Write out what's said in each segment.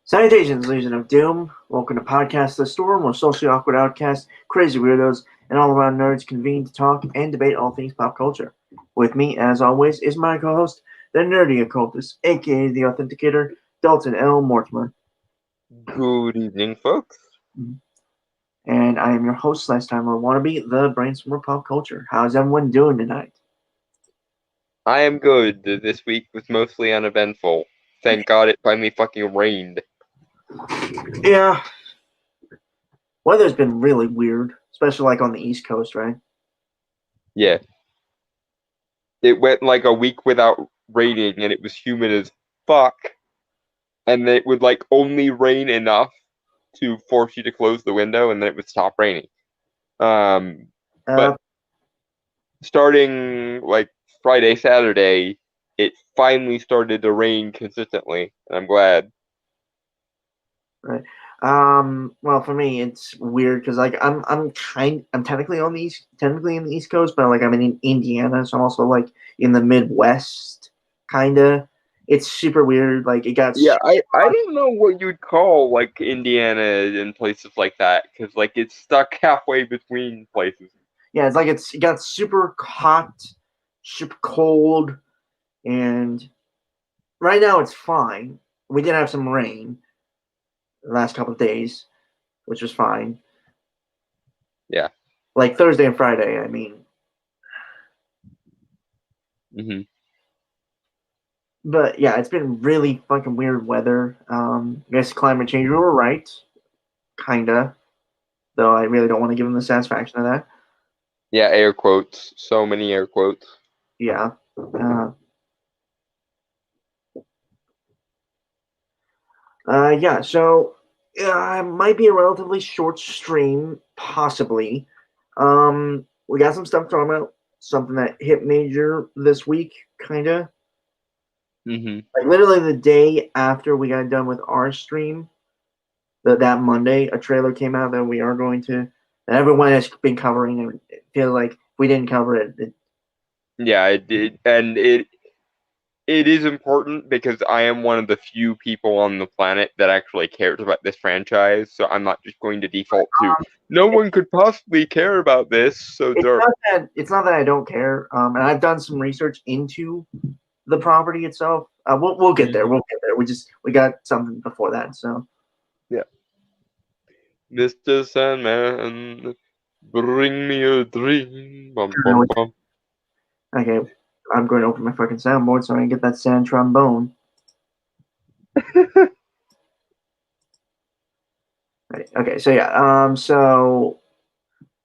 Salutations, Legion of Doom. Welcome to Podcast The Storm, where socially awkward outcasts, crazy weirdos, and all-around nerds convene to talk and debate all things pop culture. With me, as always, is my co-host, the nerdy occultist, aka the Authenticator, Dalton L. Mortimer. Good evening, folks. And I am your host, last time I wannabe, the Brainstormer Pop Culture. How's everyone doing tonight? I am good. This week was mostly uneventful. Thank God it finally fucking rained. Yeah. Weather's been really weird, especially like on the East Coast, right? Yeah. It went like a week without raining and it was humid as fuck. And it would like only rain enough to force you to close the window and then it would stop raining. But starting like Friday, Saturday, it finally started to rain consistently, and I'm glad. Right. Well, for me, it's weird because like I'm technically on the technically in the East Coast, but like I'm in Indiana, so I'm also like in the Midwest, kinda. It's super weird. Like it got I don't know what you'd call like Indiana and places like that because like it's stuck halfway between places. Yeah, it's like it got super hot, super cold, and right now it's fine. We did have some rain the last couple of days, which was fine. Yeah. Like Thursday and Friday, I mean. Mm-hmm. But yeah, it's been really fucking weird weather. I guess climate change, we were right. Kinda. Though I really don't want to give them the satisfaction of that. Yeah, air quotes. So many air quotes. Yeah. Yeah, so it might be a relatively short stream, possibly. We got some stuff talking about something that hit major this week, kinda. Mm-hmm. Like literally the day after we got done with our stream, that Monday, a trailer came out that we are going to, that everyone has been covering, and I feel like if we didn't cover it. Yeah, it did, and it is important because I am one of the few people on the planet that actually cares about this franchise, so I'm not just going to default to no one could possibly care about this. So it's not that I don't care, and I've done some research into the property itself. We'll get there. We'll get there. We got something before that. So yeah, Mr. Sandman, bring me a dream. Bum, bum, bum. Okay, I'm going to open my fucking soundboard so I can get that sand trombone. Right. Okay, so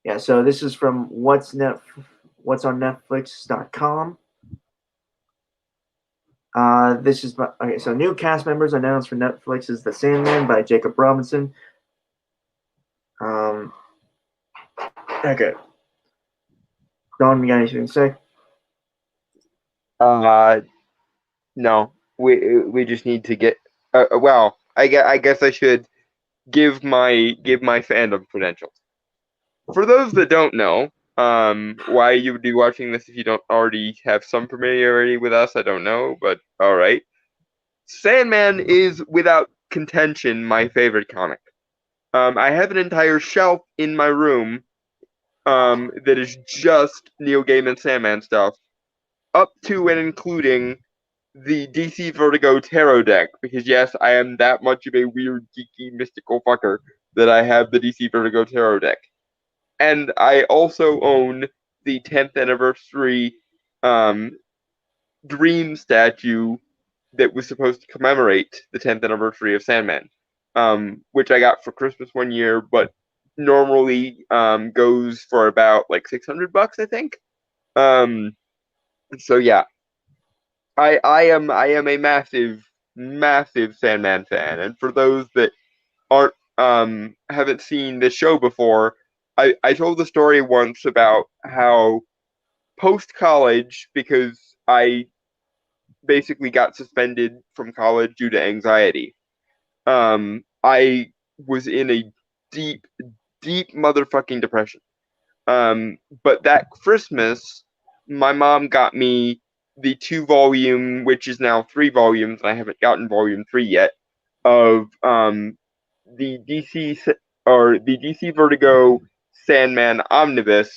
yeah, so this is from what's on Netflix.com. This is okay. So new cast members announced for Netflix is The Sandman by Jacob Robinson. Okay. Don, you got anything to say? No. We just need to get. Well, I guess I should give my fandom credentials. For those that don't know, Why you would be watching this if you don't already have some familiarity with us, I don't know, but all right. Sandman is, without contention, my favorite comic. I have an entire shelf in my room that is just Neil Gaiman Sandman stuff, up to and including the DC Vertigo Tarot deck, because yes, I am that much of a weird, geeky, mystical fucker that I have the DC Vertigo Tarot deck. And I also own the 10th anniversary Dream statue that was supposed to commemorate the 10th anniversary of Sandman, which I got for Christmas one year, but normally goes for about like $600, I think. So yeah, I am a massive Sandman fan, and for those that aren't haven't seen this show before, I told the story once about how post college, because I basically got suspended from college due to anxiety. I was in a deep, deep motherfucking depression. But that Christmas, my mom got me the 2 volume, which is now 3 volumes, and I haven't gotten volume 3 yet, of the DC Vertigo Sandman Omnibus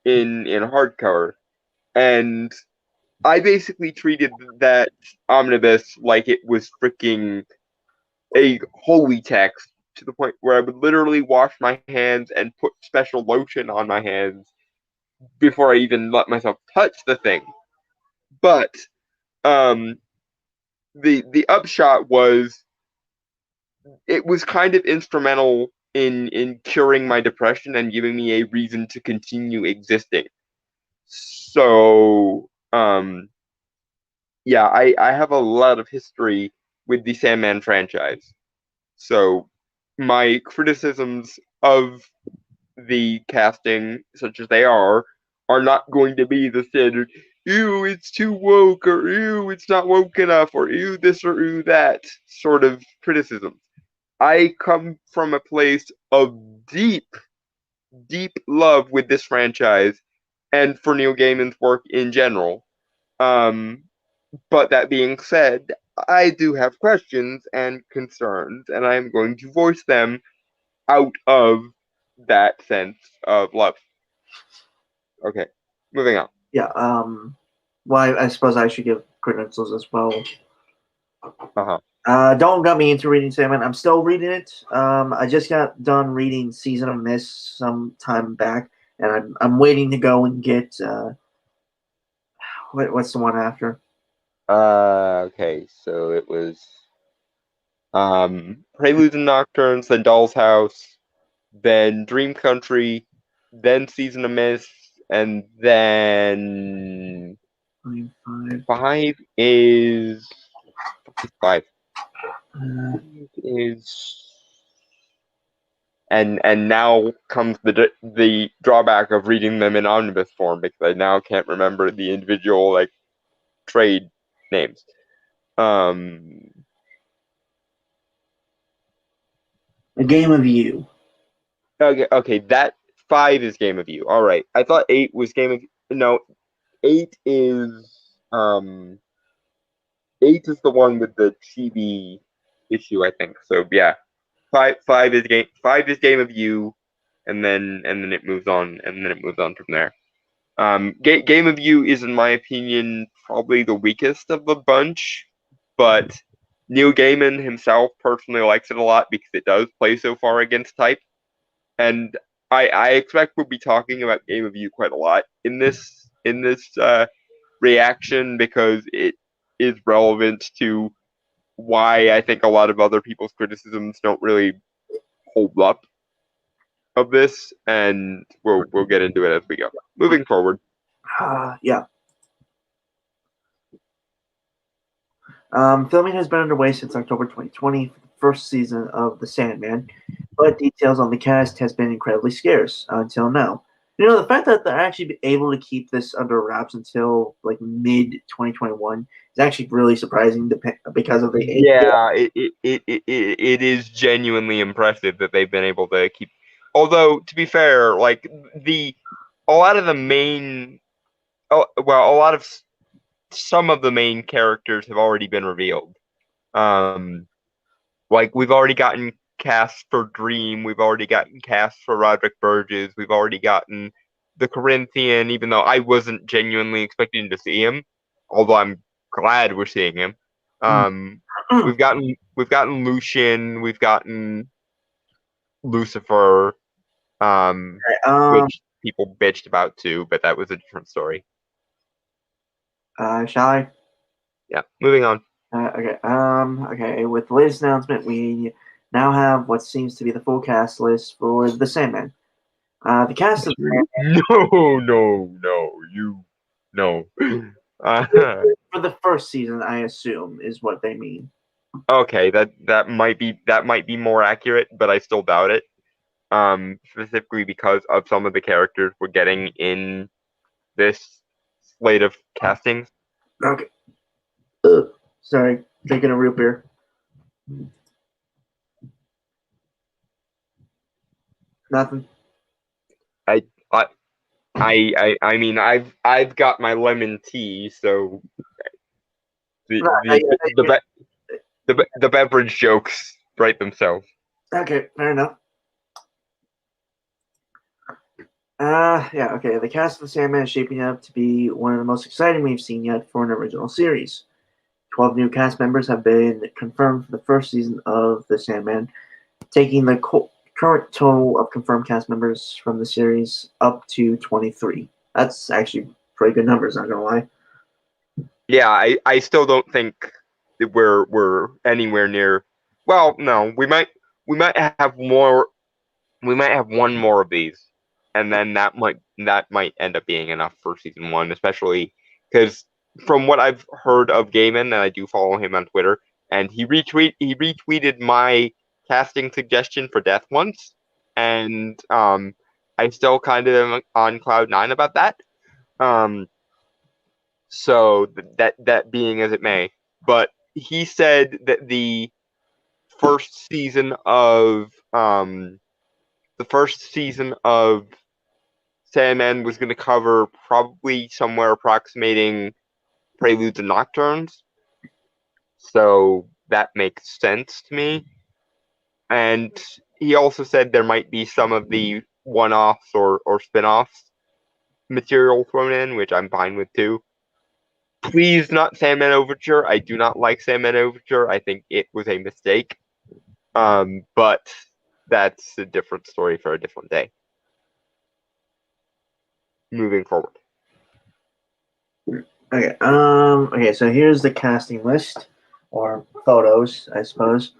in hardcover, and I basically treated that omnibus like it was freaking a holy text, to the point where I would literally wash my hands and put special lotion on my hands before I even let myself touch the thing. But um, the upshot was it was kind of instrumental in curing my depression and giving me a reason to continue existing. So yeah, I have a lot of history with the Sandman franchise. So my criticisms of the casting, such as they are not going to be the standard, ew, it's too woke, or ew, it's not woke enough, or ew, this or ew, that sort of criticisms. I come from a place of deep, deep love with this franchise and for Neil Gaiman's work in general. Um, but that being said, I do have questions and concerns, and I'm going to voice them out of that sense of love. Okay, moving on. Yeah. Well, I suppose I should give credentials as well. Uh-huh. Don't got me into reading Sandman. I'm still reading it. I just got done reading Season of Mist some time back, and I'm waiting to go and get what's the one after? Okay, so it was Preludes and Nocturnes, then Doll's House, then Dream Country, then Season of Mist, and then 5. 5 is 5 Uh, is and now comes the drawback of reading them in omnibus form, because I now can't remember the individual like trade names. A Game of You. Okay, that 5 is Game of You. All right, I thought 8 was Game of no. 8 is 8 is the one with the chibi issue, I think. So yeah, 5 is Game of You, and then it moves on, from there. Game of You is, in my opinion, probably the weakest of the bunch, but Neil Gaiman himself personally likes it a lot because it does play so far against type, and I expect we'll be talking about Game of You quite a lot in this reaction, because it is relevant to why I think a lot of other people's criticisms don't really hold up of this, and we'll get into it as we go. Moving forward. Yeah. Filming has been underway since October 2020 for the first season of The Sandman, but details on the cast has been incredibly scarce until now. You know, the fact that they're actually able to keep this under wraps until like mid 2021 is actually really surprising because of the Yeah, it is genuinely impressive that they've been able to keep. Although, to be fair, like the a lot of the main, well, a lot of some of the main characters have already been revealed. Like we've already gotten cast for Dream, we've already gotten cast for Roderick Burgess, we've already gotten the Corinthian, even though I wasn't genuinely expecting to see him, although I'm glad we're seeing him. We've gotten Lucian, we've gotten Lucifer, which people bitched about too, but that was a different story. Shall I? Yeah, moving on. Okay. Okay. With the latest announcement, we now have what seems to be the full cast list for The Sandman. The cast of No. for the first season, I assume, is what they mean. Okay, that might be more accurate, but I still doubt it. Specifically because of some of the characters we're getting in this slate of castings. Okay. Sorry, taking a root beer. Nothing. I mean I've got my lemon tea, so the beverage jokes write themselves. Okay, fair enough. Yeah, okay. The cast of The Sandman is shaping up to be one of the most exciting we've seen yet for an original series. 12 new cast members have been confirmed for the first season of The Sandman, taking the current total of confirmed cast members from the series up to 23. That's actually pretty good numbers, not gonna lie. Yeah, I still don't think that we're anywhere near. Well, no, we might have more. We might have one more of these, and then that might end up being enough for season one, especially because from what I've heard of Gaiman, and I do follow him on Twitter, and he retweeted my casting suggestion for Death once, and I still kind of am on cloud nine about that. So that being as it may, but he said that the first season of Sandman was going to cover probably somewhere approximating Preludes and Nocturnes. So that makes sense to me. And he also said there might be some of the one-offs or spin-offs material thrown in, which I'm fine with too. Please not Sandman Overture. I do not like Sandman Overture. I think it was a mistake. But that's a different story for a different day. Moving forward. Okay. Okay. So here's the casting list, or photos, I suppose.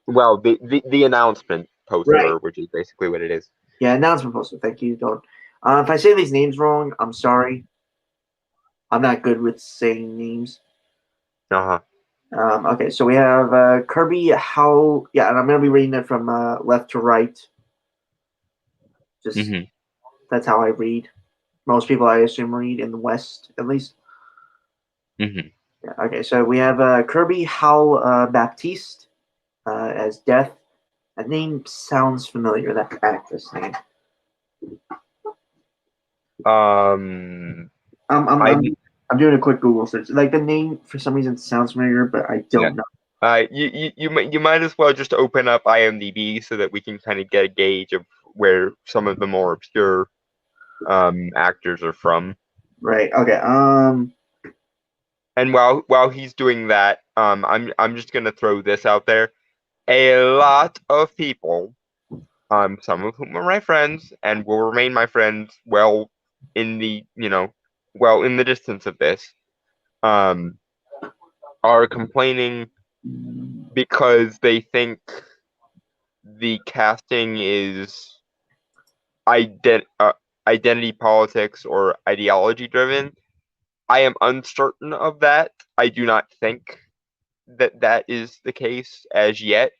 Well, the announcement poster, Right. which is basically what it is. Yeah, announcement poster. Thank you. Don't. If I say these names wrong, I'm sorry. I'm not good with saying names. Okay, so we have Kirby How. Yeah, and I'm going to be reading it from left to right. Just That's how I read. Most people, I assume, read in the West, at least. Yeah, okay, so we have Kirby Howell Baptiste as Death. That name sounds familiar. That actress name. I'm doing a quick Google search. Like the name, for some reason, sounds familiar, but I don't know. You might as well just open up IMDb so that we can kind of get a gauge of where some of the more obscure actors are from. Right. Okay. And while he's doing that, I'm just gonna throw this out there. A lot of people, some of whom are my friends and will remain my friends well in the distance of this, are complaining because they think the casting is identity politics or ideology driven. I am uncertain of that. I do not think that is the case as yet.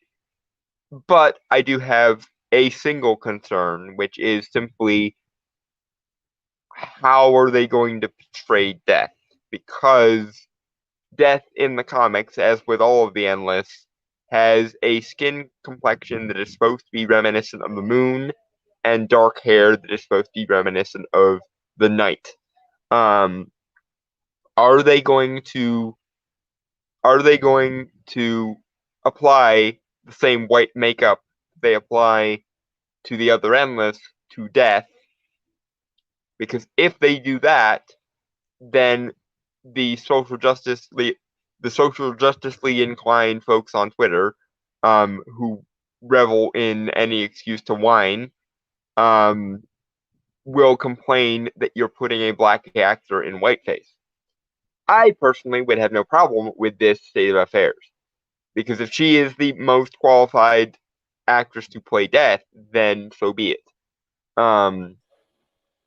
But I do have a single concern, which is simply how are they going to portray Death? Because Death in the comics, as with all of the Endless, has a skin complexion that is supposed to be reminiscent of the moon, and dark hair that is supposed to be reminiscent of the Knight. Are they going to apply the same white makeup they apply to the other Endless to Death? Because if they do that, then the socially inclined folks on Twitter, who revel in any excuse to whine, will complain that you're putting a black actor in whiteface. I personally would have no problem with this state of affairs, because if she is the most qualified actress to play Death, then so be it.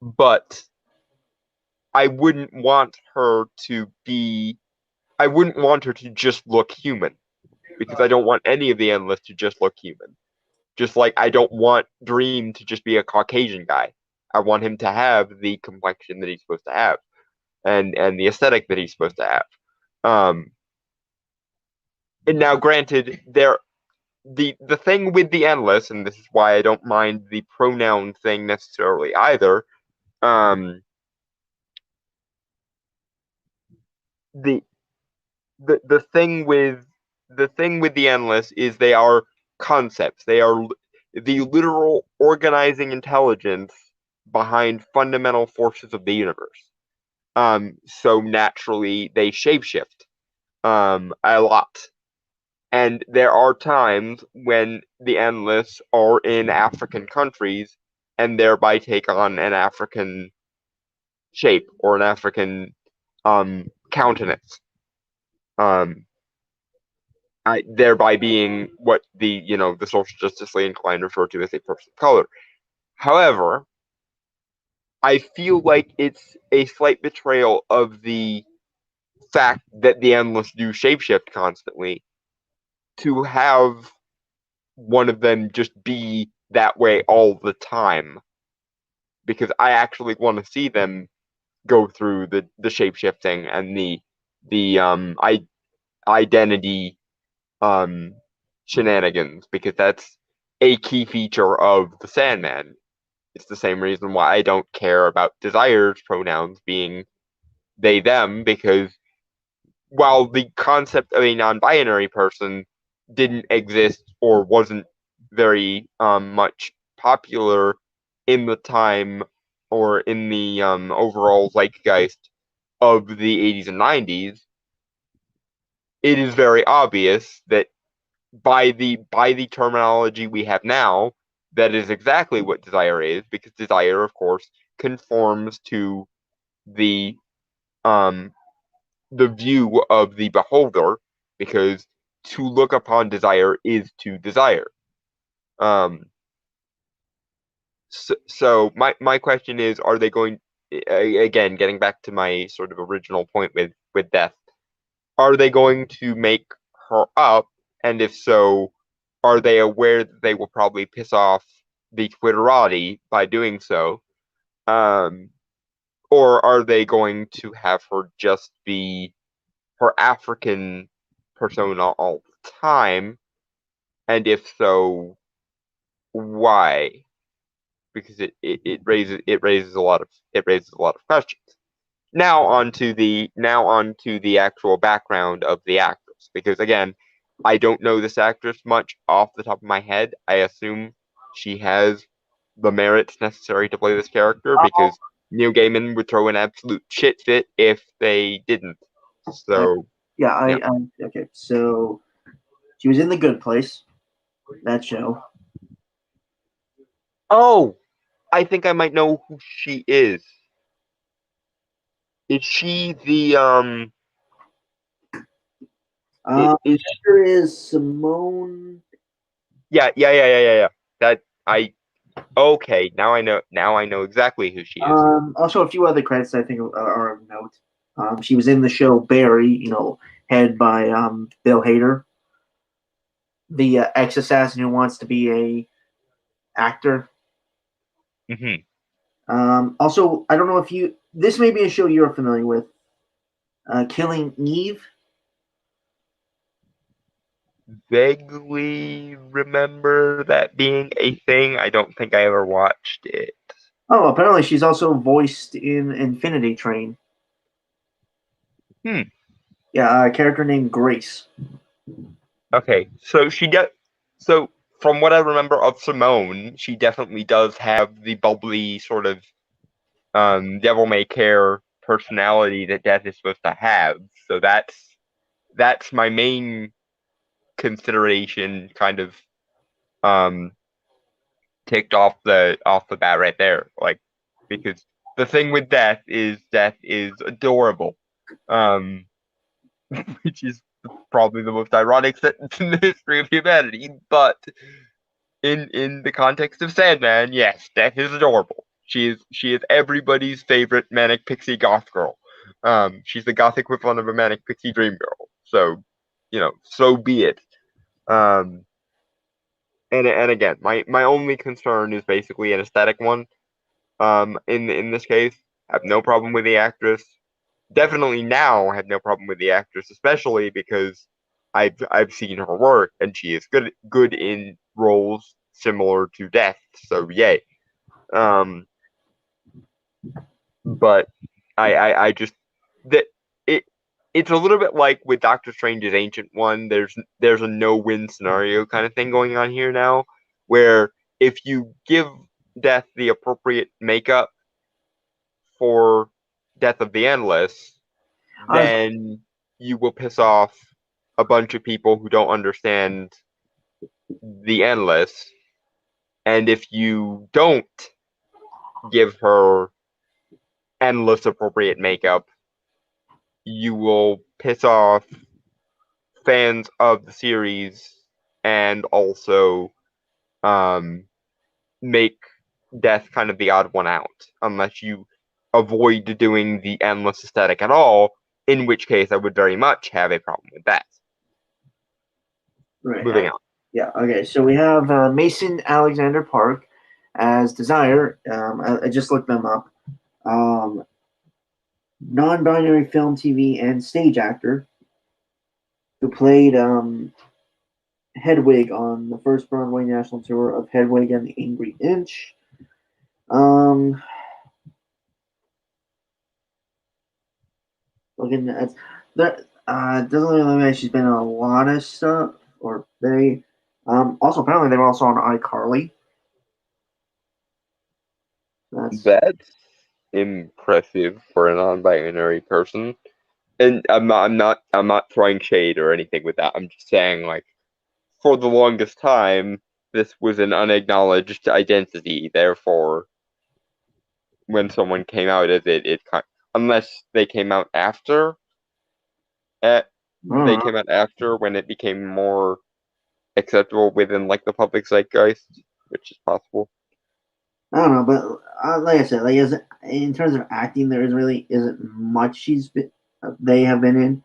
But I wouldn't want her to just look human, because I don't want any of the Endless to just look human. Just like I don't want Dream to just be a Caucasian guy. I want him to have the complexion that he's supposed to have, and the aesthetic that he's supposed to have. And now, granted, the thing with the Endless, and this is why I don't mind the pronoun thing necessarily either. The thing with the Endless is they are concepts. They are the literal organizing intelligence behind fundamental forces of the universe. So naturally they shapeshift a lot. And there are times when the Endless are in African countries and thereby take on an African shape or an African countenance. Thereby being what the social justicely inclined refer to as a person of color. However, I feel like it's a slight betrayal of the fact that the Endless do shapeshift constantly to have one of them just be that way all the time, because I actually want to see them go through the shapeshifting and the identity shenanigans, because that's a key feature of the Sandman. It's the same reason why I don't care about Desire's pronouns being they them, because while the concept of a non-binary person didn't exist or wasn't very much popular in the time or in the overall zeitgeist of the 80s and 90s, it is very obvious that by the terminology we have now, that is exactly what Desire is, because Desire, of course, conforms to the view of the beholder, because to look upon Desire is to desire. So my question is, are they going, again, getting back to my sort of original point with Death, are they going to make her up? And if so, are they aware that they will probably piss off the Twitterati by doing so? Or are they going to have her just be her African persona all the time? And if so, why? Because it raises a lot of questions. Now on to the actual background of the actress, because again, I don't know this actress much off the top of my head. I assume she has the merits necessary to play this character, because Neil Gaiman would throw an absolute shit fit if they didn't. So okay. So she was in The Good Place, that show. Oh, I think I might know who she is. Is she the There is Simone. Yeah. That I Okay, now I know exactly who she is. Also, a few other credits I think are of note. She was in the show Barry, head by Bill Hader, the ex-assassin who wants to be a actor. Also, I don't know if this may be a show you're familiar with, Killing Eve. vaguely remember that being a thing. I don't think I ever watched it. Oh, apparently she's also voiced in Infinity Train. Hmm. Yeah, a character named Grace. Okay, so she get so from what I remember of Simone, she definitely does have the bubbly sort of devil may care personality that Death is supposed to have. So that's my main consideration kind of um ticked off the bat right there. Like because the thing with Death is adorable. Um which is probably the most ironic sentence in the history of humanity, but in the context of Sandman, yes, Death is adorable. She is everybody's favorite manic pixie goth girl. She's the goth equivalent of a manic pixie dream girl. So, so be it. Um, and again, my only concern is basically an aesthetic one. In this case, I have no problem with the actress. Definitely now I have no problem with the actress, especially because I've seen her work and she is good in roles similar to Death. So yay. Um, but I just that it it's a little bit like with Doctor Strange's Ancient One. There's a no-win scenario kind of thing going on here now, where if you give Death the appropriate makeup for Death of the Endless, I was, then you will piss off a bunch of people who don't understand the Endless. And if you don't give her Endless appropriate makeup, you will piss off fans of the series and also um, make Death kind of the odd one out, unless you avoid doing the Endless aesthetic at all, in which case I would very much have a problem with that. right. Moving on. Yeah. Okay. So we have Mason Alexander Park as Desire. I just looked them up. Um, non-binary film, TV, and stage actor who played Hedwig on the first Broadway national tour of Hedwig and the Angry Inch. Um, looking at that, doesn't really look like she's been in a lot of stuff. Or they, also apparently they were also on iCarly. That's That's impressive for a non-binary person. And I'm not throwing shade or anything with that. I'm just saying, like, for the longest time, this was an unacknowledged identity. Therefore, when someone came out as unless they came out after, they I came out after when it became more acceptable within like the public zeitgeist, which is possible. don't know, but like I said, like in terms of acting, there is really isn't much they have been in.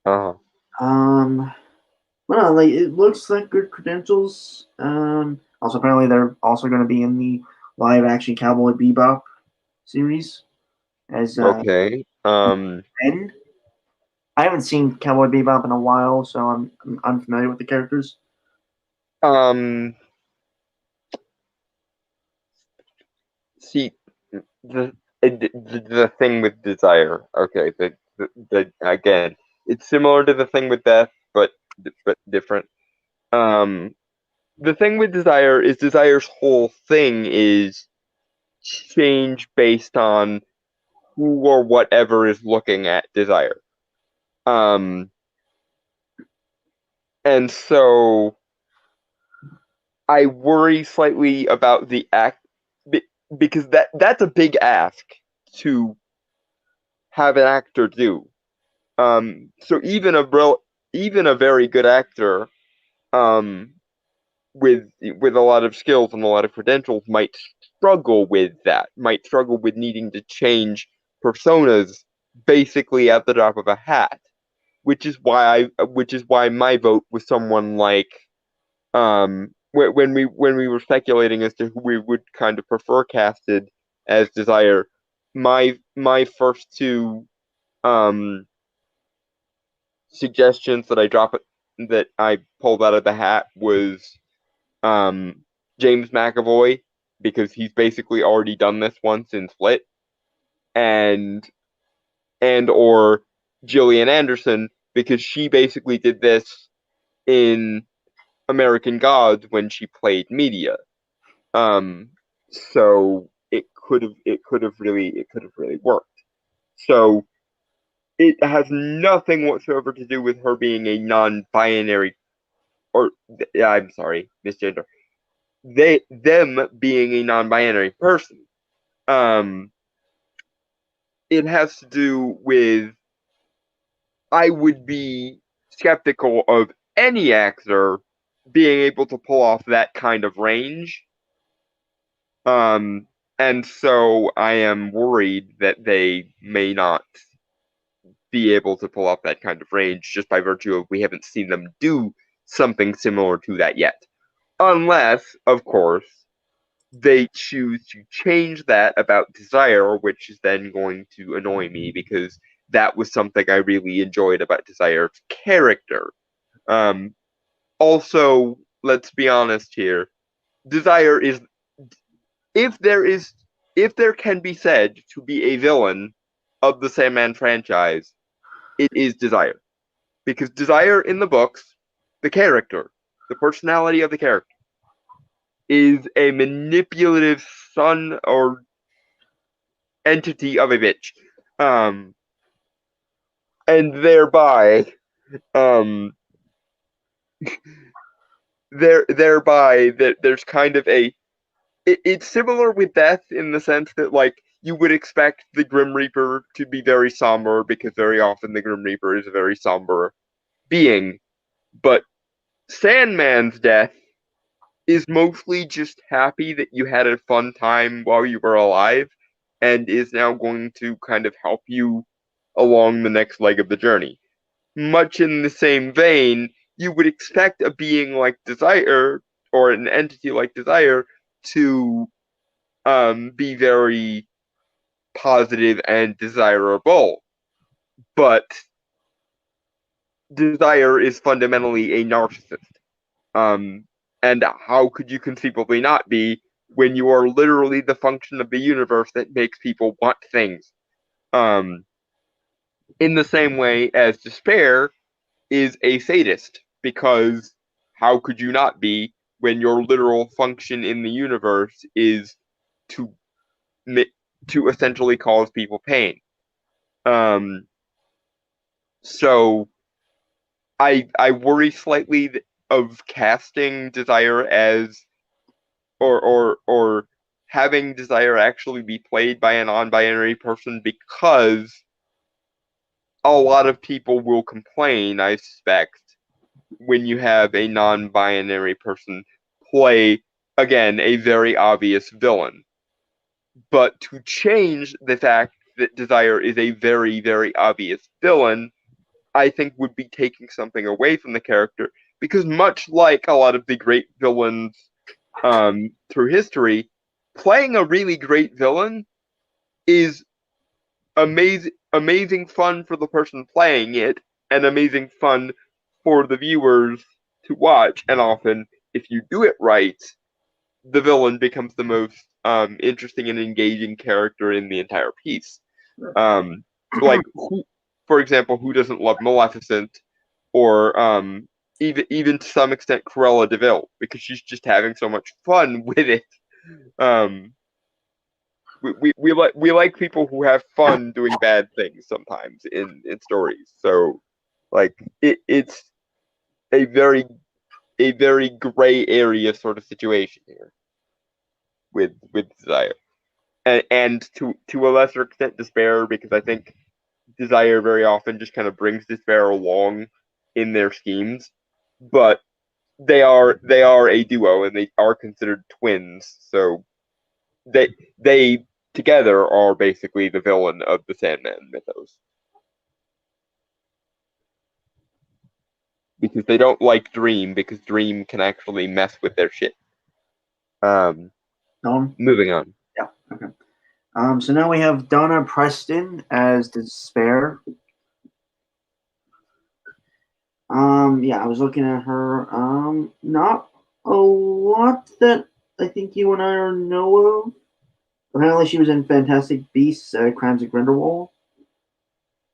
Uh, Um, well, like it looks like good credentials. Also apparently they're also going to be in the live action Cowboy Bebop series as okay. Ben. I haven't seen Cowboy Bebop in a while, so I'm unfamiliar with the characters. Um. See, the thing with desire. Okay. The again, it's similar to the thing with death, but different. Um. The thing with desire is desire's whole thing is change based on who or whatever is looking at desire. Um, and so I worry slightly about the act because that's a big ask to have an actor do. So even a very good actor, um, with a lot of skills and a lot of credentials might struggle with that, might struggle with needing to change personas basically at the drop of a hat, which is why my vote was someone like when we were speculating as to who we would kind of prefer casted as Desire, my first two um suggestions that I that I pulled out of the hat was James McAvoy, because he's basically already done this once in Split, and or Gillian Anderson, because she basically did this in American Gods when she played Media. So it could have really worked. So it has nothing whatsoever to do with her being a non-binary, or I'm sorry, misgender. Them being a non-binary person. It has to do with, I would be skeptical of any actor being able to pull off that kind of range. And so I am worried that they may not be able to pull off that kind of range just by virtue of we haven't seen them do something similar to that yet. Unless, of course, they choose to change that about Desire, which is then going to annoy me because that was something I really enjoyed about Desire's character. Also, let's be honest here. Desire is, if there can be said to be a villain of the Sandman franchise, it is Desire. Because Desire in the books, the character, the personality of the character, is a manipulative son or entity of a bitch. And thereby, thereby that there's kind of it's similar with Death in the sense that, like, you would expect the Grim Reaper to be very somber because very often the Grim Reaper is a very somber being, but Sandman's death is mostly just happy that you had a fun time while you were alive and is now going to kind of help you along the next leg of the journey. Much in the same vein, you would expect a being like Desire or an entity like Desire to be very positive and desirable, but Desire is fundamentally a narcissist. And how could you conceivably not be when you are literally the function of the universe that makes people want things? In the same way as Despair is a sadist, because how could you not be when your literal function in the universe is to essentially cause people pain? So I worry slightly of casting Desire as, or having Desire actually be played by a non-binary person, because a lot of people will complain, I suspect, when you have a non-binary person play, again, a very obvious villain. But to change the fact that Desire is a very, very obvious villain, I think would be taking something away from the character, because much like a lot of the great villains through history, playing a really great villain is amazing fun for the person playing it, and amazing fun for the viewers to watch. And often, if you do it right, the villain becomes the most interesting and engaging character in the entire piece. Like, for example, who doesn't love Maleficent, or even to some extent Cruella de Vil, because she's just having so much fun with it. We like people who have fun doing bad things sometimes in stories. So, like, it's a very gray area sort of situation here with Desire, and to a lesser extent Despair, because I think Desire very often just kind of brings Despair along in their schemes, but they are a duo and they are considered twins, so they together are basically the villain of the Sandman mythos, because they don't like Dream, because Dream can actually mess with their shit. Moving on. Yeah. Okay. So now we have Donna Preston as Despair. Yeah, I was looking at her. Not a lot that I think you and I are know of. Apparently, she was in Fantastic Beasts: Crimes of Grindelwald.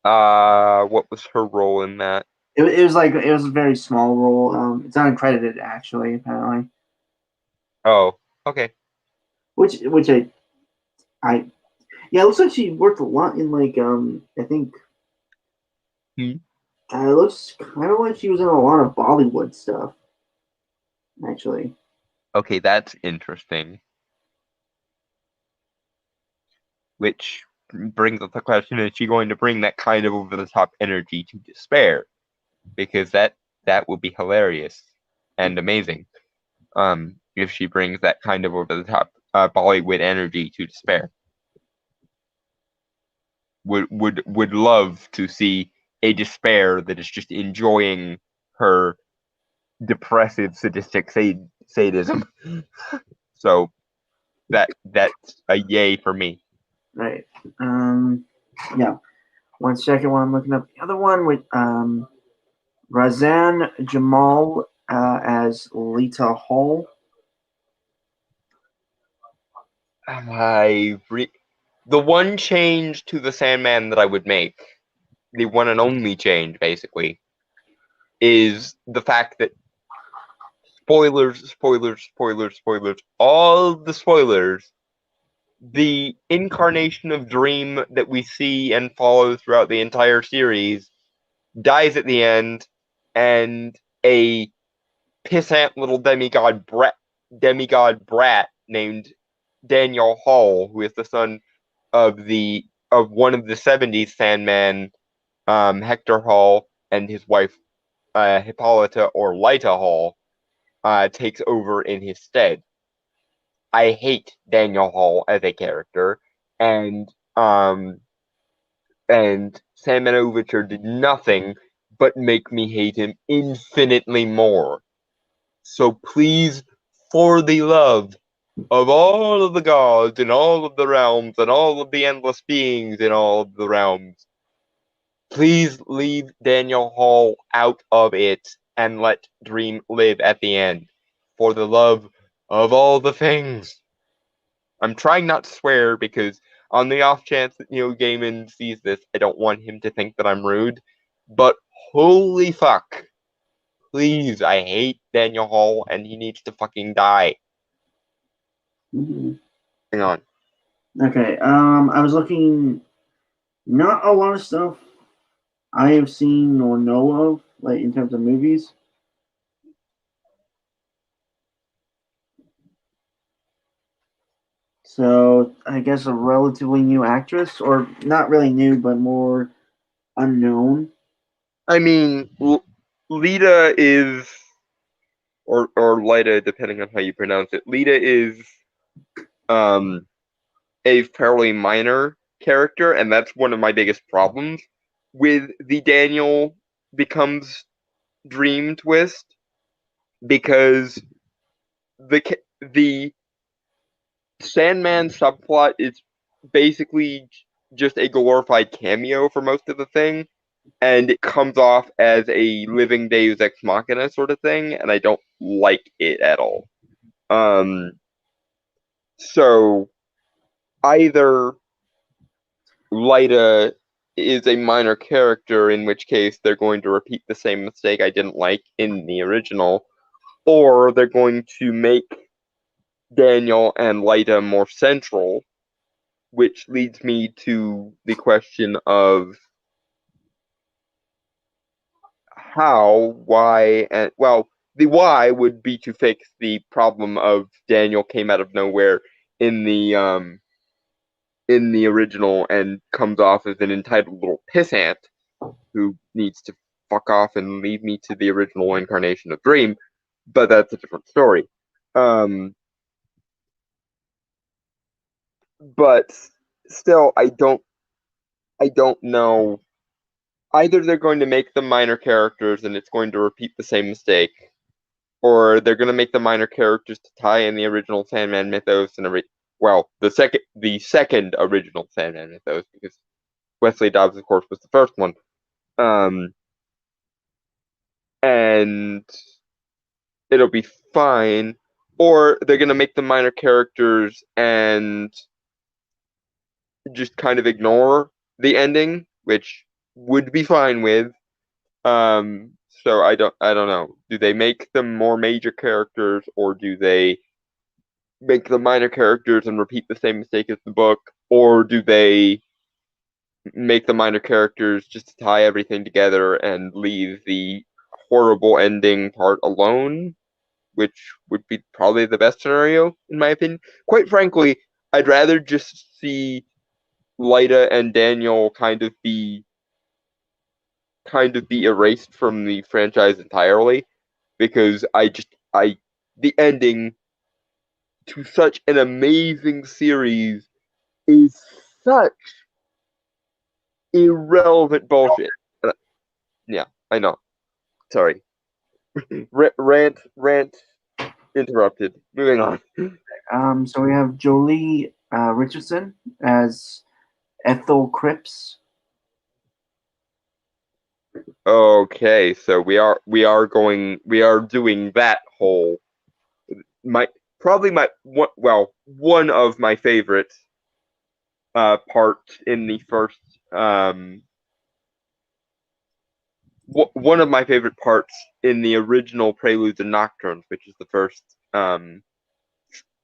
What was her role in that? It was like it was a very small role. It's uncredited actually, apparently. Oh, okay. Which I yeah, it looks like she worked a lot in like I think Hmm. it looks kind of like she was in a lot of Bollywood stuff actually. Okay, that's interesting. Which brings up the question: is she going to bring that kind of over the top energy to Despair? Because that would be hilarious and amazing. If she brings that kind of over the top Bollywood energy to Despair, would love to see a Despair that is just enjoying her depressive sadistic sadism. So that's a yay for me. Right. Yeah. 1 second while I'm looking up the other one with Razan Jamal as Lita Hall. The one change to the Sandman that I would make, the one and only change, basically, is the fact that spoilers, all the spoilers, the incarnation of Dream that we see and follow throughout the entire series dies at the end, and a pissant little demigod brat named Daniel Hall, who is the son of one of the '70s Sandman, Hector Hall, and his wife Hippolyta or Lyta Hall, takes over in his stead. I hate Daniel Hall as a character, and um, and Sandman Overture did nothing but make me hate him infinitely more. So please, for the love of all of the gods in all of the realms and all of the endless beings in all of the realms, please leave Daniel Hall out of it and let Dream live at the end. For the love of all the things. I'm trying not to swear because on the off chance that Neil Gaiman sees this, I don't want him to think that I'm rude. But holy fuck. Please, I hate Daniel Hall and he needs to fucking die. Mm-hmm. Hang on. Okay. I was looking. Not a lot of stuff I have seen or know of, like in terms of movies. So I guess a relatively new actress, or not really new, but more unknown. I mean, Lita is, or Lita, depending on how you pronounce it. Lita is um a fairly minor character, and that's one of my biggest problems with the Daniel becomes Dream twist, because the Sandman subplot is basically just a glorified cameo for most of the thing, and it comes off as a living Deus Ex Machina sort of thing, and I don't like it at all. Um, so either Lyta is a minor character, in which case they're going to repeat the same mistake I didn't like in the original, or they're going to make Daniel and Lyta more central, which leads me to the question of how, why, and well, the why would be to fix the problem of Daniel came out of nowhere in the original and comes off as an entitled little pissant who needs to fuck off and leave me to the original incarnation of Dream, but that's a different story. Um, but still, I don't know. Either they're going to make them minor characters and it's going to repeat the same mistake, or they're going to make the minor characters to tie in the original Sandman mythos and the second original Sandman mythos, because Wesley Dobbs, of course, was the first one. Um, and it'll be fine, or they're gonna make them minor characters and just kind of ignore the ending, which would be fine with. So I don't know. Do they make them more major characters, or do they make them minor characters and repeat the same mistake as the book, or do they make the minor characters just to tie everything together and leave the horrible ending part alone, which would be probably the best scenario in my opinion. Quite frankly, I'd rather just see Lyta and Daniel kind of be erased from the franchise entirely, because I the ending to such an amazing series is such irrelevant bullshit. Yeah, I know. Sorry. Rant interrupted. Moving on. So we have Jolie Richardson as Ethel Cripps. Okay, so we are doing that whole my probably my one of my favorite parts in the first one of my favorite parts in the original Preludes and Nocturnes, which is the first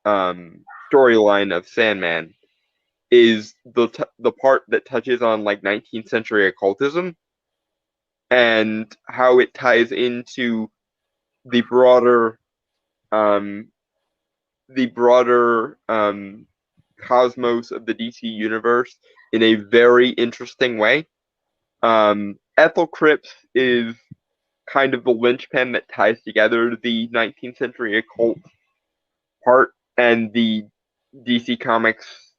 storyline of Sandman, is the part that touches on like 19th century occultism and how it ties into the broader um, cosmos of the DC universe in a very interesting way. Ethel Cripps is kind of the linchpin that ties together the 19th century occult part and the DC Comics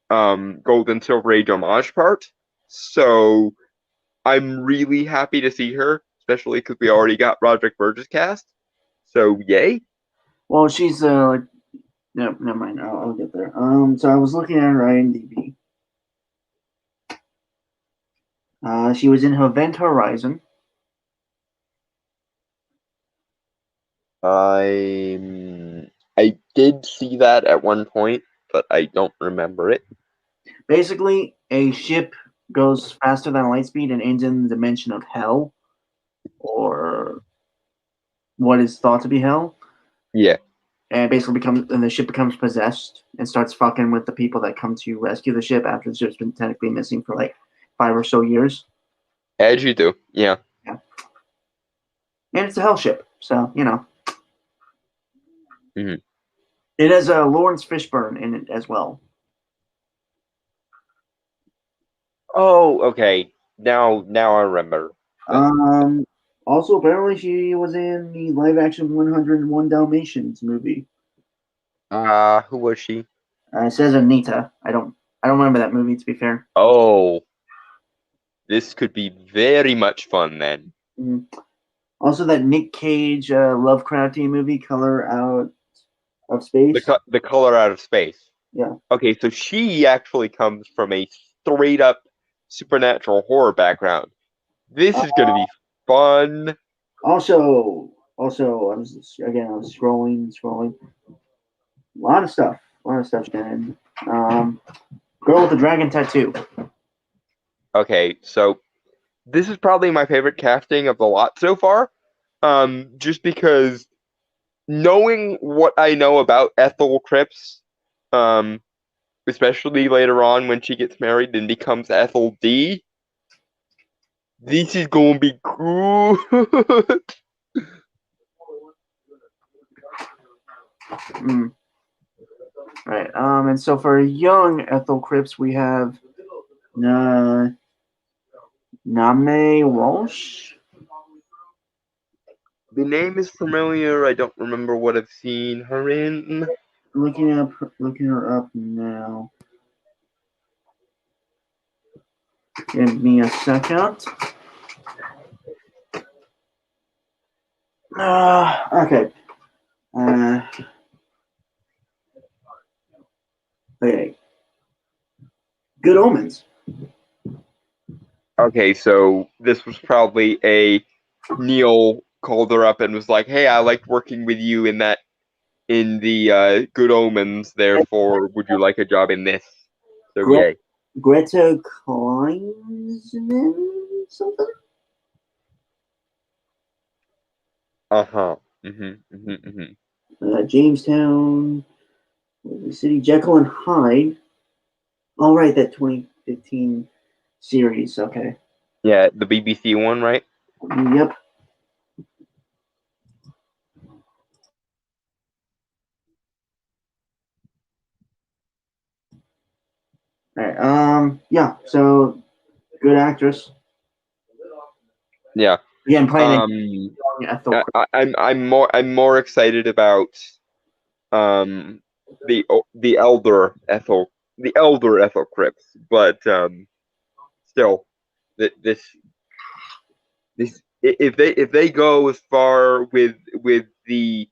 Gold and Silver Age homage part. So I'm really happy to see her, especially because we already got Roderick Burgess cast. So yay! Well, she's no, never mind. I'll get there. So I was looking at her IMDb. She was in Event Horizon. I did see that at one point, but I don't remember it. Basically, a ship goes faster than light speed and ends in the dimension of hell, or what is thought to be hell. Yeah. And basically the ship becomes possessed and starts fucking with the people that come to rescue the ship after the ship's been technically missing for like 5 or so years. As you do, yeah. And it's a hell ship, so you know. Mm-hmm. It has Lawrence Fishburne in it as well. Oh, okay. Now I remember. Also, apparently, she was in the live-action 101 Dalmatians movie. Who was she? It says Anita. I don't remember that movie, to be fair. Oh, this could be very much fun then. Mm-hmm. Also, that Nick Cage Lovecraftian movie, Color Out of Space. The Color Out of Space. Yeah. Okay, so she actually comes from a straight up supernatural horror background. This is going to be fun. Also, I was scrolling. A lot of stuff. Shannon. Girl with the Dragon Tattoo. Okay, so this is probably my favorite casting of the lot so far. Just because knowing what I know about Ethel Cripps, especially later on when she gets married and becomes Ethel D, this is gonna be good. Right. And so for young Ethel Cripps, we have Name Walsh. The name is familiar. I don't remember what I've seen her in. Looking her up now. Give me a second. Okay. Okay. Good Omens. Okay, so this was probably a Neil called her up and was like, "Hey, I liked working with you in the Good Omens. Therefore, would you like a job in this?" So yay. Greta Kleinsman something. Jamestown, City, Jekyll and Hyde. Oh, right, that 2015 series. Okay. Yeah, the BBC one, right? Yep. All right. Yeah. So, good actress. Yeah. Again, playing Ethel. I'm more excited about the elder Ethel Cripps, but still, this if they go as far with the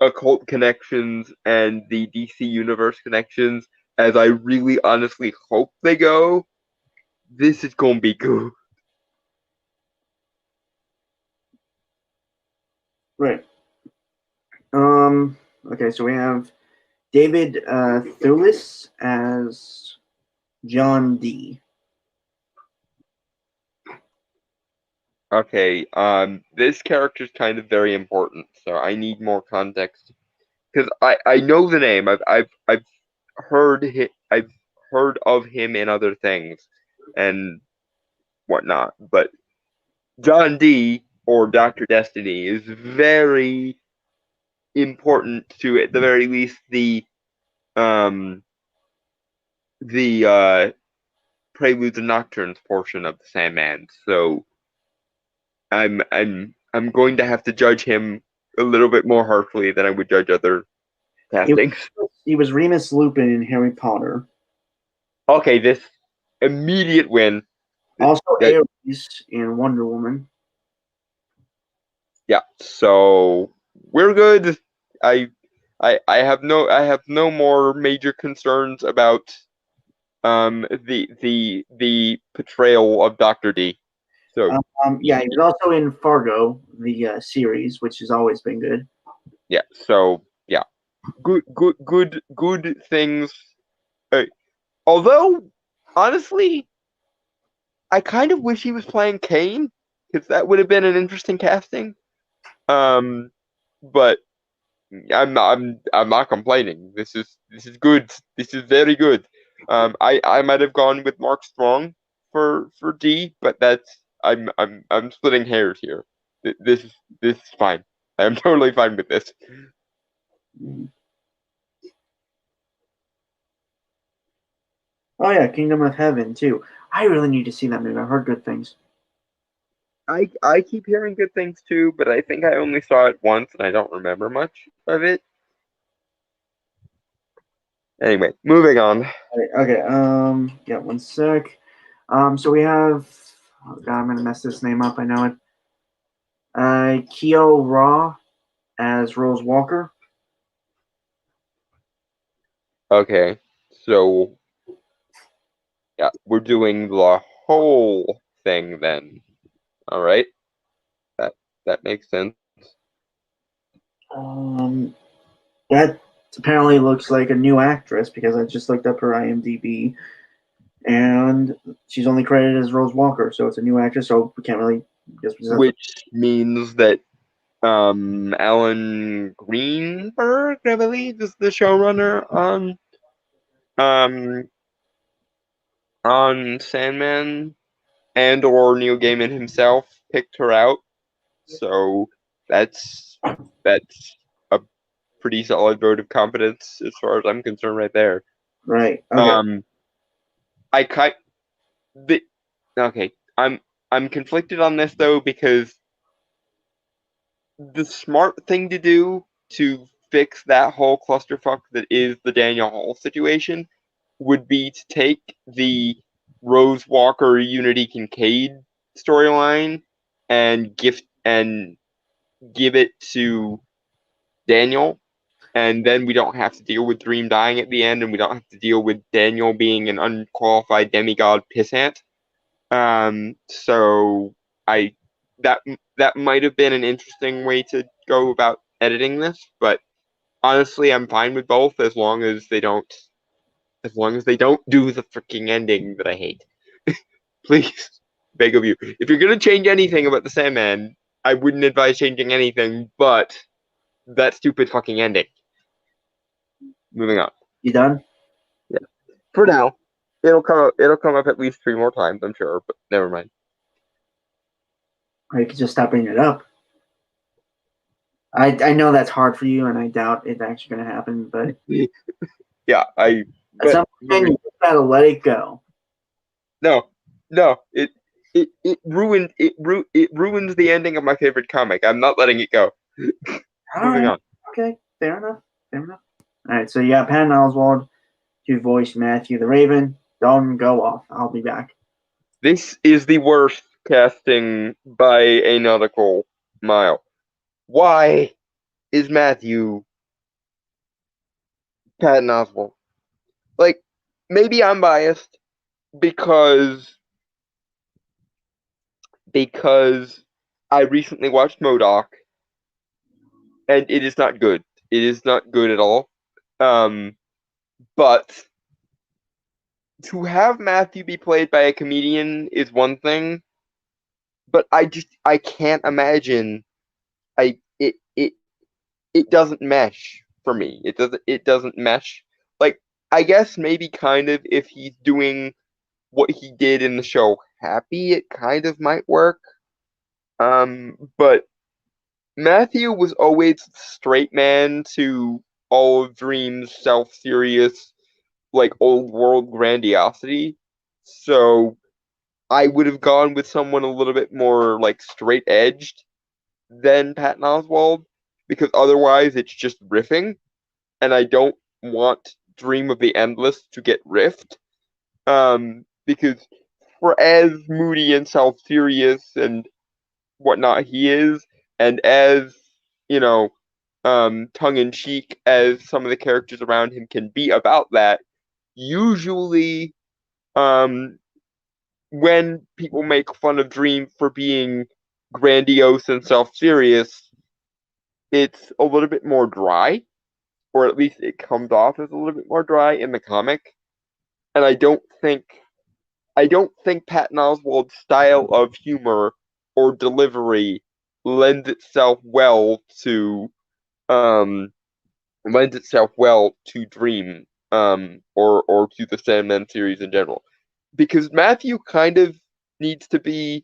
occult connections and the DC universe connections as I really honestly hope they go, this is gonna be good. Right. Okay, so we have David Thewlis as John Dee. Okay, this character is kind of very important, so I need more context because I know the name. I've heard of him in other things and whatnot, but John Dee or Doctor Destiny is very important to at the very least um the Preludes and Nocturnes portion of the Sandman. So I'm going to have to judge him a little bit more harshly than I would judge other castings. He was Remus Lupin in Harry Potter. Okay, this immediate win. Also, Ares in Wonder Woman. Yeah, so we're good. I have no more major concerns about the portrayal of Dr. D. So yeah, he was also in Fargo, the series, which has always been good. Yeah, so yeah, good things. Although honestly, I kind of wish he was playing Kane because that would have been an interesting casting. But I'm not complaining. This is good. This is very good. I might have gone with Mark Strong for D, but that's I'm splitting hairs here. This is fine. I'm totally fine with this. Oh yeah, Kingdom of Heaven too. I really need to see that movie. I've heard good things. I keep hearing good things too, but I think I only saw it once and I don't remember much of it. Anyway, moving on. Okay. Yeah. One sec. So we have. Oh God, I'm gonna mess this name up. I know it. Keo Ra as Rose Walker. Okay, so yeah, we're doing the whole thing then. All right, that makes sense. That apparently looks like a new actress because I just looked up her IMDb, and she's only credited as Rose Walker, so it's a new actress. So we can't really. Which means that Alan Greenberg, I believe, is the showrunner um on Sandman, and or Neil Gaiman himself picked her out. So that's a pretty solid vote of confidence as far as I'm concerned, right there. Right. Okay. I kind the okay. I'm conflicted on this though because the smart thing to do to fix that whole clusterfuck that is the Daniel Hall situation would be to take the Rose Walker Unity Kincaid storyline and give it to Daniel, and then we don't have to deal with Dream dying at the end, and we don't have to deal with Daniel being an unqualified demigod pissant. So I that might have been an interesting way to go about editing this, but honestly, I'm fine with both as long as they don't do the freaking ending that I hate. Please, beg of you. If you're gonna change anything about the Sandman, I wouldn't advise changing anything but that stupid fucking ending. Moving on. You done? Yeah. For now, it'll come up at least 3 more times, I'm sure, but never mind. Or you could just stop bringing it up. I know that's hard for you, and I doubt it's actually going to happen. But yeah, at some point, you just gotta let it go. No, it ruins the ending of my favorite comic. I'm not letting it go. Moving on. Okay, fair enough. All right, so you got Patton Oswalt to voice Matthew the Raven. Don't go off. I'll be back. This is the worst casting by a nautical mile. Why is Matthew Patton Oswalt? Like, maybe I'm biased because I recently watched MODOK, and it is not good. It is not good at all. But to have Matthew be played by a comedian is one thing, but I can't imagine. It doesn't mesh for me. It doesn't mesh. Like, I guess maybe kind of if he's doing what he did in the show Happy, it kind of might work. But Matthew was always straight man to all of Dream's self-serious, like, old world grandiosity. So I would have gone with someone a little bit more like straight edged than Patton Oswalt, because otherwise it's just riffing, and I don't want Dream of the Endless to get riffed. Because for as moody and self serious and whatnot he is, and as, you know, tongue in cheek as some of the characters around him can be about that, usually um when people make fun of Dream for being grandiose and self-serious, it's a little bit more dry, or at least it comes off as a little bit more dry in the comic. And I don't think Patton Oswalt's style of humor or delivery lends itself well to um Dream, or to the Sandman series in general, because Matthew kind of needs to be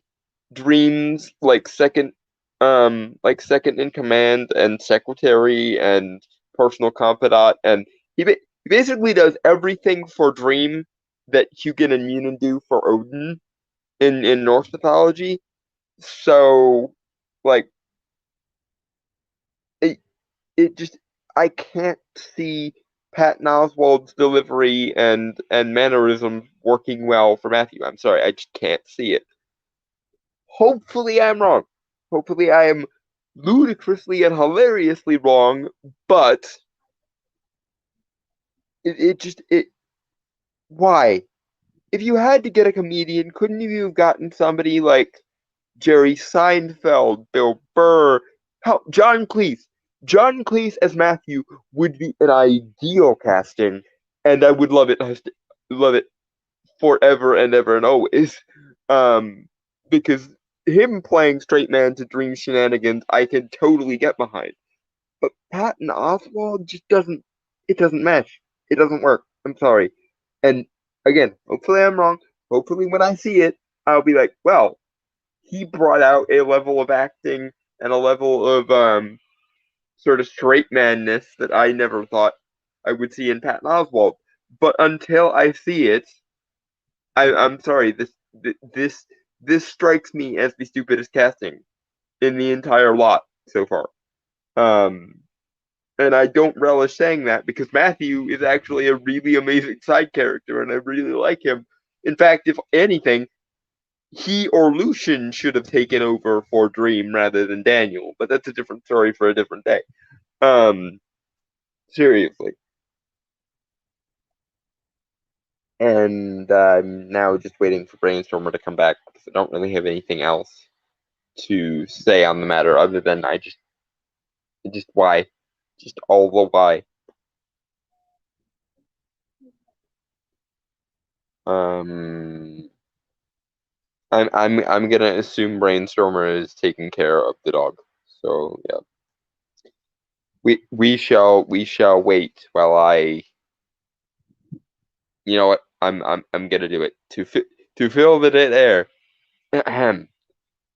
Dream's second in command and secretary and personal confidant, and he basically does everything for Dream that Hugin and Munin do for Odin in Norse mythology. So, like, it it just I can't see Patton Oswalt's delivery and mannerisms working well for Matthew. I'm sorry, I just can't see it. Hopefully I'm wrong. Hopefully I am ludicrously and hilariously wrong, but it why? If you had to get a comedian, couldn't you have gotten somebody like Jerry Seinfeld, Bill Burr, John Cleese? John Cleese as Matthew would be an ideal casting, and I would love it forever and ever and always. Because him playing straight man to Dream shenanigans, I can totally get behind. But Patton Oswalt just doesn't. It doesn't mesh. It doesn't work. I'm sorry. And again, hopefully I'm wrong. Hopefully when I see it, I'll be like, well, he brought out a level of acting and a level of sort of straight manness that I never thought I would see in Patton Oswalt. But until I see it, I'm sorry. This strikes me as the stupidest casting in the entire lot so far. Um, and I don't relish saying that because Matthew is actually a really amazing side character, and I really like him. In fact, if anything, he or Lucian should have taken over for Dream rather than Daniel, but that's a different story for a different day. Seriously. And I'm now just waiting for Brainstormer to come back because I don't really have anything else to say on the matter other than just why, just all the why. I'm gonna assume Brainstormer is taking care of the dog. So yeah, we shall wait while I. You know what? I'm gonna do it to fill the dead air. Ahem.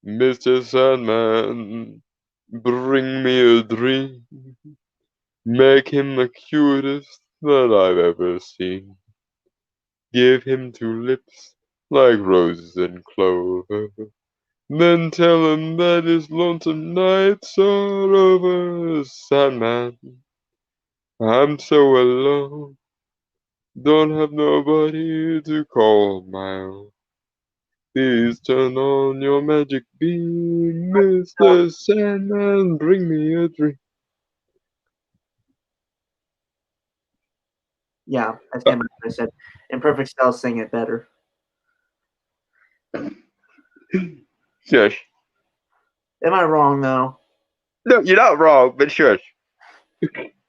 Mr. Sandman, bring me a dream. Make him the cutest that I've ever seen. Give him two lips like roses and clover. Then tell him that his lonesome nights are over. Sandman, I'm so alone. Don't have nobody to call my own. Please turn on your magic beam, Mr. Sandman, bring me a dream. Yeah, I stand by what I said. Imperfect Cells sing it better. Shush. Am I wrong though? No, you're not wrong, but shush.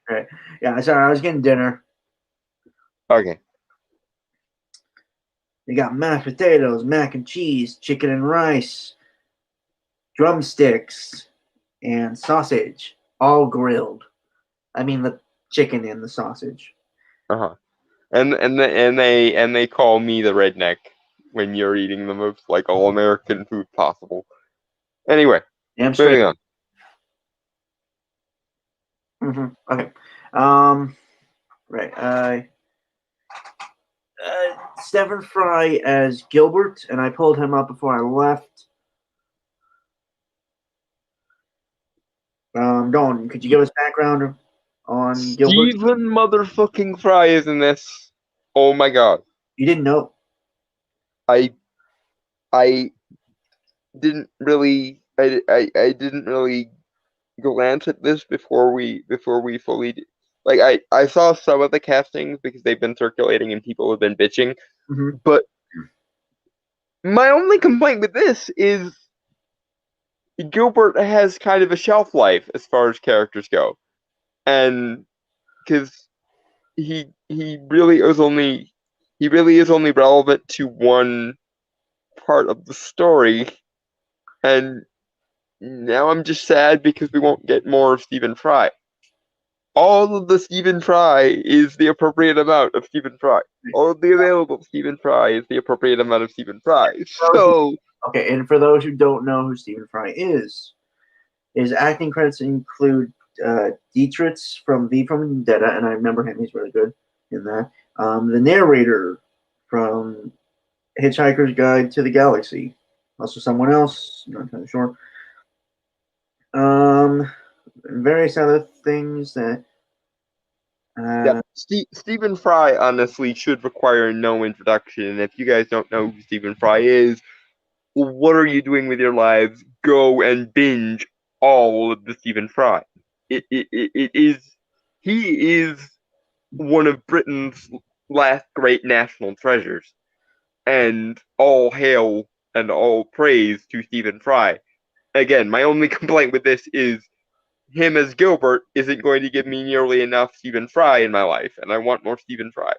Right. Yeah, sorry, I was getting dinner. Okay. You got mashed potatoes, mac and cheese, chicken and rice, drumsticks, and sausage, all grilled. I mean the chicken and the sausage. Uh-huh. And they call me the redneck when you're eating the most like all American food possible. Anyway, Damn straight. moving on. Okay. Right. Stephen Fry as Gilbert, and I pulled him up before I left. Dawn, could you give us background on Gilbert? Stephen motherfucking Fry is in this. Oh my god. You didn't know? I didn't really I didn't really glance at this before we fully like I saw some of the castings because they've been circulating and people have been bitching, but my only complaint with this is Gilbert has kind of a shelf life as far as characters go, and because he really is only relevant to one part of the story, and now I'm just sad because we won't get more of Stephen Fry. All of the Stephen Fry is the appropriate amount of Stephen Fry. All of the available Stephen Fry is the appropriate amount of Stephen Fry. So okay, and for those who don't know who Stephen Fry is, his acting credits include Dietrich from V from Vendetta, and I remember him; he's really good in that. The narrator from Hitchhiker's Guide to the Galaxy, also someone else, not kind of sure. Various other things that. yeah, Stephen Fry honestly should require no introduction. And if you guys don't know who Stephen Fry is, what are you doing with your lives? Go and binge all of the Stephen Fry. It is he is one of Britain's last great national treasures, and all hail and all praise to Stephen Fry. Again, my only complaint with this is him as Gilbert isn't going to give me nearly enough Stephen Fry in my life, and I want more Stephen Fry.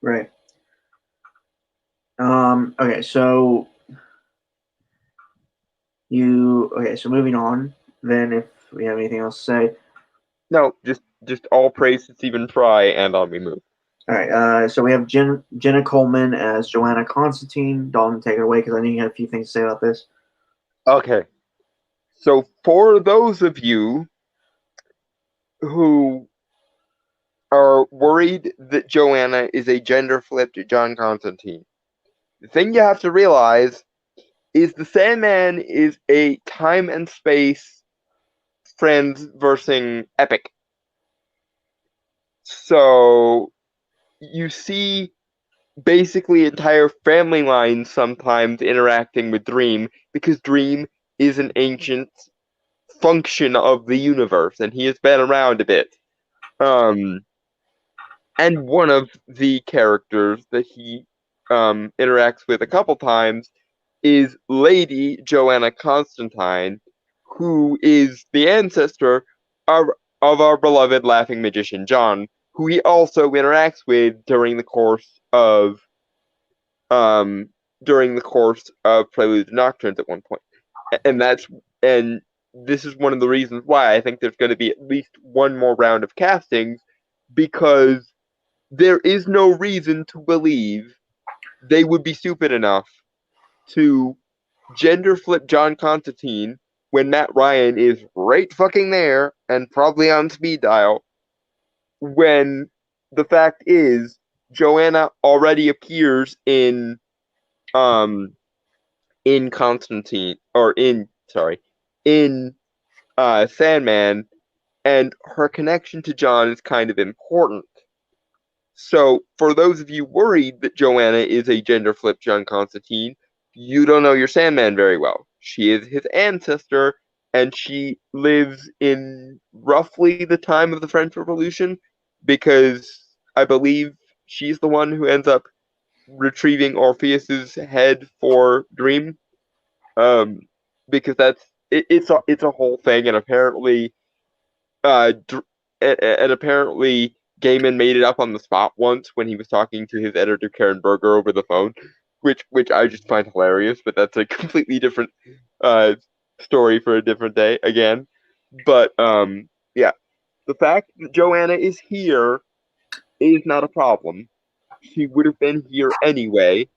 Right. Okay, so so moving on, then if we have anything else to say. No, just all praise to Stephen Fry, and I'll be moved. All right, so we have Jenna Coleman as Joanna Constantine. Dalton, take it away because I know you had a few things to say about this. Okay. So for those of you who are worried that Joanna is a gender-flipped John Constantine, the thing you have to realize is the Sandman is a time and space friends versus epic. So you see basically entire family lines sometimes interacting with Dream because Dream is an ancient function of the universe and he has been around a bit. And one of the characters that he interacts with a couple times is Lady Joanna Constantine, who is the ancestor of, of our beloved laughing magician John, who he also interacts with um during the course of Preludes and Nocturnes at one point. And that's and this is one of the reasons why I think there's going to be at least one more round of castings, because there is no reason to believe they would be stupid enough to gender flip John Constantine when Matt Ryan is right fucking there and probably on speed dial, when the fact is Joanna already appears um in Constantine, or in sorry, in Sandman, and her connection to John is kind of important. So, for those of you worried that Joanna is a gender flip John Constantine, you don't know your Sandman very well. She is his ancestor, and she lives in roughly the time of the French Revolution, because I believe she's the one who ends up retrieving Orpheus's head for Dream. Um, because it's a whole thing, and apparently and apparently Gaiman made it up on the spot once when he was talking to his editor Karen Berger over the phone, which I just find hilarious. But that's a completely different uh, story for a different day again. But yeah, the fact that Joanna is here is not a problem. She would have been here anyway.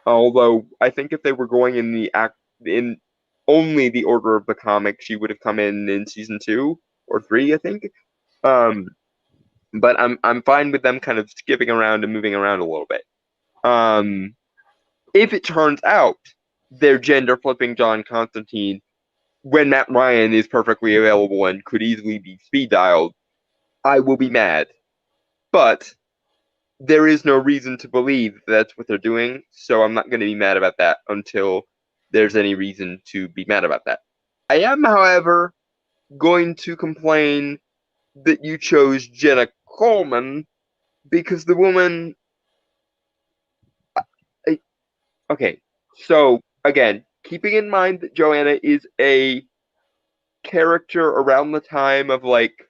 Although I think if they were going in only the order of the comic, she would have come in season 2 or 3, I think. Um, but I'm fine with them kind of skipping around and moving around a little bit. If it turns out they're gender flipping John Constantine when Matt Ryan is perfectly available and could easily be speed dialed, I will be mad. But there is no reason to believe that's what they're doing, so I'm not going to be mad about that until there's any reason to be mad about that. I am, however, going to complain that you chose Jenna Coleman, because the woman. Okay, so again, keeping in mind that Joanna is a character around the time of like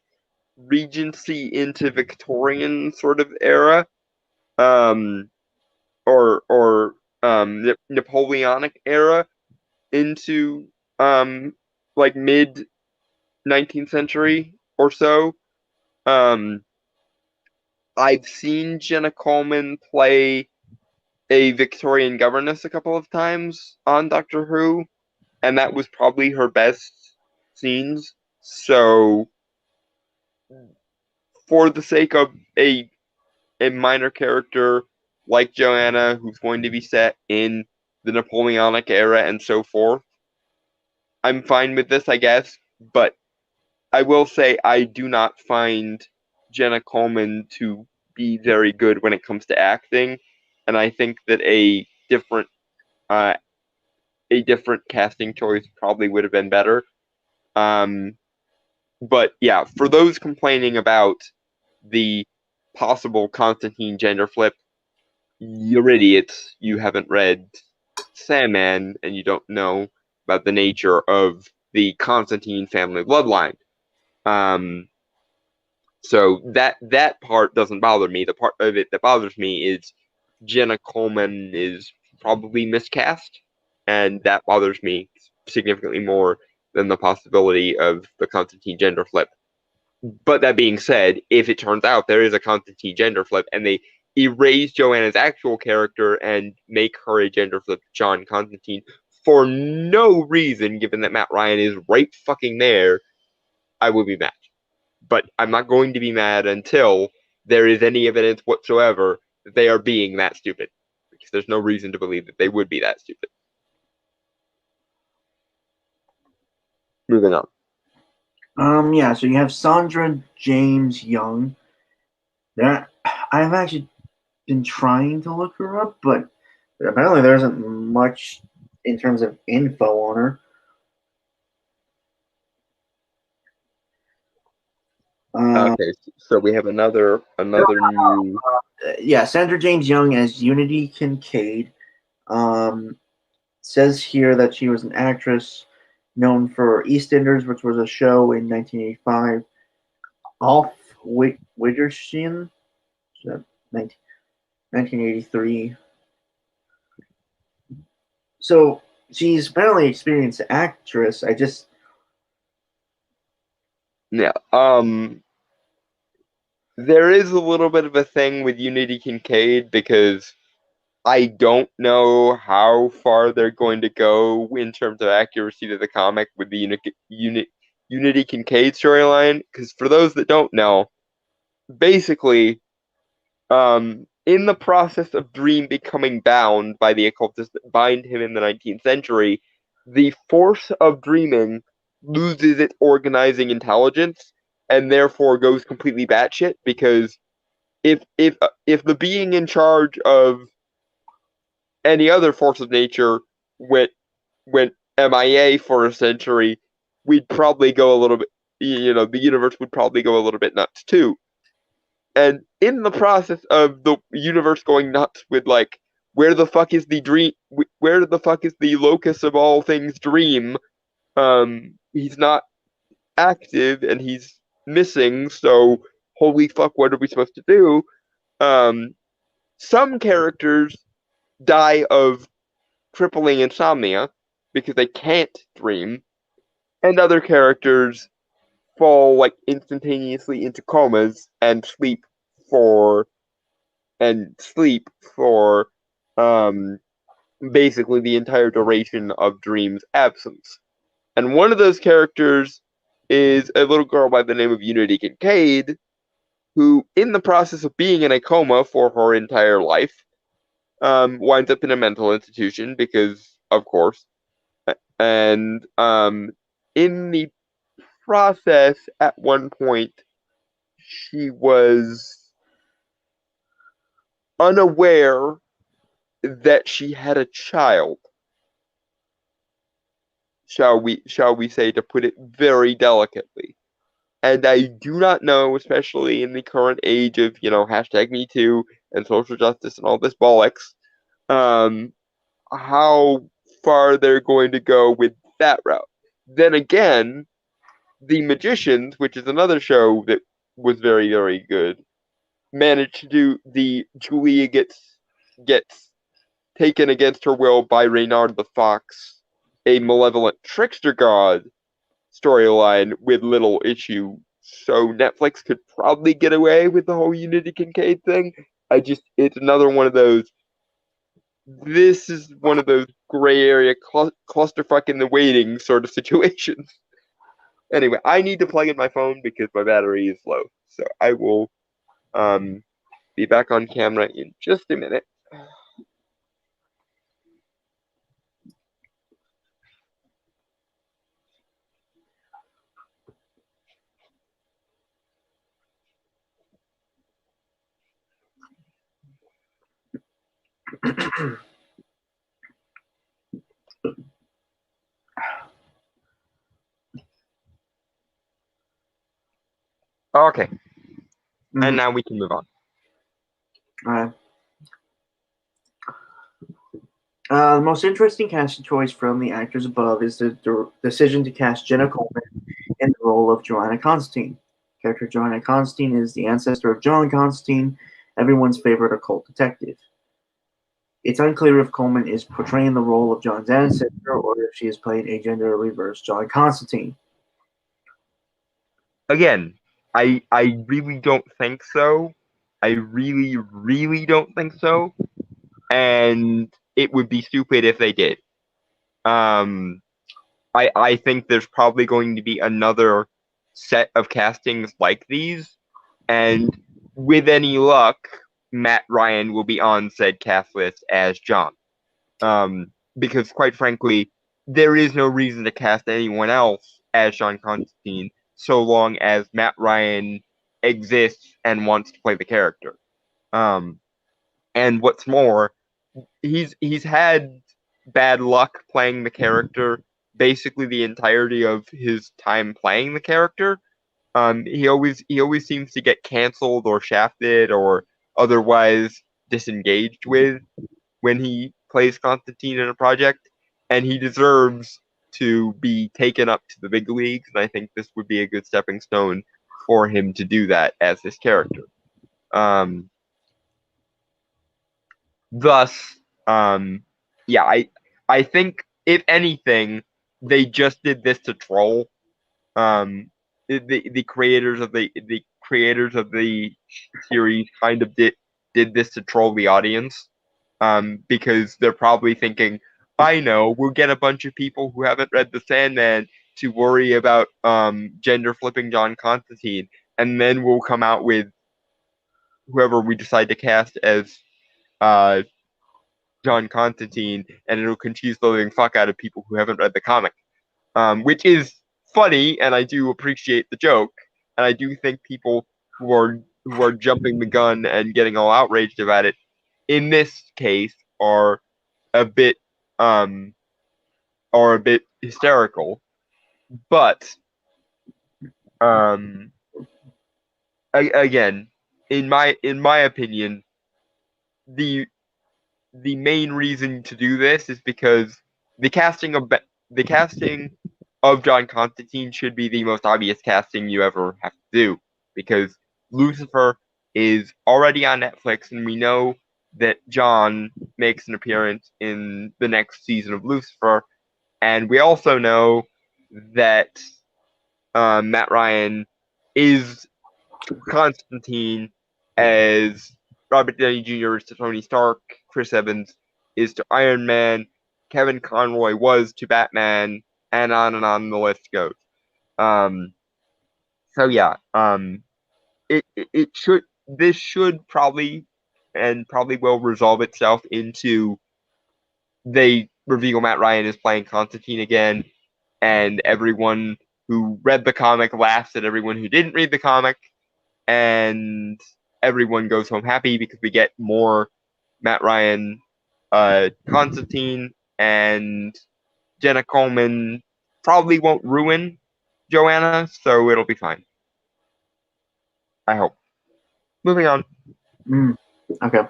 Regency into Victorian sort of era, um, or Napoleonic era into like mid 19th century or so. Um, I've seen Jenna Coleman play a Victorian governess a couple of times on Doctor Who, and that was probably her best scenes. So, for the sake of a minor character like Joanna, who's going to be set in the Napoleonic era and so forth, I'm fine with this, I guess. But I will say I do not find Jenna Coleman to be very good when it comes to acting, and I think that uh, a different casting choice probably would have been better. Um, but yeah, for those complaining about the possible Constantine gender flip, you're idiots. You haven't read Sandman, and you don't know about the nature of the Constantine family bloodline. Um, so that part doesn't bother me. The part of it that bothers me is Jenna Coleman is probably miscast, and that bothers me significantly more than the possibility of the Constantine gender flip. But that being said, if it turns out there is a Constantine gender flip and they erase Joanna's actual character and make her a gender flip John Constantine for no reason, given that Matt Ryan is right fucking there, I will be mad. But I'm not going to be mad until there is any evidence whatsoever that they are being that stupid. Because there's no reason to believe that they would be that stupid. Moving on. Yeah, so you have Sandra James Young. That I've actually been trying to look her up, but apparently there isn't much in terms of info on her. Okay, so we have another new. Yeah, Sandra James Young as Unity Kincaid. says here that she was an actress known for EastEnders, which was a show in 1985. Off Witherspoon, 1983. So she's apparently an experienced actress. Yeah. There is a little bit of a thing with Unity Kincaid because I don't know how far they're going to go in terms of accuracy to the comic with the Unity Kincaid storyline. Because for those that don't know, basically, in the process of Dream becoming bound by the occultists that bind him in the 19th century, the force of dreaming loses its organizing intelligence and therefore goes completely batshit because if the being in charge of any other force of nature went MIA for a century, we'd probably go a little bit. The universe would probably go a little bit nuts too. And in the process of the universe going nuts with like, where the fuck is the dream? Where the fuck is the locus of all things dream? He's not active and he's missing. So holy fuck, what are we supposed to do? Some characters die of crippling insomnia because they can't dream, and other characters fall like instantaneously into comas and for sleep for um basically the entire duration of Dream's absence. And one of those characters is a little girl by the name of Unity Kincaid, who, in the process of being in a coma for her entire life, winds up in a mental institution because, of course, and in the process, at one point, she was unaware that she had a child. Shall we say, to put it very delicately. And I do not know, especially in the current age of, hashtag Me Too and social justice and all this bollocks, how far they're going to go with that route. Then again, The Magicians, which is another show that was very, very good, managed to do the Julia gets taken against her will by Reynard the Fox, a malevolent trickster god storyline with little issue. So Netflix could probably get away with the whole Unity Kincaid thing. It's another one of those. This is one of those gray area clusterfuck in the waiting sort of situations. Anyway, I need to plug in my phone because my battery is low. So I will be back on camera in just a minute. Okay. And now we can move on. The most interesting casting choice from the actors above is the decision to cast Jenna Coleman in the role of Joanna Constantine. Character Joanna Constantine is the ancestor of John Constantine, everyone's favorite occult detective. It's unclear if Coleman is portraying the role of John's ancestor or if she is playing a gender reverse John Constantine. Again, I really don't think so. I really, really don't think so. And it would be stupid if they did. I think there's probably going to be another set of castings like these, and with any luck, Matt Ryan will be on said cast list as John. Because quite frankly, there is no reason to cast anyone else as John Constantine so long as Matt Ryan exists and wants to play the character. And what's more, he's had bad luck playing the character basically the entirety of his time playing the character. He always seems to get canceled or shafted or otherwise disengaged with when he plays Constantine in a project. and he deserves to be taken up to the big leagues. And I think this would be a good stepping stone for him to do that as his character. Thus, yeah, I think if anything, they just did this to troll. The creators of the series kind of did this to troll the audience. Because they're probably thinking, I know, we'll get a bunch of people who haven't read The Sandman to worry about gender flipping John Constantine, and then we'll come out with whoever we decide to cast as John Constantine, and it'll confuse the living fuck out of people who haven't read the comic. Which is funny, and I do appreciate the joke, and I do think people who are jumping the gun and getting all outraged about it in this case are a bit hysterical. But again, in my opinion, the main reason to do this is because the casting of John Constantine should be the most obvious casting you ever have to do, because Lucifer is already on Netflix, and we know that John makes an appearance in the next season of Lucifer, and we also know that Matt Ryan is Constantine, as Robert Downey Jr. is to Tony Stark, Chris Evans is to Iron Man, Kevin Conroy was to Batman, and on the list goes. So yeah, it should this should probably will resolve itself into they reveal Matt Ryan is playing Constantine again, and everyone who read the comic laughs at everyone who didn't read the comic, and everyone goes home happy because we get more Matt Ryan, Constantine, and Jenna Coleman probably won't ruin Joanna, so it'll be fine. I hope. Moving on. Okay.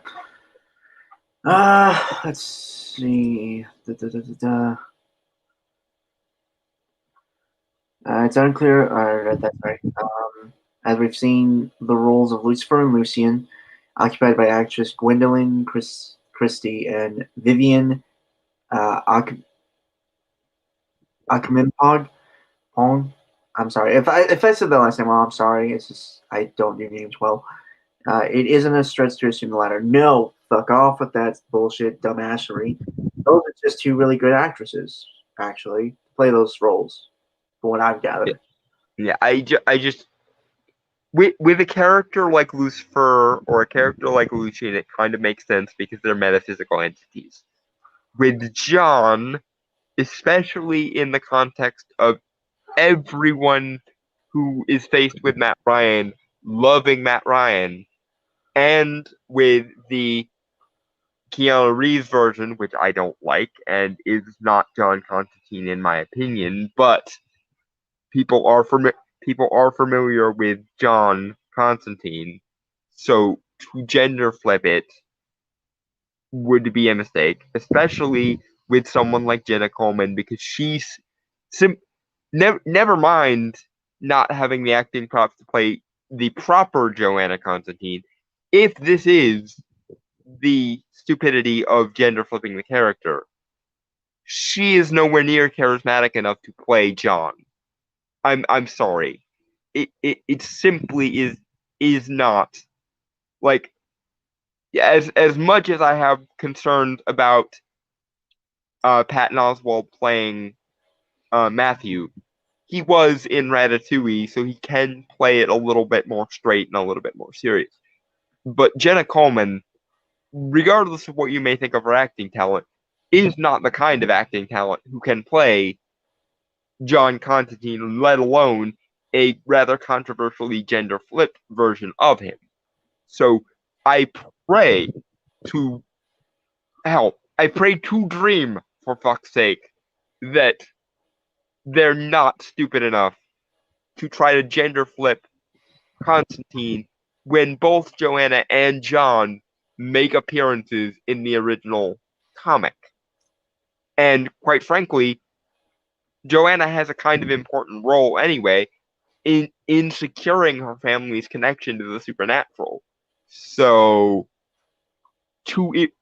Let's see. It's unclear. That's right. As we've seen, the roles of Lucifer and Lucian occupied by actress Gwendolyn Christie and Vivian Akamimpog. I'm sorry if I said that last name wrong. I'm sorry. It's just I don't do names well. It isn't a stretch to assume the latter. No, fuck off with that bullshit, dumbassery. Those are just two really good actresses, actually, to play those roles, from what I've gathered. Yeah, I just with a character like Lucifer or a character like Lucian, it kind of makes sense because they're metaphysical entities. With John, especially in the context of everyone who is faced with Matt Ryan loving Matt Ryan, and with the Keanu Reeves version, which I don't like and is not John Constantine in my opinion, but people are familiar with John Constantine, so to gender flip it would be a mistake, especially with someone like Jenna Coleman, because she's never mind not having the acting props to play the proper Joanna Constantine. If this is the stupidity of gender flipping the character, she is nowhere near charismatic enough to play John. I'm sorry. It simply is not. Like, as much as I have concerns about Patton Oswalt playing Matthew, he was in Ratatouille, so he can play it a little bit more straight and a little bit more serious. But Jenna Coleman, regardless of what you may think of her acting talent, is not the kind of acting talent who can play John Constantine, let alone a rather controversially gender flipped version of him. So I pray to help. I pray to dream, for fuck's sake, that they're not stupid enough to try to gender flip Constantine when both Joanna and John make appearances in the original comic. And quite frankly, Joanna has a kind of important role anyway in securing her family's connection to the supernatural. So to it,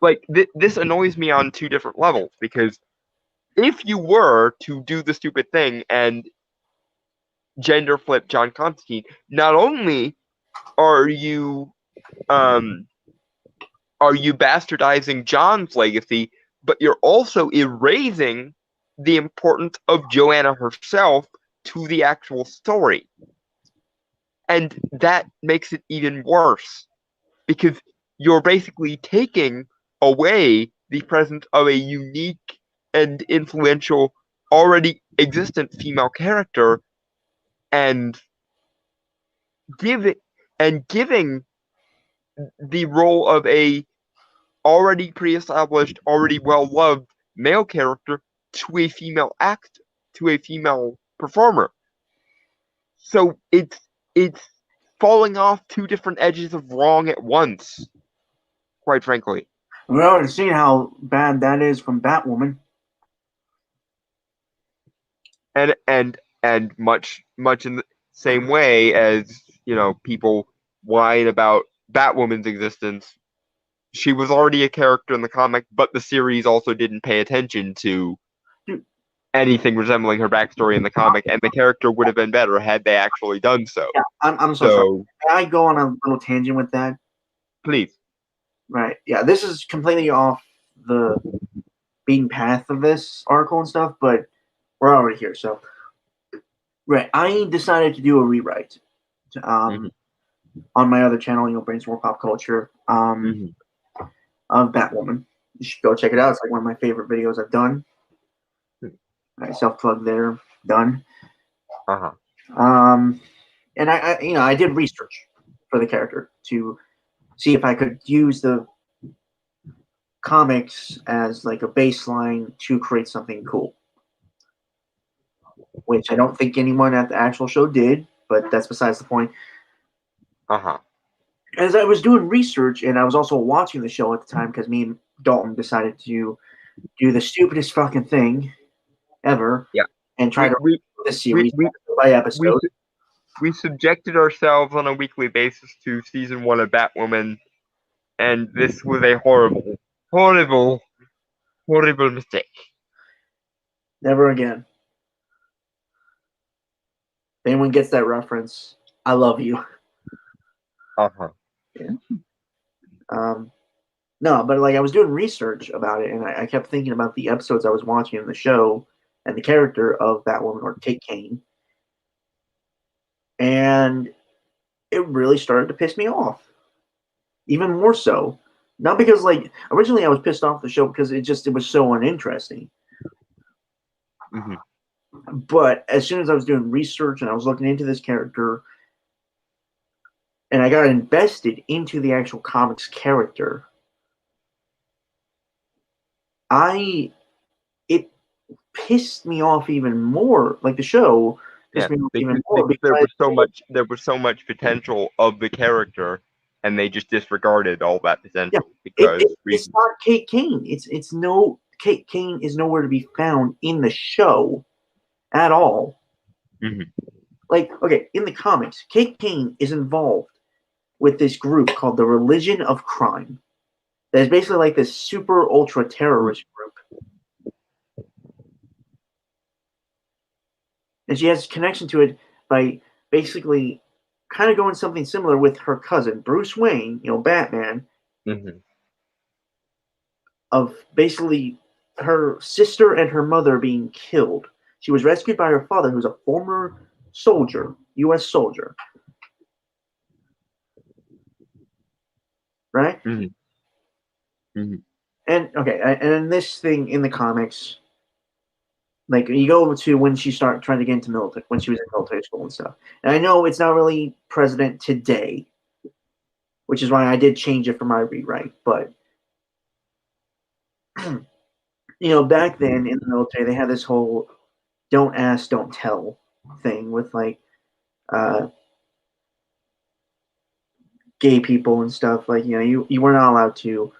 like this annoys me on two different levels, because if you were to do the stupid thing and gender flip John Constantine, not only are you um are you bastardizing John's legacy, but you're also erasing the importance of Joanna herself to the actual story. And that makes it even worse, because you're basically taking away the presence of a unique and influential, already existent female character, and giving giving the role of a already pre-established, already well-loved male character to a female to a female performer. So it's falling off two different edges of wrong at once, quite frankly. We've already seen how bad that is from Batwoman. And much in the same way as, people whine about Batwoman's existence. She was already a character in the comic, but the series also didn't pay attention to Dude, anything resembling her backstory in the comic, and the character would have been better had they actually done so. yeah, I'm so sorry. Can I go on a little tangent with that? Please. Right. Yeah, this is completely off the beaten path of this article and stuff, but we're already here. So, right, I decided to do a rewrite on my other channel, Brainstorm Pop Culture, of Batwoman. You should go check it out. It's like one of my favorite videos I've done. I self-plug there. Done. And I did research for the character to see if I could use the comics as like a baseline to create something cool, which I don't think anyone at the actual show did, but that's besides the point. As I was doing research, and I was also watching the show at the time, because me and Dalton decided to do the stupidest fucking thing ever, and try to read the series by episode. We subjected ourselves on a weekly basis to season 1 of Batwoman, and this was a horrible mistake. Never again. If anyone gets that reference, I love you. Yeah. No, but like I was doing research about it, and I kept thinking about the episodes I was watching in the show and the character of Batwoman, or Kate Kane, and it really started to piss me off. Even more so. Not because, like, originally I was pissed off the show because it was so uninteresting. But as soon as I was doing research and I was looking into this character, and I got invested into the actual comics character, it pissed me off even more. Like the show pissed me off even more because there was so much potential of the character, and they just disregarded all that potential. It's not Kate Kane. Kate Kane is nowhere to be found in the show at all. Like, okay, in the comics, Kate Kane is involved with this group called the Religion of Crime. That is basically like this super ultra terrorist group. And she has a connection to it by basically kind of going something similar with her cousin, Bruce Wayne, Batman, of basically her sister and her mother being killed. She was rescued by her father, who's a former soldier, U.S. soldier. Right? And okay, and this thing in the comics, like you go to when she started trying to get into military, when she was in military school and stuff. And I know it's not really president today, which is why I did change it for my rewrite. But back then in the military, they had this whole "don't ask, don't tell" thing with like gay people and stuff. Like you were not allowed to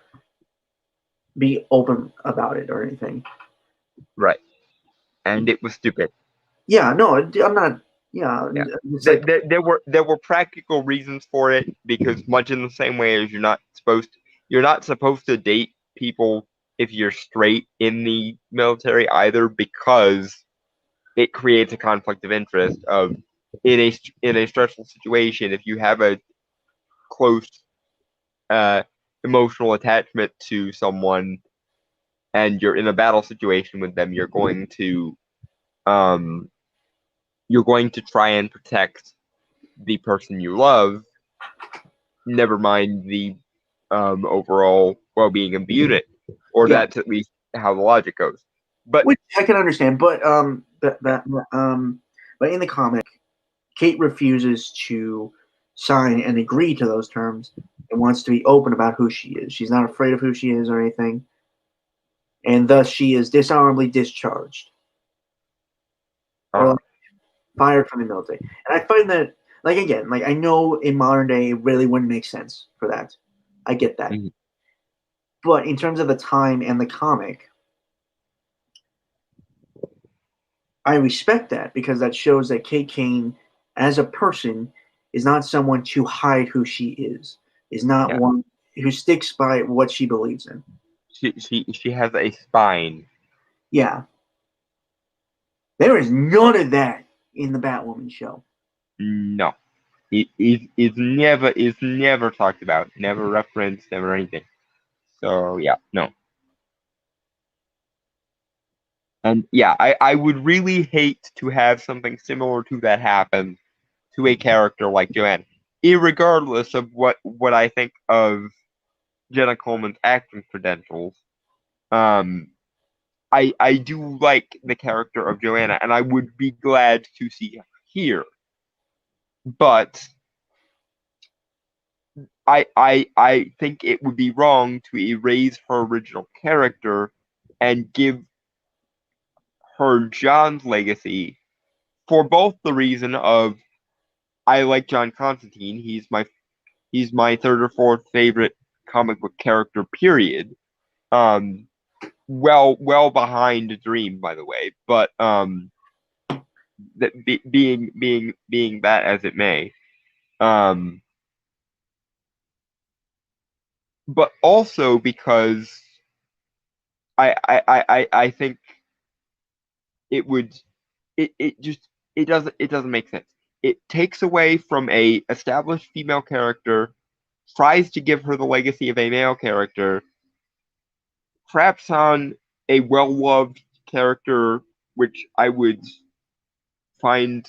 be open about it or anything. Right. And it was stupid. Yeah, no, I'm not. Yeah, Yeah. it's like There were practical reasons for it because much in the same way as you're not supposed to date people if you're straight in the military either, because it creates a conflict of interest of in a stressful situation if you have a close uh, emotional attachment to someone and you're in a battle situation with them, um you're going to try and protect the person you love, never mind the overall well-being of the unit, or yeah, that's at least how the logic goes. But which I can understand, but but in the comic, Kate refuses to sign and agree to those terms and wants to be open about who she is. She's not afraid of who she is or anything, and thus she is dishonorably discharged or uh, like, fired from the military. And I find that, like again, like I know in modern day it really wouldn't make sense for that. I get that, mhm. but in terms of the time and the comic, I respect that because that shows that Kate Kane, as a person, is not someone to hide who she is not Yeah, one who sticks by what she believes in. she has a spine. Yeah, there is none of that in the Batwoman show. No, is never talked about, never referenced, never anything. So yeah, no. And yeah, I would really hate to have something similar to that happen to a character like Joanne, irregardless of what I think of Jenna Coleman's acting credentials. Um, I do like the character of Joanna, and I would be glad to see her here. But I think it would be wrong to erase her original character and give her John's legacy for both the reason of I like John Constantine. He's my third or fourth favorite comic book character. Period. Um, well behind Dream, by the way, but that being that as it may, um, but also because I think it would it just it doesn't make sense. It takes away from a established female character, tries to give her the legacy of a male character, craps on a well loved character, which I would find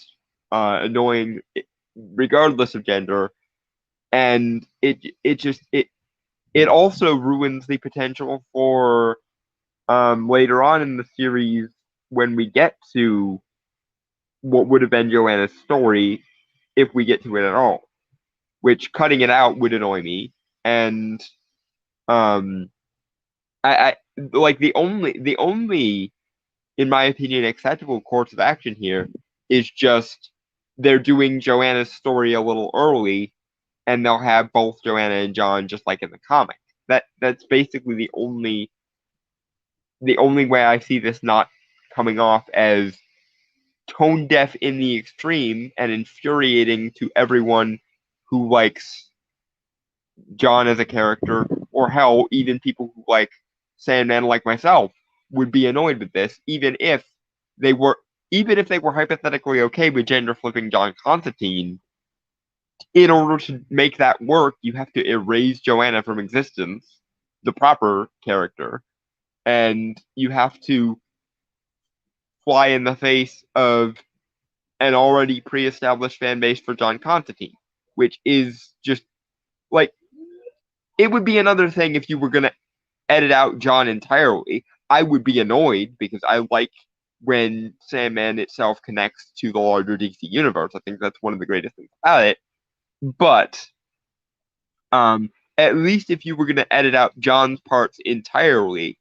annoying regardless of gender, and it also ruins the potential for later on in the series when we get to what would have been Joanna's story, if we get to it at all. Which cutting it out would annoy me, and um, I like the only in my opinion acceptable course of action here is just they're doing Joanna's story a little early, and they'll have both Joanna and John just like in the comic. That's basically the only way I see this not coming off as tone deaf in the extreme and infuriating to everyone who likes John as a character, or hell, even people who like Sandman like myself would be annoyed with this, they were even if they were hypothetically okay with gender flipping John Constantine. In order to make that work, you have to erase Joanna from existence, the proper character, and you have to fly in the face of an already pre-established fan base for John Constantine, which is just like it would be another thing if you were gonna edit out John entirely. I would be annoyed because I like when Sandman itself connects to the larger DC universe. I think that's one of the greatest things about it. But at least if you were gonna edit out John's parts entirely,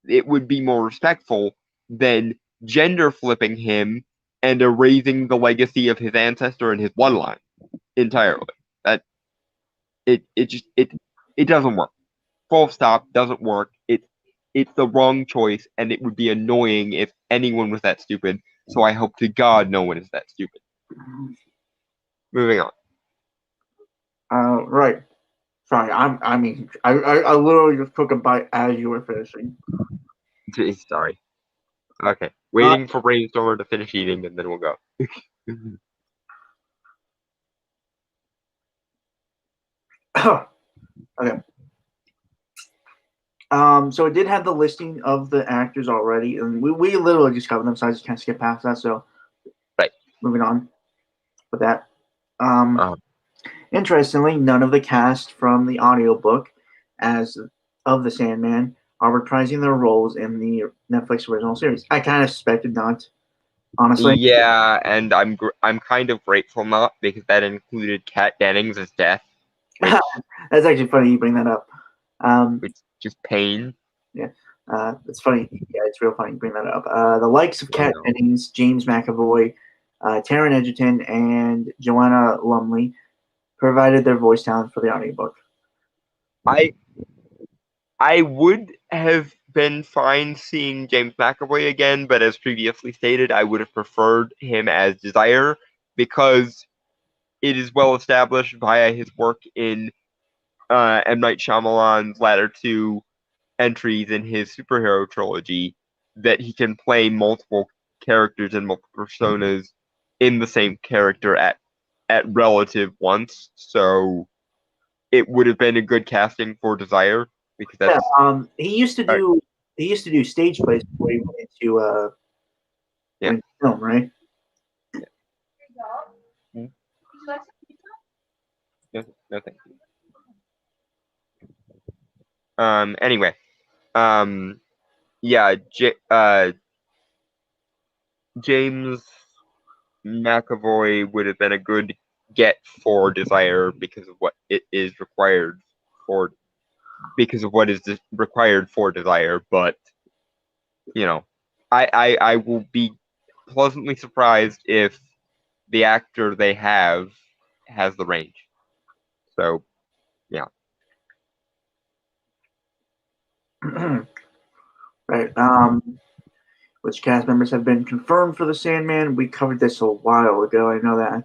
it would be more respectful than gender flipping him and erasing the legacy of his ancestor and his bloodline entirely. That it just it doesn't work. full stop, doesn't work. It's the wrong choice, and it would be annoying if anyone was that stupid. So I hope to God no one is that stupid. Moving on. Right. Sorry, I literally just took a bite as you were finishing. Sorry. Okay. Waiting for Brainstormer to finish eating, and then we'll go. Okay. So it did have the listing of the actors already, and we literally just covered them, so I just can't skip past that. So, right. Moving on with that. Uh-huh. Interestingly, none of the cast from the audiobook of the Sandman are reprising their roles in the Netflix original series. I kind of suspected not, honestly. Yeah, and I'm kind of grateful not, because that included Kat Dennings' death, which That's actually funny you bring that up. which just pain. Yeah, it's funny. Yeah, it's real funny you bring that up. The likes of Kat Dennings, James McAvoy, Taron Egerton, and Joanna Lumley provided their voice talent for the audiobook. I would have been fine seeing James McAvoy again, but as previously stated, I would have preferred him as Desire, because it is well established via his work in M. Night Shyamalan's latter two entries in his superhero trilogy that he can play multiple characters and multiple personas in the same character at relative once. So it would have been a good casting for Desire, because that's he used to do stage plays before he went into film, right? Yeah. No, thank you. Anyway, yeah, James McAvoy would have been a good get for Desire because of what it is required for, required for Desire. But you know, I will be pleasantly surprised if the actor they have has the range. So yeah. Right. Which cast members have been confirmed for the Sandman? We covered this a while ago. I know that.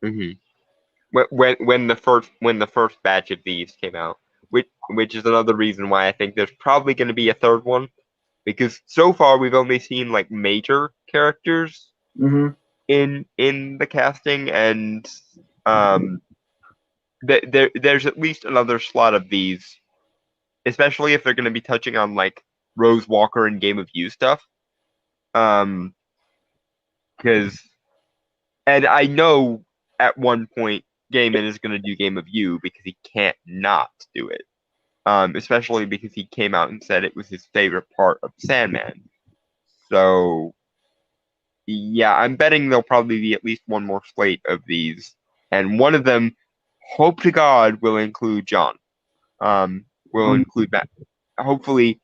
Mm-hmm. When the first batch of these came out, which is another reason why I think there's probably going to be a third one, because so far we've only seen like major characters in the casting, and there's at least another slot of these, especially if they're going to be touching on like Rose Walker and Game of You stuff. Because and I know at one point Gaiman is going to do Game of You, because he can't not do it. Especially because he came out and said it was his favorite part of Sandman. So yeah, I'm betting there'll probably be at least one more slate of these, and one of them, hope to God, will include John. Will include Matt. Hopefully,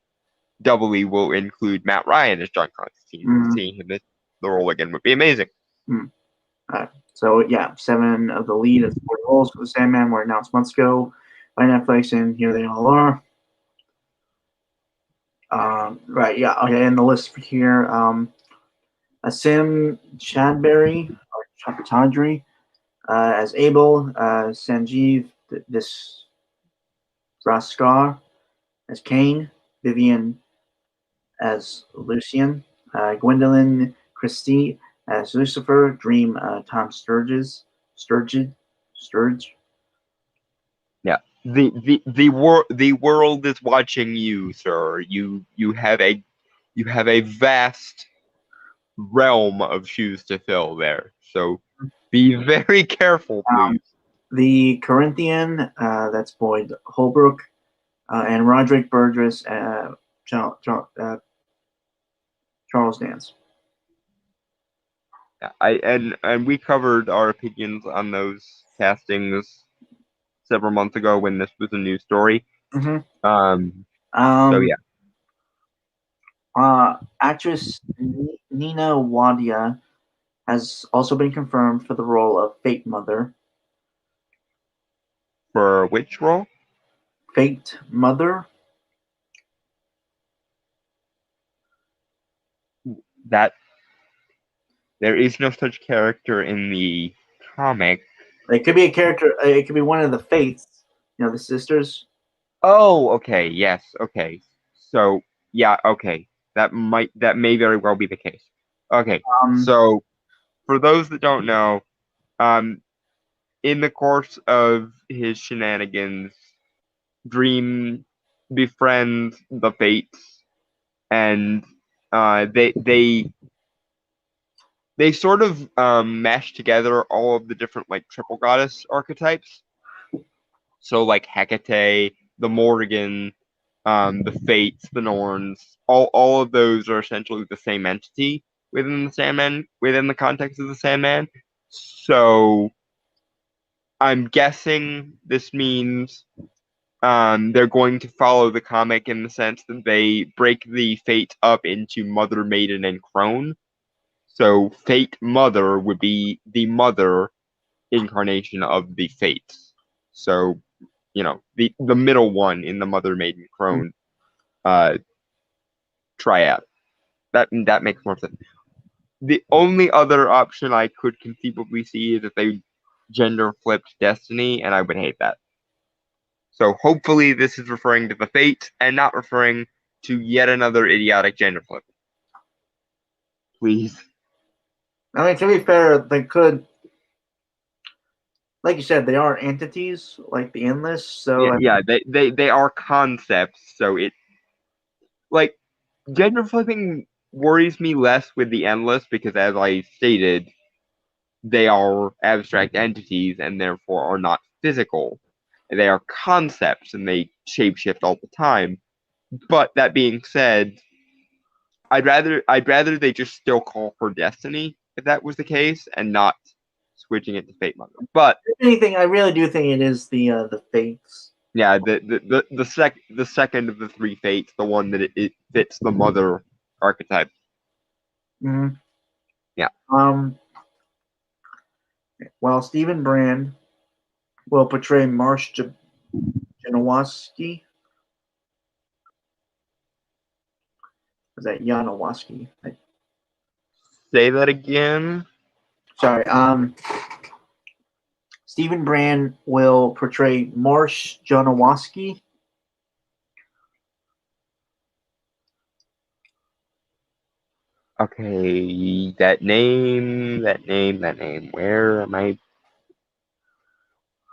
doubly will include Matt Ryan as John Constantine. Seeing him in the role again would be amazing. So yeah, 7 of the lead and 4 roles for the Sandman were announced months ago by Netflix, and here they all are. Right, yeah, okay, and the list for here, Asim Chadberry, or Chapatadri, as Abel, Sanjeev Raskar as Kane, Vivian as Lucian, Gwendolyn Christie as Lucifer, Dream Tom Sturge. Yeah. The world is watching you, sir. You have a vast realm of shoes to fill there. So be very careful, please. The Corinthian, that's Boyd Holbrook, and Roderick Burgess, Charles Dance. And we covered our opinions on those castings several months ago when this was a news story. So yeah. Actress Nina Wadia has also been confirmed for the role of Fate Mother. For which role? Fate Mother. That there is no such character in the comic. It could be a character. It could be one of the Fates. You know, the sisters. Oh, okay, yes, okay. So yeah, okay. That may very well be the case. Okay, so for those that don't know, in the course of his shenanigans, Dream befriends the Fates, and they sort of mash together all of the different like triple goddess archetypes. So like Hecate, the Morrigan, the Fates, the Norns, all of those are essentially the same entity within the Sandman, within the context of the Sandman. So I'm guessing this means they're going to follow the comic in the sense that they break the Fate up into Mother, Maiden, and Crone. So Fate Mother would be the mother incarnation of the Fates. So, you know, the middle one in the Mother, Maiden, Crone triad. That makes more sense. The only other option I could conceivably see is if they gender flipped Destiny, and I would hate that. So hopefully this is referring to the Fate and not referring to yet another idiotic gender flip. Please. I mean, to be fair, they could, like you said, they are entities like the Endless. So Yeah, they are concepts, so it like gender flipping worries me less with the Endless because as I stated, they are abstract entities and therefore are not physical. They are concepts and they shapeshift all the time. But that being said, I'd rather they just still call her Destiny if that was the case and not switching it to Fate Mother. But if anything, I really do think it is the Fates. yeah, the second of the three Fates, the one that it fits the Mother archetype. Mm-hmm. Yeah. While Stephen Brand will portray Marsh Janowaski. Was that Janowaski? Say that again. Sorry. Stephen Brand will portray Marsh Janowaski. Okay, that name. Where am I?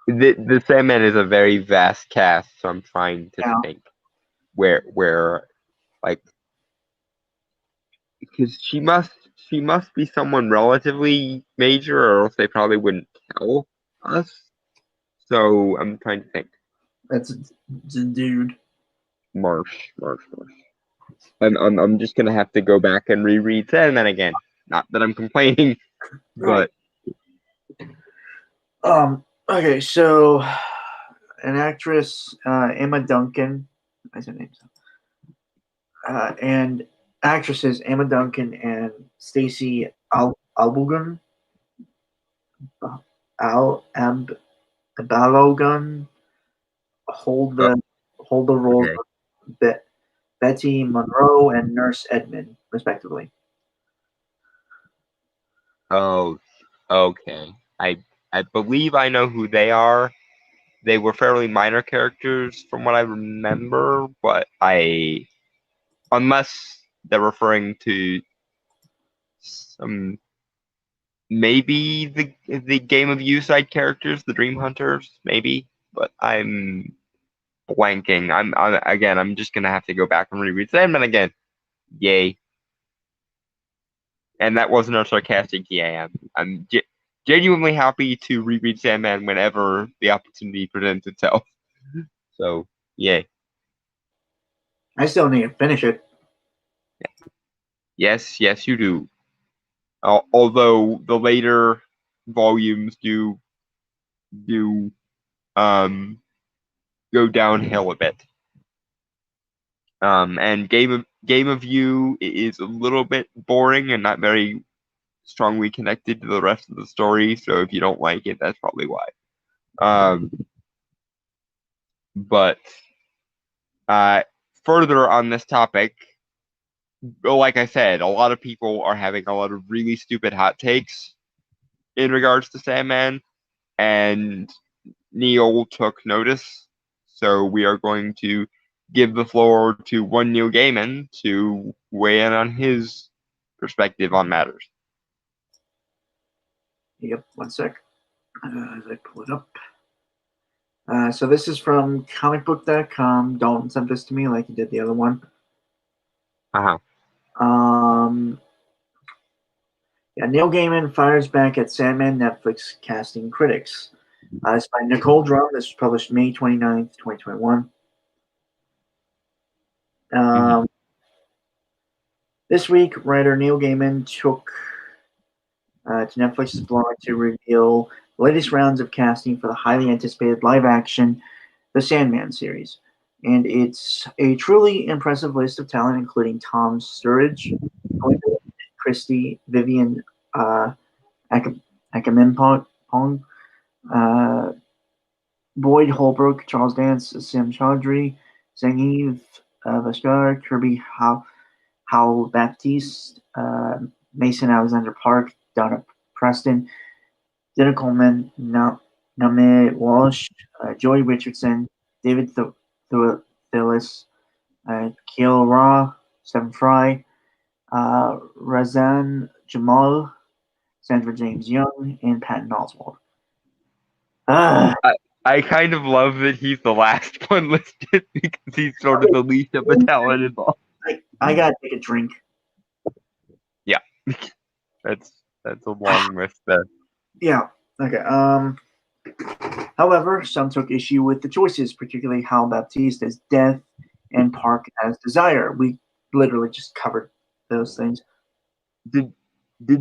The Sandman is a very vast cast, so I'm trying to think where like because she must be someone relatively major, or else they probably wouldn't tell us. So I'm trying to think. That's a dude. Marsh. I'm just gonna have to go back and reread Sandman again. Not that I'm complaining, Right. but Okay, so an actress, Emma Duncan. What's her name? And actresses Emma Duncan and Stacey Albalogan. Balogun hold the roles okay. of Betty Monroe and Nurse Edmund, respectively. Oh, okay. I believe I know who they are. They were fairly minor characters from what I remember, but unless they're referring to some maybe the Game of You side characters, the Dream Hunters, maybe, but I'm blanking. I'm just gonna have to go back and reread Sandman again. Yay! And that wasn't a sarcastic yay. I'm genuinely happy to reread Sandman whenever the opportunity presents itself. So yay! I still need to finish it. Yes, you do. Although the later volumes do go downhill a bit. And Game of You is a little bit boring and not very strongly connected to the rest of the story. So if you don't like it, that's probably why. But Further on this topic, like I said, a lot of people are having a lot of really stupid hot takes in regards to Sandman, and Neil took notice. So we are going to give the floor to one Neil Gaiman to weigh in on his perspective on matters. Yep, one sec. As I pull it up. So this is from comicbook.com. Dalton sent this to me like he did the other one. Uh-huh. Yeah, Neil Gaiman fires back at Sandman Netflix casting critics. It's by Nicole Drum. This was published May 29th, 2021. This week, writer Neil Gaiman took to Netflix's blog to reveal the latest rounds of casting for the highly anticipated live-action The Sandman series. And it's a truly impressive list of talent, including Tom Sturridge, Christy, Vivian Akamimpong, Boyd Holbrook, Charles Dance, Sam Chaudhry, Zangief Vaskar, Kirby Howell Baptiste, Mason Alexander Park, Donna Preston, Dana Coleman, Name Walsh, Joey Richardson, David Thillis, Keel Ra, Stephen Fry, Razan Jamal, Sandra James Young, and Patton Oswalt. I kind of love that he's the last one listed because he's sort of the least of the talent involved. I gotta take a drink. Yeah, that's a long list there. Yeah. Okay. However, some took issue with the choices, particularly Hal Baptiste as Death and Park as Desire. We literally just covered those things. Did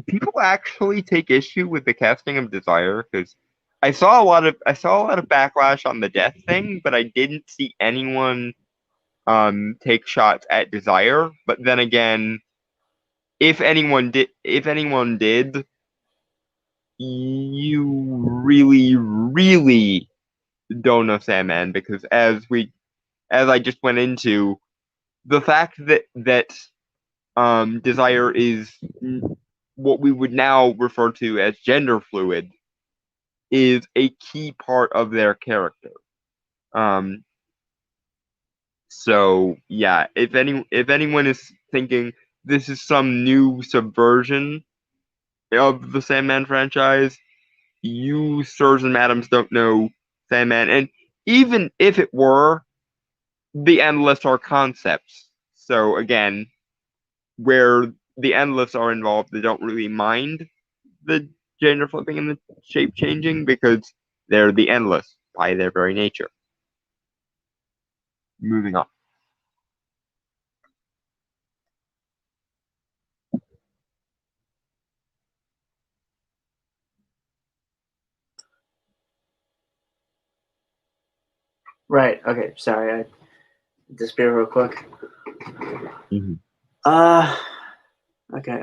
people actually take issue with the casting of Desire? Because I saw a lot of backlash on the Death thing, but I didn't see anyone take shots at Desire. But then again, if anyone did, you really, really don't know Sandman, because as I just went into, the fact that Desire is what we would now refer to as gender fluid is a key part of their character. So yeah, if anyone is thinking this is some new subversion of the Sandman franchise, you sirs and madams don't know Sandman. And even if it were, the Endless are concepts. So again, where the Endless are involved, they don't really mind the gender flipping and the shape changing because they're the Endless by their very nature. Moving on. Right. Okay. Sorry, I disappeared real quick. Mm-hmm. Okay.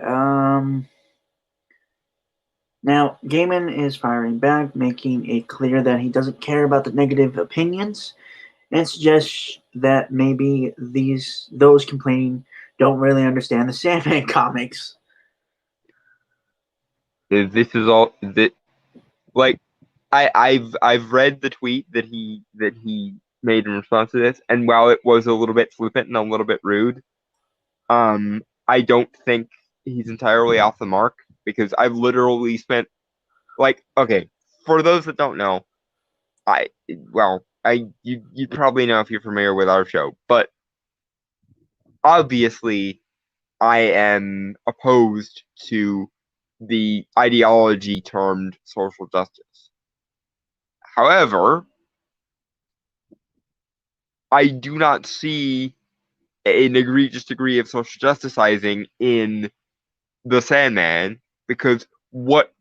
Now, Gaiman is firing back, making it clear that he doesn't care about the negative opinions, and suggests that maybe those complaining don't really understand the Sandman comics. This is all that, like, I've read the tweet that he made in response to this, and while it was a little bit flippant and a little bit rude, I don't think he's entirely off the mark, because I've literally spent, like, okay, for those that don't know, you probably know if you're familiar with our show, but obviously I am opposed to the ideology termed social justice. However, I do not see an egregious degree of social justicizing in the Sandman, because what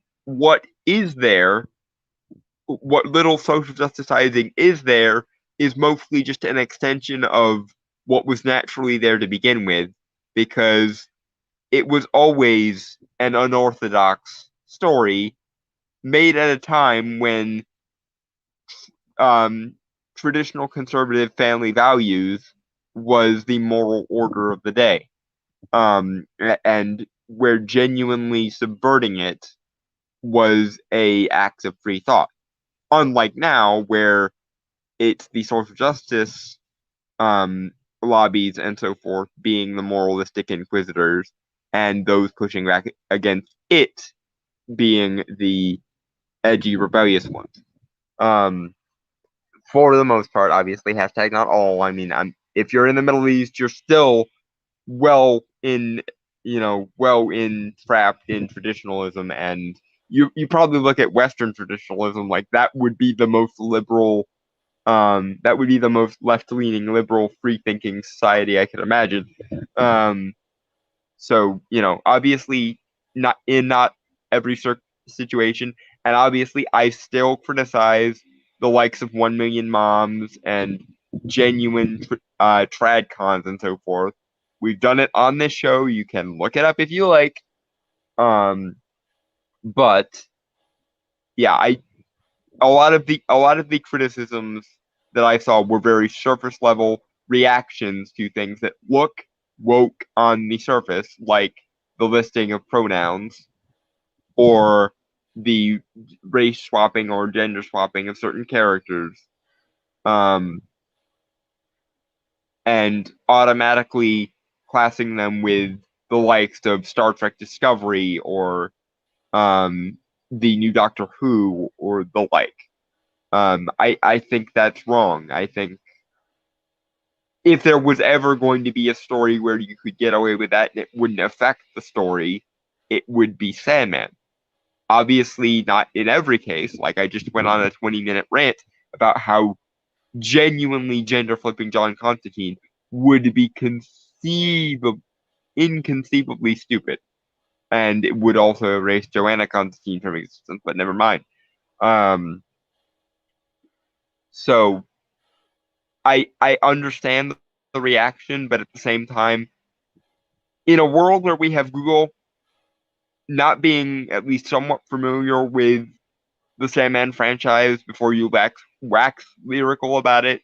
is there, what little social justicizing is there, is mostly just an extension of what was naturally there to begin with, because it was always an unorthodox story made at a time when traditional conservative family values was the moral order of the day, and where genuinely subverting it was a act of free thought. Unlike now, where it's the social justice um, lobbies and so forth being the moralistic inquisitors, and those pushing back against it being the edgy, rebellious ones. Um, for the most part, obviously, hashtag not all. I mean, if you're in the Middle East, you're still well in, well in trapped in traditionalism, and you probably look at Western traditionalism like that would be the most liberal, that would be the most left-leaning, liberal, free-thinking society I could imagine. Um, so obviously, not every situation, and obviously, I still criticize the likes of 1 Million Moms and genuine trad cons and so forth. We've done it on this show. You can look it up if you like. Um, but yeah, a lot of the criticisms that I saw were very surface level reactions to things that look woke on the surface, like the listing of pronouns or the race swapping or gender swapping of certain characters, um, and automatically classing them with the likes of Star Trek Discovery or the new Doctor Who or the like. I think that's wrong. I think if there was ever going to be a story where you could get away with that and it wouldn't affect the story, it would be Sandman. Obviously, not in every case. Like, I just went on a 20-minute rant about how genuinely gender flipping John Constantine would be inconceivably stupid. And it would also erase Joanna Constantine from existence, but never mind. So I understand the reaction, but at the same time, in a world where we have Google, not being at least somewhat familiar with the Sandman franchise before you wax lyrical about it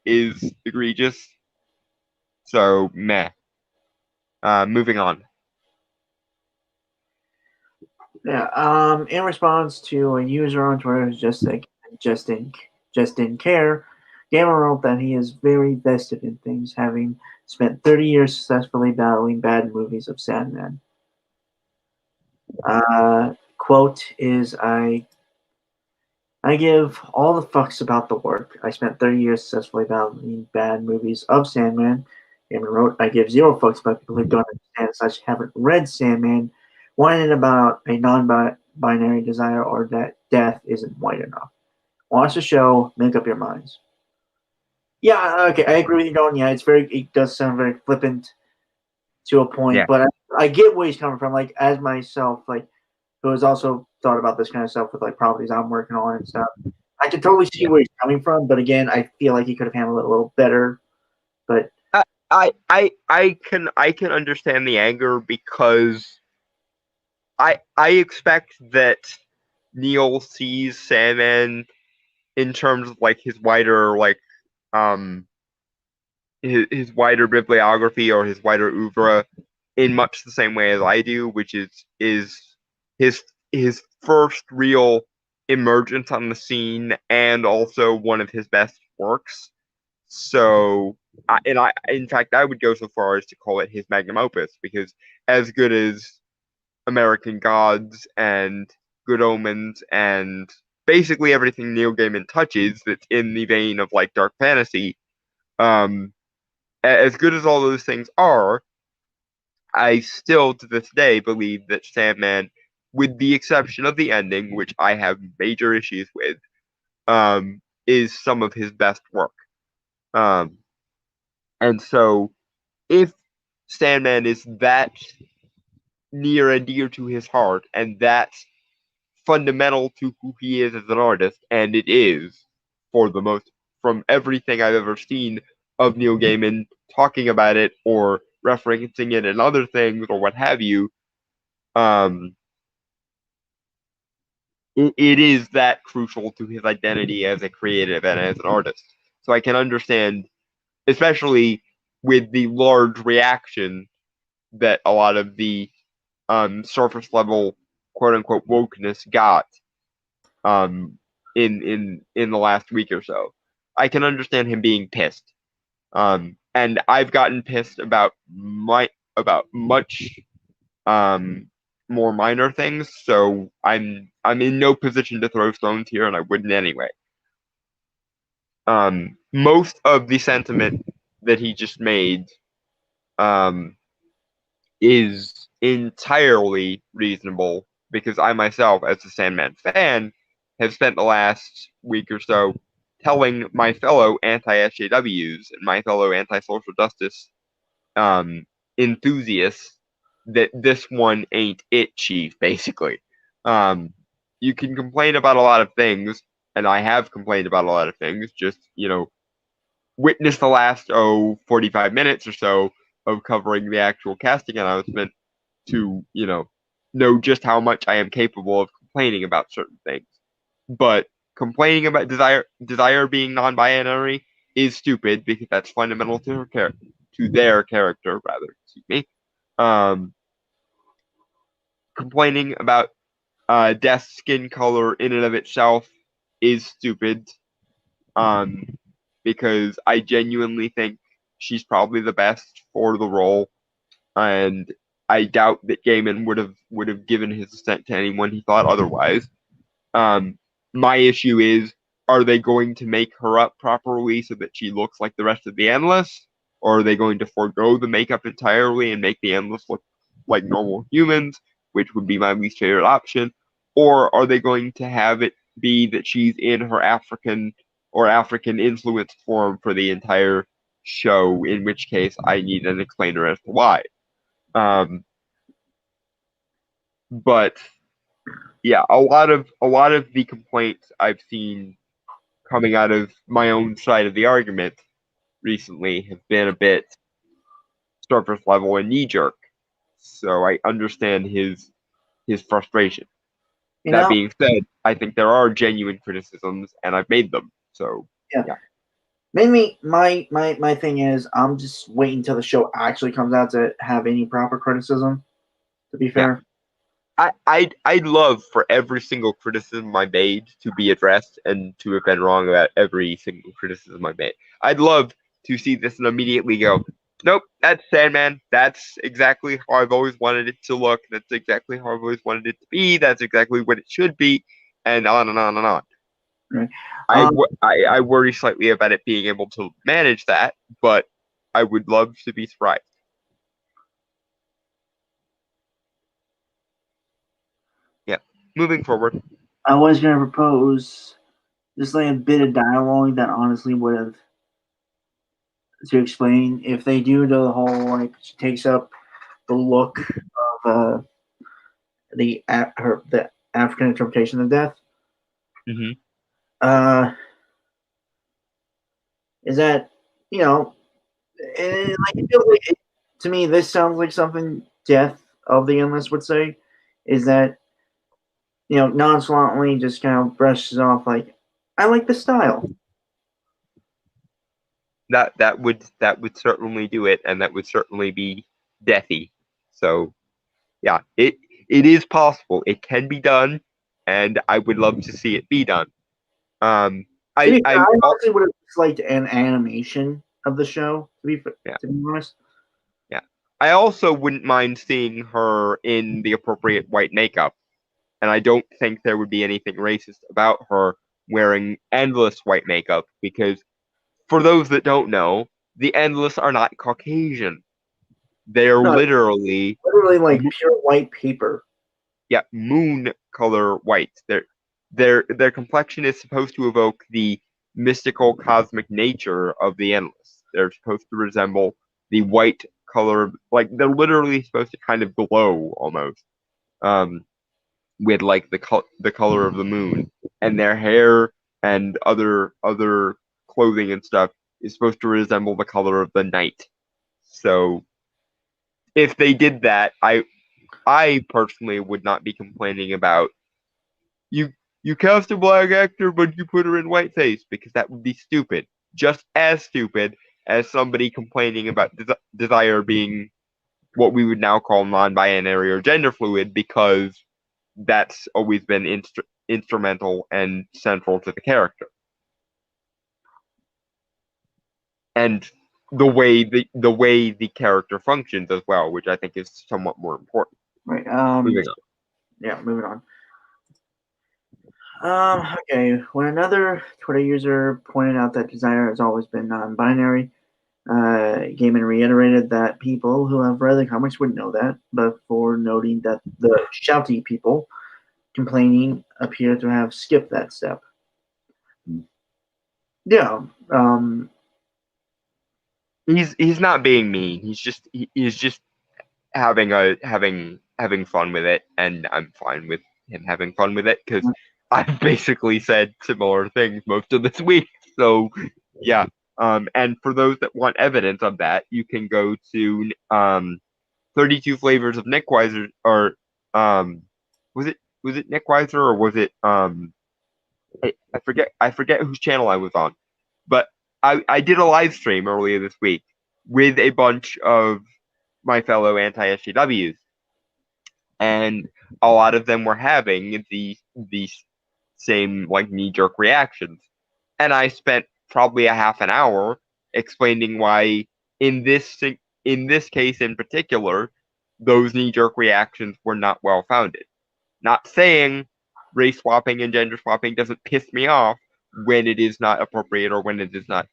is egregious. So meh. Moving on. Yeah. In response to a user on Twitter who's just didn't care, Gamer wrote that he is very vested in things, having spent 30 years successfully battling bad movies of Sandman. Quote is I give all the fucks about the work. I spent 30 years successfully battling bad movies of Sandman. Gamer wrote, I give zero fucks about people who don't understand such haven't read Sandman, whining about a non-binary desire or that death isn't white enough. Watch the show, make up your minds. Yeah, okay, I agree with you, Don. Yeah, it does sound very flippant to a point, Yeah. but I get where he's coming from. Like, as myself, like, who has also thought about this kind of stuff with like properties I'm working on and stuff. I can totally see where he's coming from, but again, I feel like he could have handled it a little better. But I can understand the anger because I expect that Neil sees Sandman in terms of like his wider um his wider bibliography or his wider oeuvre in much the same way as I do, which is his first real emergence on the scene and also one of his best works. So, in fact, I would go so far as to call it his magnum opus because as good as American Gods and Good Omens and basically everything Neil Gaiman touches that's in the vein of like dark fantasy, um, as good as all those things are, I still to this day believe that Sandman, with the exception of the ending, which I have major issues with, is some of his best work. Um, and so, if Sandman is that near and dear to his heart and that fundamental to who he is as an artist, and it is for the most from everything I've ever seen of Neil Gaiman talking about it or referencing it in other things or what have you. Um, it is that crucial to his identity as a creative and as an artist. So I can understand, especially with the large reaction that a lot of the surface level quote unquote wokeness got in the last week or so. I can understand him being pissed. And I've gotten pissed about much more minor things, so I'm in no position to throw stones here, and I wouldn't anyway. Most of the sentiment that he just made is entirely reasonable because I myself, as a Sandman fan, have spent the last week or so telling my fellow anti-SJWs and my fellow anti-social justice enthusiasts that this one ain't it, Chief, basically. You can complain about a lot of things, and I have complained about a lot of things, just, witness the last, 45 minutes or so of covering the actual casting announcement to, know just how much I am capable of complaining about certain things. But complaining about desire being non-binary is stupid because that's fundamental to her character, to their character, rather. Excuse me. Complaining about Death's skin color in and of itself is stupid. Because I genuinely think she's probably the best for the role, and I doubt that Gaiman would have given his assent to anyone he thought otherwise. My issue is, are they going to make her up properly so that she looks like the rest of the Endless? Or are they going to forego the makeup entirely and make the Endless look like normal humans, which would be my least favorite option? Or are they going to have it be that she's in her African or African influenced form for the entire show, in which case I need an explainer as to why. But yeah, a lot of the complaints I've seen coming out of my own side of the argument recently have been a bit surface level and knee jerk. So I understand his frustration. That being said, I think there are genuine criticisms, and I've made them. So yeah. Maybe my thing is I'm just waiting until the show actually comes out to have any proper criticism. To be fair. Yeah. I'd love for every single criticism I made to be addressed and to have been wrong about every single criticism I made. I'd love to see this and immediately go, nope, that's Sandman. That's exactly how I've always wanted it to look. That's exactly how I've always wanted it to be. That's exactly what it should be, and on and on and on. Right. I worry slightly about it being able to manage that, but I would love to be surprised. Yeah. Moving forward. I was going to propose just like a bit of dialogue that honestly would have to explain if they do the whole like she takes up the look of the African interpretation of death. Mm-hmm. Is that and like to me this sounds like something Death of the Endless would say, is that nonchalantly just kind of brushes off like, I like the style. That would certainly do it, and that would certainly be deathy. So yeah, it is possible. It can be done, and I would love to see it be done. I honestly would have liked an animation of the show, to be honest. Yeah. I also wouldn't mind seeing her in the appropriate white makeup. And I don't think there would be anything racist about her wearing Endless white makeup, because for those that don't know, the Endless are not Caucasian. They're literally like pure white paper. Yeah, moon color white. Their complexion is supposed to evoke the mystical cosmic nature of the Endless. They're supposed to resemble the white color, like they're literally supposed to kind of glow almost, with like the color of the moon, and their hair and other clothing and stuff is supposed to resemble the color of the night. So if they did that, I personally would not be complaining about you cast a black actor but you put her in whiteface, because that would be stupid. Just as stupid as somebody complaining about desire being what we would now call non-binary or gender fluid, because that's always been instrumental and central to the character. And the way the character functions as well, which I think is somewhat more important. Right. Moving on. Yeah, moving on. Okay. When another Twitter user pointed out that desire has always been non-binary, Gaiman reiterated that people who have read the comics would know that, before noting that the shouty people complaining appear to have skipped that step. Yeah. He's not being mean. He's just having fun with it, and I'm fine with him having fun with it because I've basically said similar things most of this week. So yeah. And for those that want evidence of that, you can go to 32 Flavors of Nick Weiser, or was it Nick Weiser, or was it I forget whose channel I was on, but I did a live stream earlier this week with a bunch of my fellow anti-SJWs, and a lot of them were having the same like knee-jerk reactions, and I spent probably a half an hour explaining why in this case in particular, those knee-jerk reactions were not well founded. Not saying race swapping and gender swapping doesn't piss me off when it is not appropriate or when it is not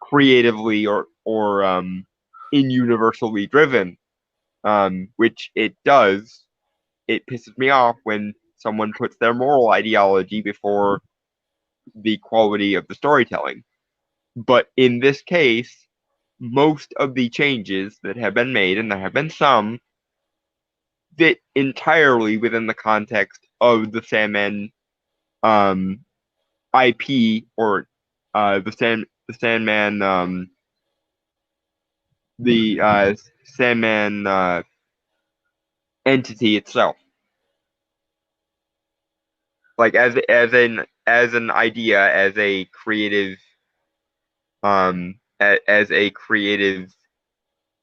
creatively or universally driven, which it does. It pisses me off when someone puts their moral ideology before the quality of the storytelling. But in this case, most of the changes that have been made, and there have been some, fit entirely within the context of the Sandman IP, or the Sandman Sandman entity itself. Like as an idea, as a creative as a creative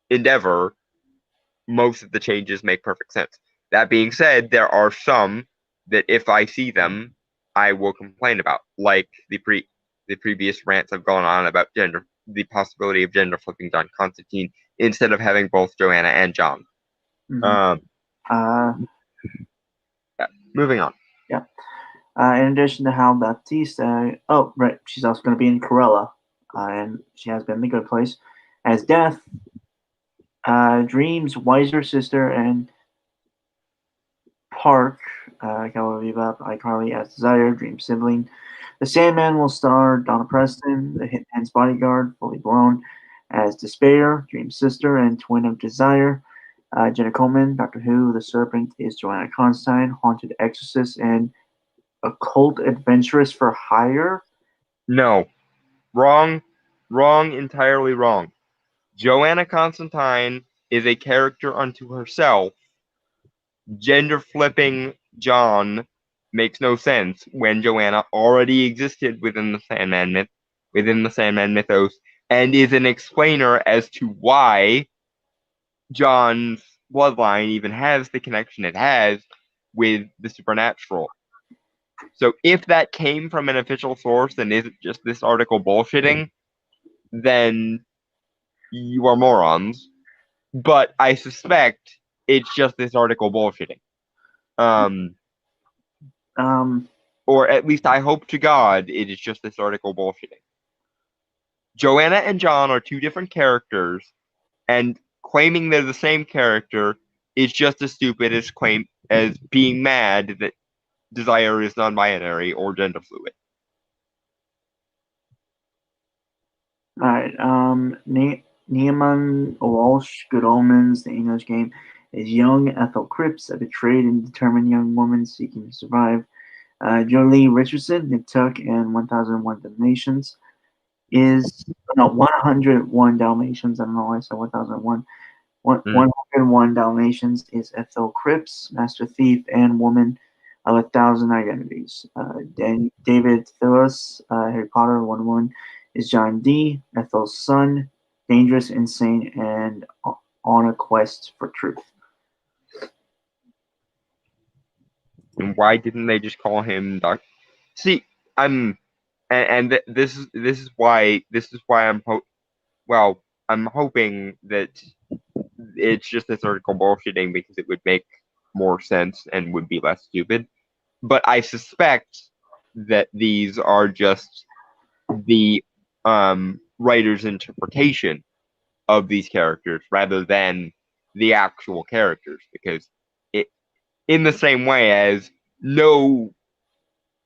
endeavor, most of the changes make perfect sense. That being said, there are some that if I see them, I will complain about, like the previous rants have gone on about the possibility of gender flipping John Constantine instead of having both Joanna and John. Mm-hmm. Moving on. Yeah. In addition to Hal Baptiste, oh right, she's also going to be in Cruella, and she has been in The Good Place as Death, Dream's wiser sister, and Park, Cowboy Bebop, iCarly as Desire, Dream's sibling. The Sandman will star Donna Preston, the Hitman's bodyguard, Fully Blown, as Despair, Dream's sister and twin of Desire. Jenna Coleman, Doctor Who, The Serpent is Joanna Constantine, Haunted Exorcist, and Occult Adventuress for Hire. No, wrong, entirely wrong. Joanna Constantine is a character unto herself. Gender flipping John makes no sense when Joanna already existed within the Sandman mythos, and is an explainer as to why John's bloodline even has the connection it has with the supernatural. So if that came from an official source and isn't just this article bullshitting, then you are morons. But I suspect it's just this article bullshitting. Or at least I hope to God it is just this article bullshitting. Joanna and John are two different characters, and claiming they're the same character is just as stupid as being mad that Desire is non-binary or gender fluid. Alright, Neiman Walsh, Good Omens, The English Game, is young Ethel Cripps, a betrayed and determined young woman seeking to survive. Jolie Richardson, Nip Tuck, and 1001 Dalmatians is 101 Dalmatians. I don't know why I said 1001. 101 Dalmatians is Ethel Cripps, Master Thief and Woman of 1,000 Identities. David Phillips, Harry Potter 101, is John Dee, Ethel's son, dangerous, insane, and on a quest for truth. And why didn't they just call him Doc? See, this is why I'm hoping that it's just this article bullshitting because it would make more sense and would be less stupid. But I suspect that these are just the writer's interpretation of these characters rather than the actual characters, because it, in the same way as no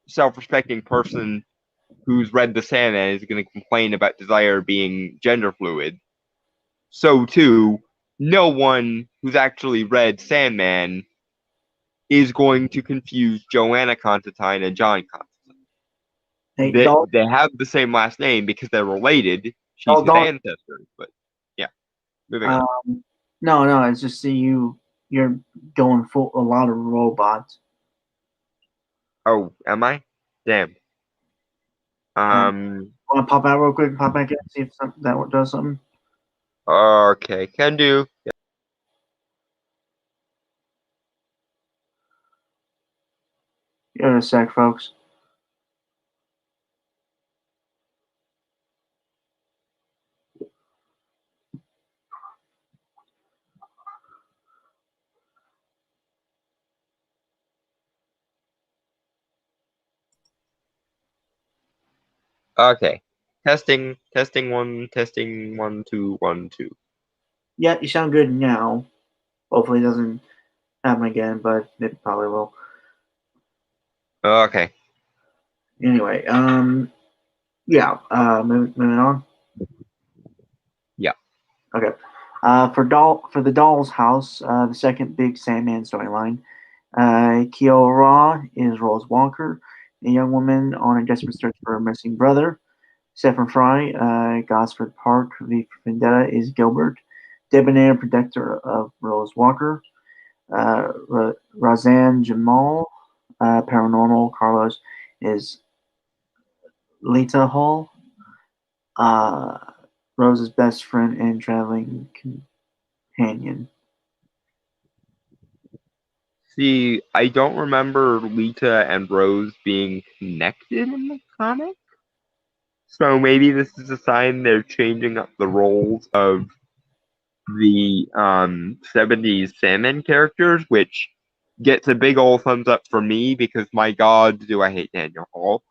self-respecting person who's read The Sandman is going to complain about Desire being gender fluid, so too no one who's actually read Sandman is going to confuse Joanna Constantine and John Constantine. They have the same last name because they're related. She's his ancestor, but yeah. Moving on. No, it's just you're going full a lot of robots. Oh, am I? Damn. Want to pop out real quick and pop back in and see if that does something? Okay, can do. Give it a sec, folks. Okay. Testing 1, testing 1, 2, 1, 2. Yeah, you sound good now. Hopefully it doesn't happen again, but it probably will. Okay. Anyway, yeah, moving on. Yeah. Okay. For the Doll's House, the second big Sandman storyline, Kiora is Rose Walker, a young woman on a desperate search for a missing brother. Stephen Fry, Gosford Park, V for Vendetta is Gilbert, debonair protector of Rose Walker. Razan Jamal, paranormal Carlos is Lita Hall, Rose's best friend and traveling companion. See, I don't remember Lita and Rose being connected in the comic. So maybe this is a sign they're changing up the roles of the 70s Sandman characters, which gets a big old thumbs up for me because my god, do I hate Daniel Hall.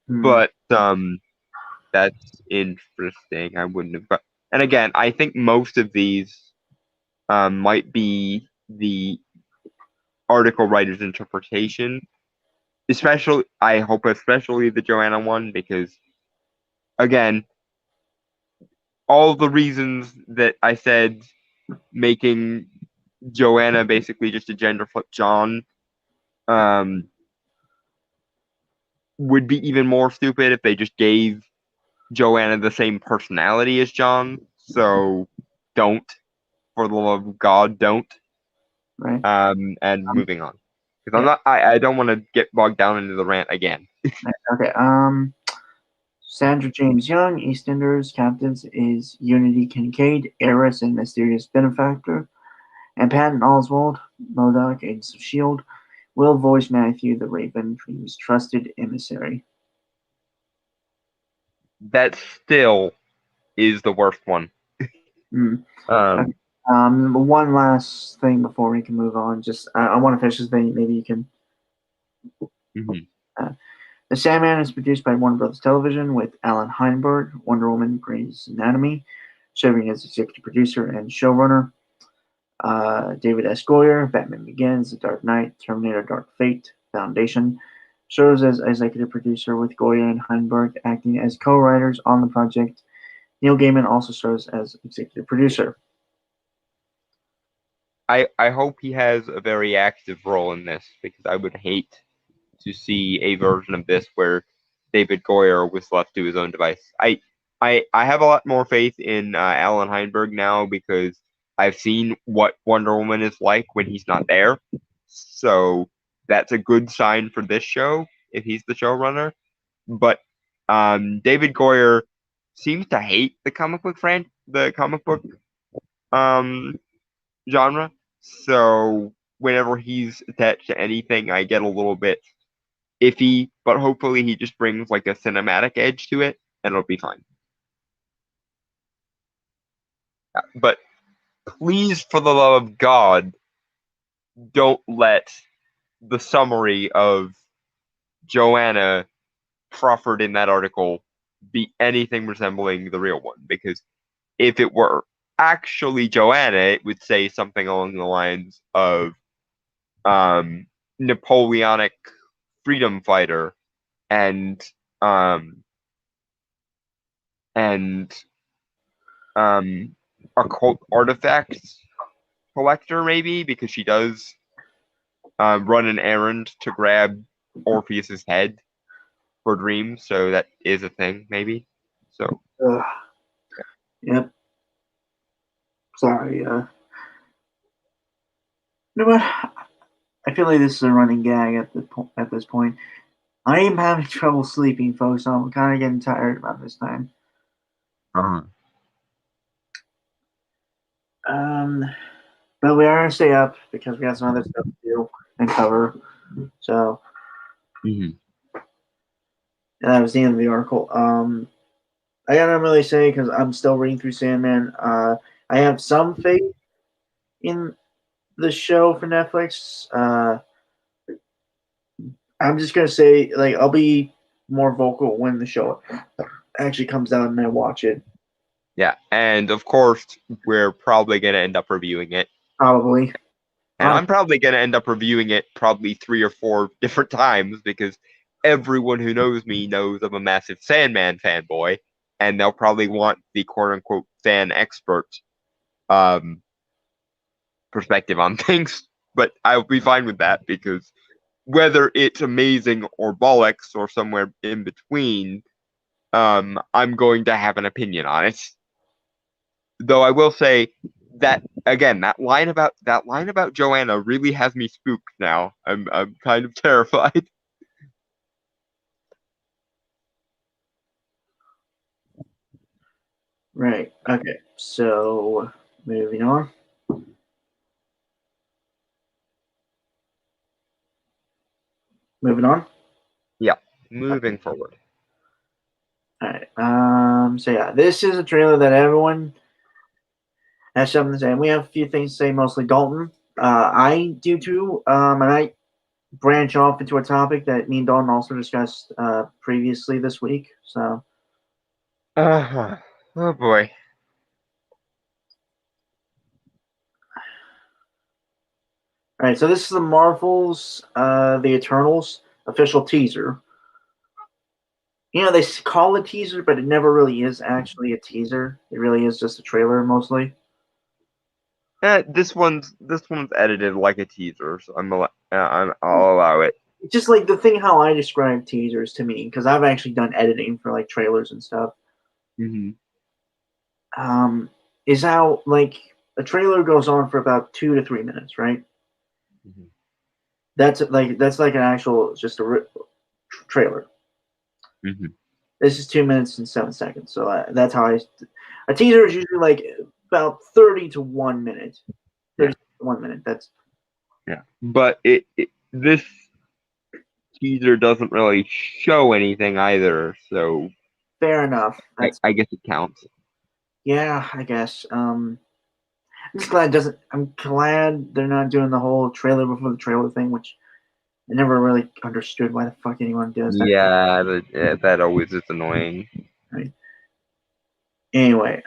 But that's interesting. I wouldn't have got. And again, I think most of these might be the article writer's interpretation. Especially, I hope, especially the Joanna one, because again, all the reasons that I said making Joanna basically just a gender flip John would be even more stupid if they just gave Joanna the same personality as John. So don't, for the love of God, don't. Right. And moving on, because I don't want to get bogged down into the rant again. Okay. Sandra James Young, EastEnders captains is Unity Kincaid, heiress and mysterious benefactor, and Patton Oswalt, MODOK, Agents of S.H.I.E.L.D., will voice Matthew the Raven, Dream's trusted emissary. That still is the worst one. One last thing before we can move on. Just I want to finish this thing. Maybe you can. The Sandman is produced by Warner Brothers Television with Alan Heinberg, Wonder Woman, Grey's Anatomy, serving as executive producer and showrunner. David S. Goyer, Batman Begins, The Dark Knight, Terminator Dark Fate, Foundation, serves as executive producer with Goyer and Heinberg acting as co-writers on the project. Neil Gaiman also serves as executive producer. I hope he has a very active role in this, because I would hate to see a version of this where David Goyer was left to his own device. I have a lot more faith in Alan Heinberg now because I've seen what Wonder Woman is like when he's not there. So that's a good sign for this show if he's the showrunner. But David Goyer seems to hate the comic book genre. So whenever he's attached to anything, I get a little bit iffy. But hopefully, he just brings like a cinematic edge to it, and it'll be fine. But please, for the love of God, don't let the summary of Joanna proffered in that article be anything resembling the real one, because if it were actually Joanna, it would say something along the lines of Napoleonic freedom fighter and um, and occult artifacts collector, maybe, because she does run an errand to grab Orpheus's head for dreams, so that is a thing, maybe. So Yep. Sorry. You know what? I feel like this is a running gag at this point. I am having trouble sleeping, folks. So I'm kind of getting tired about this time. But we are gonna stay up because we got some other stuff to do and cover. So that was the end of the article. I gotta really say, because I'm still reading through Sandman. I have some faith in the show for Netflix. I'm just gonna say, like, I'll be more vocal when the show actually comes out and I watch it. Yeah, and of course, we're probably going to end up reviewing it. Probably. And I'm probably going to end up reviewing it probably 3 or 4 different times, because everyone who knows me knows I'm a massive Sandman fanboy, and they'll probably want the quote-unquote fan expert perspective on things. But I'll be fine with that, because whether it's amazing or bollocks or somewhere in between, I'm going to have an opinion on it. Though I will say that again, that line about Joanna really has me spooked now. I'm kind of terrified. Right. Okay. So moving on. Moving on. Yeah. Moving forward. All right. So yeah, this is a trailer that everyone has something to say. And we have a few things to say, mostly Dalton. I do too. I might branch off into a topic that me and Dalton also discussed previously this week. So. Oh boy. All right. So this is the Marvel's The Eternals official teaser. You know, they call it teaser, but it never really is actually a teaser. It really is just a trailer mostly. This one's edited like a teaser, so I'll allow it. Just like the thing how I describe teasers to me, because I've actually done editing for like trailers and stuff. Mm-hmm. Is how like a trailer goes on for about 2 to 3 minutes, right? Mm-hmm. That's like an actual just a trailer. Mm-hmm. This is 2 minutes and 7 seconds, so that's how a teaser is usually like about 30 to 1 minute. 30 to 1 minute. That's but this teaser doesn't really show anything either, so fair enough. I guess it counts. Yeah, I guess. I'm just glad it doesn't. I'm glad they're not doing the whole trailer before the trailer thing, which I never really understood why the fuck anyone does that. Yeah, that always is annoying. Right. Anyway,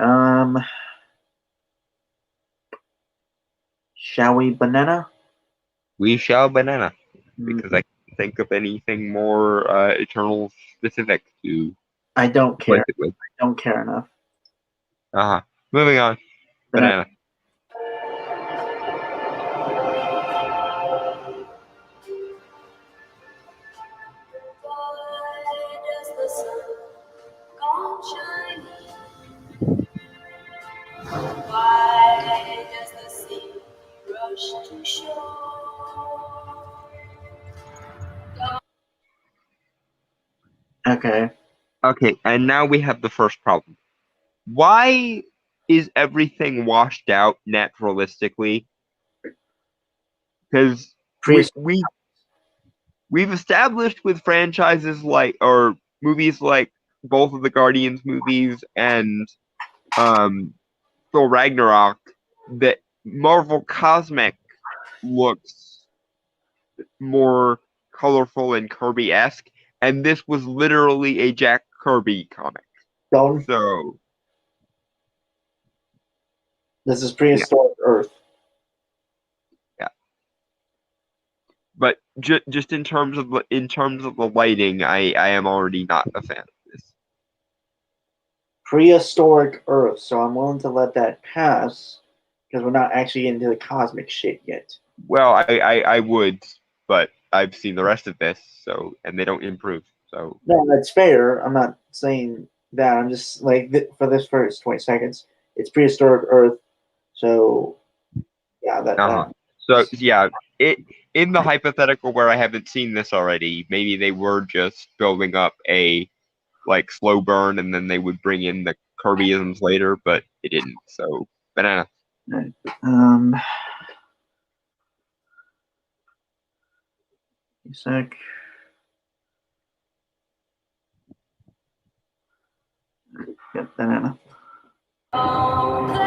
shall we banana? We shall banana, because I can't think of anything more Eternal specific to I don't care. place it with. I don't care enough. Moving on. Banana. Why does the sea rush to shore? Okay. Okay, and now we have the first problem. why is everything washed out naturalistically? Because we've established with franchises like, or movies like both of the Guardians movies and Thor Ragnarok, that Marvel Cosmic looks more colorful and Kirby-esque, and this was literally a Jack Kirby comic. Dalton, So this is prehistoric Earth. But just in terms of the lighting, I am already not a fan of this. Prehistoric Earth, so I'm willing to let that pass because we're not actually into the cosmic shit yet. Well, I would, but I've seen the rest of this, and they don't improve. So No, that's fair. I'm not saying that. I'm just like for this first 20 seconds, it's prehistoric Earth. So yeah, So yeah, in the hypothetical where I haven't seen this already, maybe they were just building up a like slow burn, and then they would bring in the Kirbyisms later, but it didn't. So banana. A sec. Yep, banana. All they know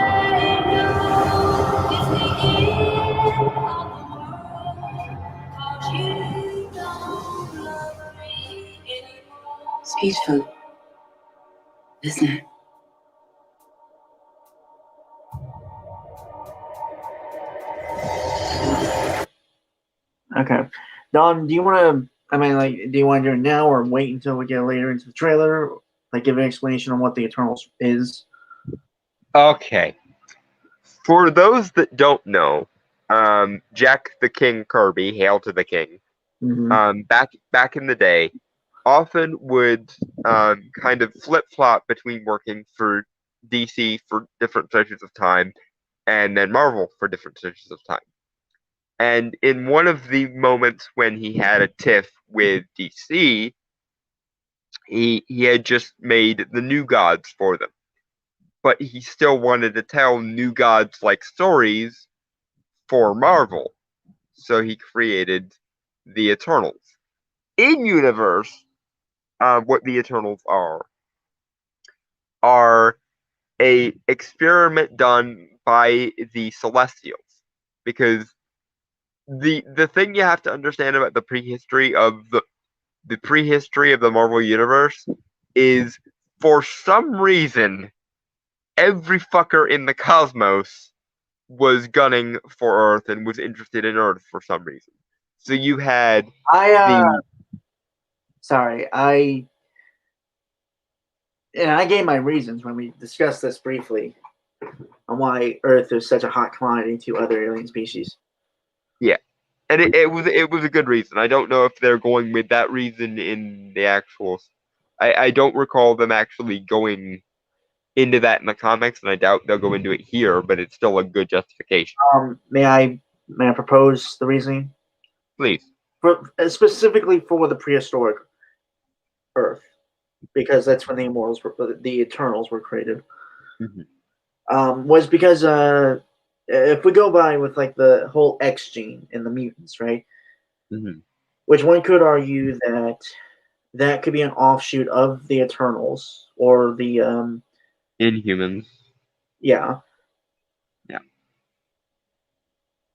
is the end of the world, 'cause you don't love me anymore. It's beautiful, isn't it? Okay. Don, do you want to, do you want to do it now or wait until we get later into the trailer? Like, give an explanation on what the Eternals is? Okay. For those that don't know, Jack the King Kirby, Hail to the King, back in the day, often would kind of flip-flop between working for DC for different stretches of time and then Marvel for different stretches of time. And in one of the moments when he had a tiff with DC, he had just made the New Gods for them. But he still wanted to tell New Gods like stories for Marvel. So he created the Eternals. In universe, what the Eternals are a experiment done by the Celestials. Because the thing you have to understand about the prehistory of the Marvel universe is, for some reason, every fucker in the cosmos was gunning for Earth and was interested in Earth for some reason. So you had I gave my reasons when we discussed this briefly on why Earth is such a hot commodity to other alien species. Yeah, and it was a good reason. I don't know if they're going with that reason in the actual. I don't recall them actually going into that in the comics, and I doubt they'll go into it here. But it's still a good justification. May I propose the reasoning? Please. Specifically for the prehistoric Earth, because that's when the Eternals were created. Was because if we go by with like the whole X gene in the mutants, right? Which one could argue that could be an offshoot of the Eternals or the Inhumans. Yeah. Yeah.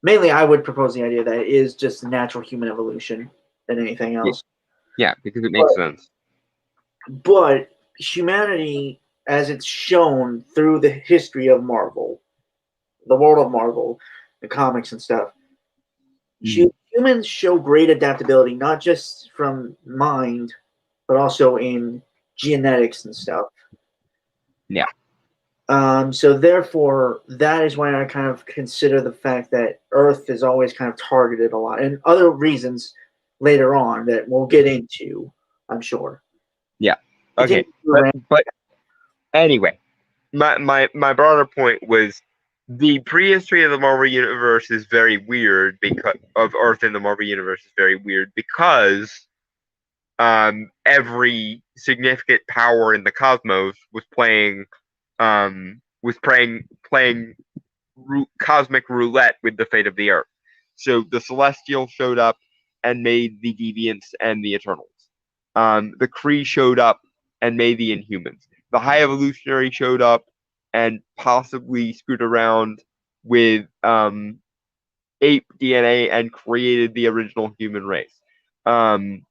Mainly, I would propose the idea that it is just natural human evolution than anything else. Yeah, because it makes sense. But humanity, as it's shown through the history of Marvel, the world of Marvel, the comics and stuff, humans show great adaptability, not just from mind, but also in genetics and stuff. Yeah. So therefore, that is why I kind of consider the fact that Earth is always kind of targeted a lot, and other reasons later on that we'll get into, I'm sure. Yeah. Okay. But anyway, my broader point was the prehistory of the Marvel Universe is very weird because of Earth in the Marvel Universe is very weird because every significant power in the cosmos was playing was playing cosmic roulette with the fate of the Earth. So the Celestials showed up and made the Deviants and the Eternals. The Kree showed up and made the Inhumans. The High Evolutionary showed up and possibly screwed around with ape DNA and created the original human race. And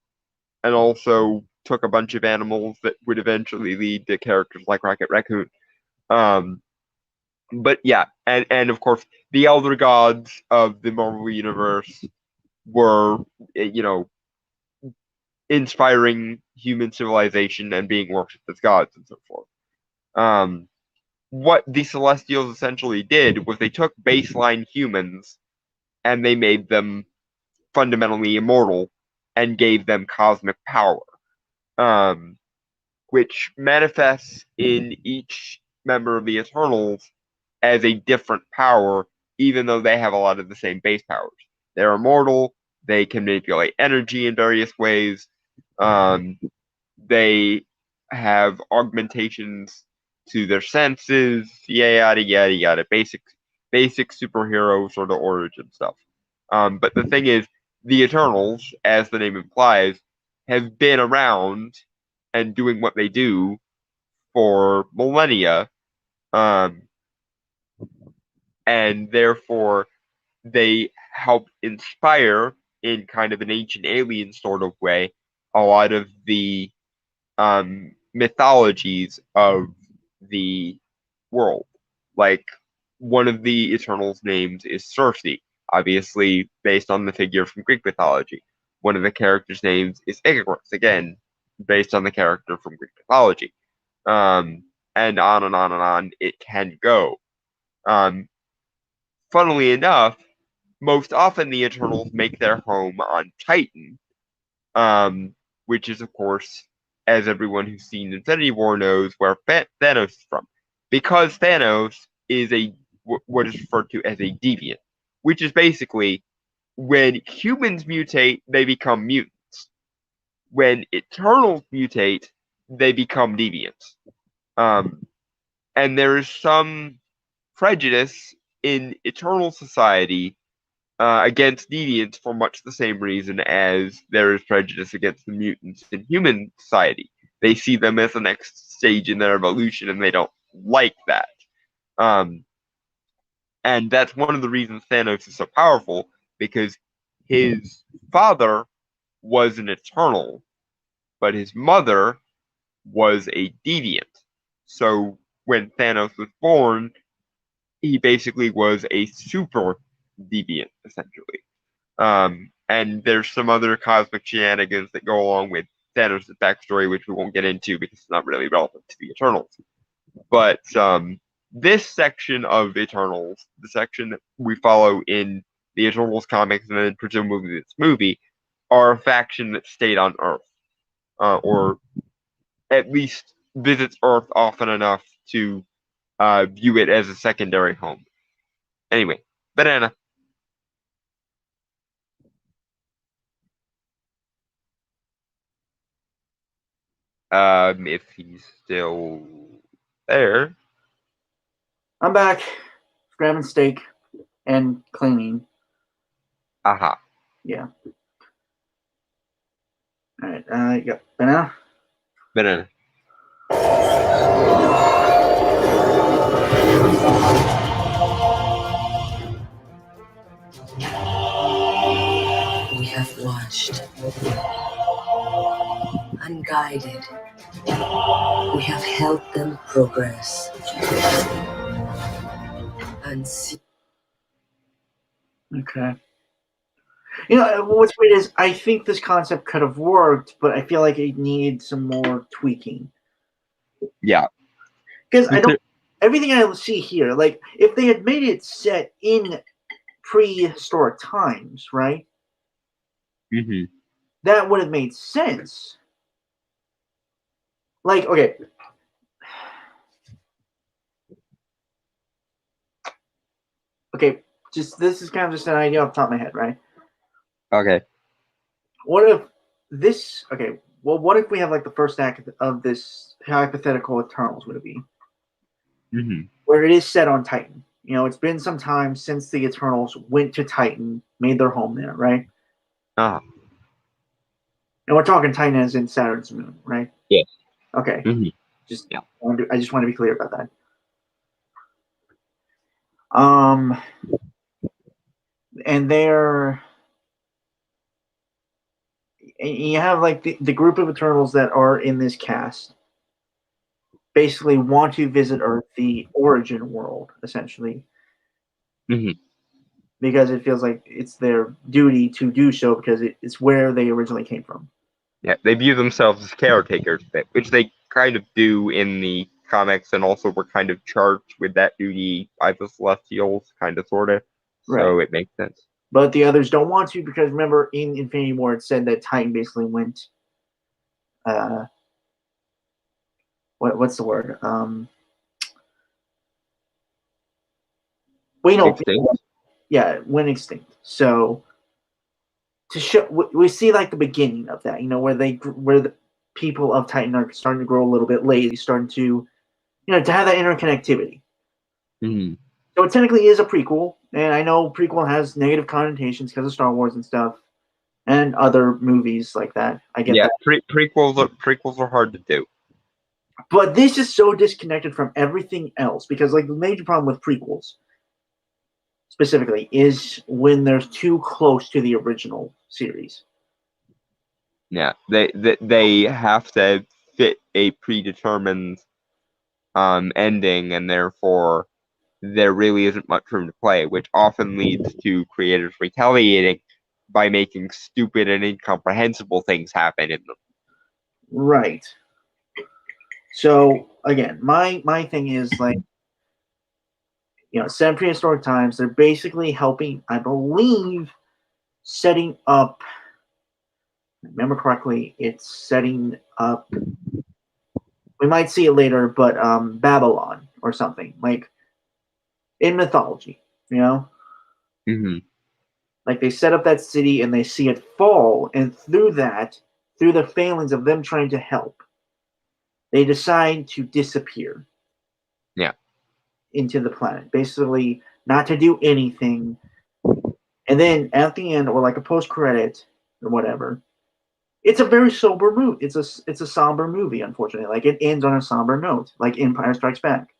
also took a bunch of animals that would eventually lead to characters like Rocket Raccoon. But yeah, and of course, the Elder Gods of the Marvel Universe were, inspiring human civilization and being worshipped as gods and so forth. What the Celestials essentially did was they took baseline humans and they made them fundamentally immortal and gave them cosmic power, which manifests in each member of the Eternals as a different power, even though they have a lot of the same base powers. They're immortal, they can manipulate energy in various ways, they have augmentations to their senses, yada yada yada, basic superhero sort of origin stuff. But the thing is, the Eternals, as the name implies, have been around and doing what they do for millennia, and therefore they help inspire, in kind of an Ancient Alien sort of way, a lot of the mythologies of the world. Like, one of the Eternals' names is Circe, obviously based on the figure from Greek mythology. One of the characters' names is Icarus, again, based on the character from Greek mythology. And on and on and on it can go. Funnily enough, most often the Eternals make their home on Titan, which is, of course, as everyone who's seen Infinity War knows, where Thanos is from. Because Thanos is what is referred to as a deviant, which is basically when humans mutate, they become mutants. When Eternals mutate, they become deviants. And there is some prejudice in Eternal society against deviants for much the same reason as there is prejudice against the mutants in human society. They see them as the next stage in their evolution, and they don't like that. And that's one of the reasons Thanos is so powerful, because his father was an Eternal, but his mother was a deviant. So when Thanos was born, he basically was a super deviant, essentially. And there's some other cosmic shenanigans that go along with Thanos' backstory, which we won't get into because it's not really relevant to the Eternals. But this section of Eternals, the section that we follow in the Eternals comics and then presumably this movie, are a faction that stayed on Earth, or at least visits Earth often enough to view it as a secondary home. Anyway, Banana. If he's still there. I'm back, grabbing steak and cleaning. Aha. Yeah. All right. You got banana. Banana. We have watched, unguided. We have helped them progress. Okay. You know, what's weird is I think this concept could have worked, but I feel like it needs some more tweaking. Yeah. Because everything I see here, like, if they had made it set in prehistoric times, right? Mm-hmm. That would have made sense. Like, okay. Okay, this is kind of just an idea off the top of my head, right? Okay. What if this? Okay, well, what if we have like the first act of this hypothetical Eternals? Would it be? Mm-hmm. where it is set on Titan. You know, it's been some time since the Eternals went to Titan, made their home there, right? Ah. And we're talking Titan as in Saturn's moon, right? Yes. Okay. Mm-hmm. Just Yeah. I just want to be clear about that. And you have like the group of Eternals that are in this cast basically want to visit Earth, the origin world, essentially. Mm-hmm. Because it feels like it's their duty to do so because it's where they originally came from. Yeah, they view themselves as caretakers, which they kind of do in the comics, and also were kind of charged with that duty by the Celestials, kind of, sort of. So Right. it makes sense. But the others don't want to because remember in Infinity War it said that Titan basically went what's the word? We know Extinct? yeah, went extinct. So to show we see like the beginning of that, you know, where the people of Titan are starting to grow a little bit lazy, starting to, you know, to have that interconnectivity. Mm-hmm. So it technically is a prequel, and I know prequel has negative connotations because of Star Wars and stuff, and other movies like that. I get Yeah, that, prequels are hard to do. but this is so disconnected from everything else because, like, the major problem with prequels specifically is when they're too close to the original series. Yeah, they have to fit a predetermined ending, and therefore there really isn't much room to play, which often leads to creators retaliating by making stupid and incomprehensible things happen in them. Right. So again, my thing is like, you know, set in prehistoric times, they're basically helping, I believe, setting up. Remember correctly, it's setting up. We might see it later, but Babylon or something like in mythology, you know, Mm-hmm. like they set up that city and they see it fall, and through that, through the failings of them trying to help, they decide to disappear. Yeah. Into the planet, basically not to do anything. And then at the end, or like a post credit or whatever, it's a very sober movie. It's a somber movie, unfortunately. Like it ends on a somber note, like Empire Strikes Back.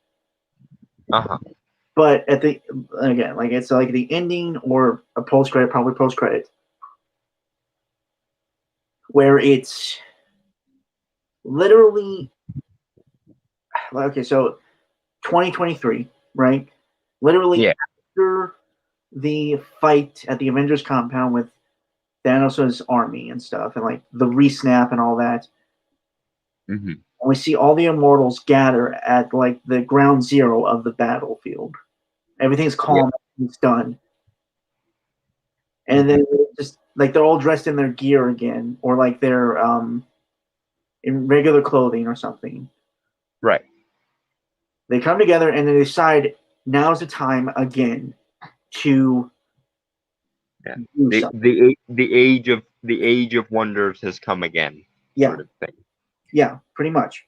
Uh-huh. But at the again, like it's like the ending or a post credit, probably post credit, where it's literally okay. So 2023, right? Literally Yeah. after the fight at the Avengers compound with Thanos' army and stuff, and like the resnap and all that. Mm-hmm. And we see all the immortals gather at like the ground zero of the battlefield. Everything's calm, it's done. And then just like they're all dressed in their gear again, or like they're in regular clothing or something. Right. They come together and they decide now's the time again to do something. The age of wonders has come again. Yeah. Sort of thing. Yeah, pretty much.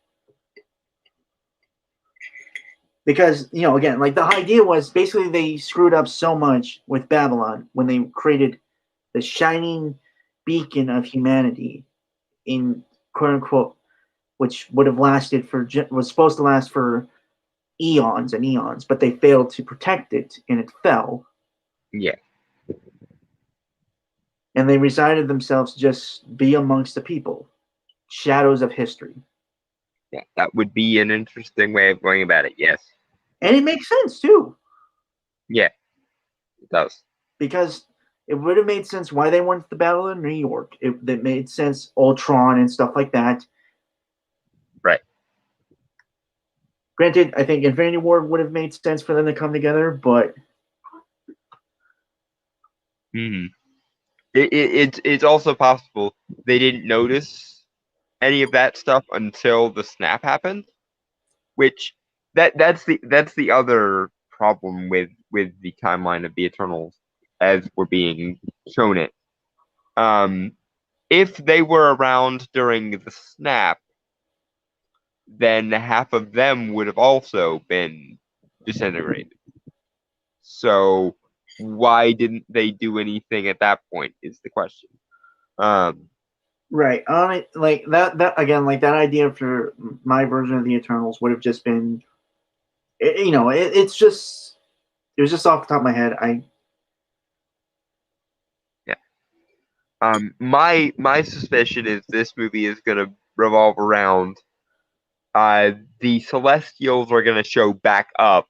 Because, you know, again, like the idea was basically they screwed up so much with Babylon when they created the shining beacon of humanity in quote unquote, which would have lasted for, was supposed to last for eons and eons, but they failed to protect it and it fell. Yeah. And they resided themselves just be amongst the people, shadows of history. Yeah, that would be an interesting way of going about it. Yes. And it makes sense too. Yeah, it does. Because it would have made sense why they wanted the Battle of New York. It made sense, Ultron and stuff like that. Right. Granted, I think Infinity War would have made sense for them to come together, but Mm-hmm. It's also possible they didn't notice any of that stuff until the snap happened, which that's the other problem with the timeline of the Eternals as we're being shown it. If they were around during the snap, then half of them would have also been disintegrated. So why didn't they do anything at that point is the question. Right. Like that again, like that idea for my version of the Eternals would have just been, it was just off the top of my head. My suspicion is this movie is going to revolve around the Celestials are going to show back up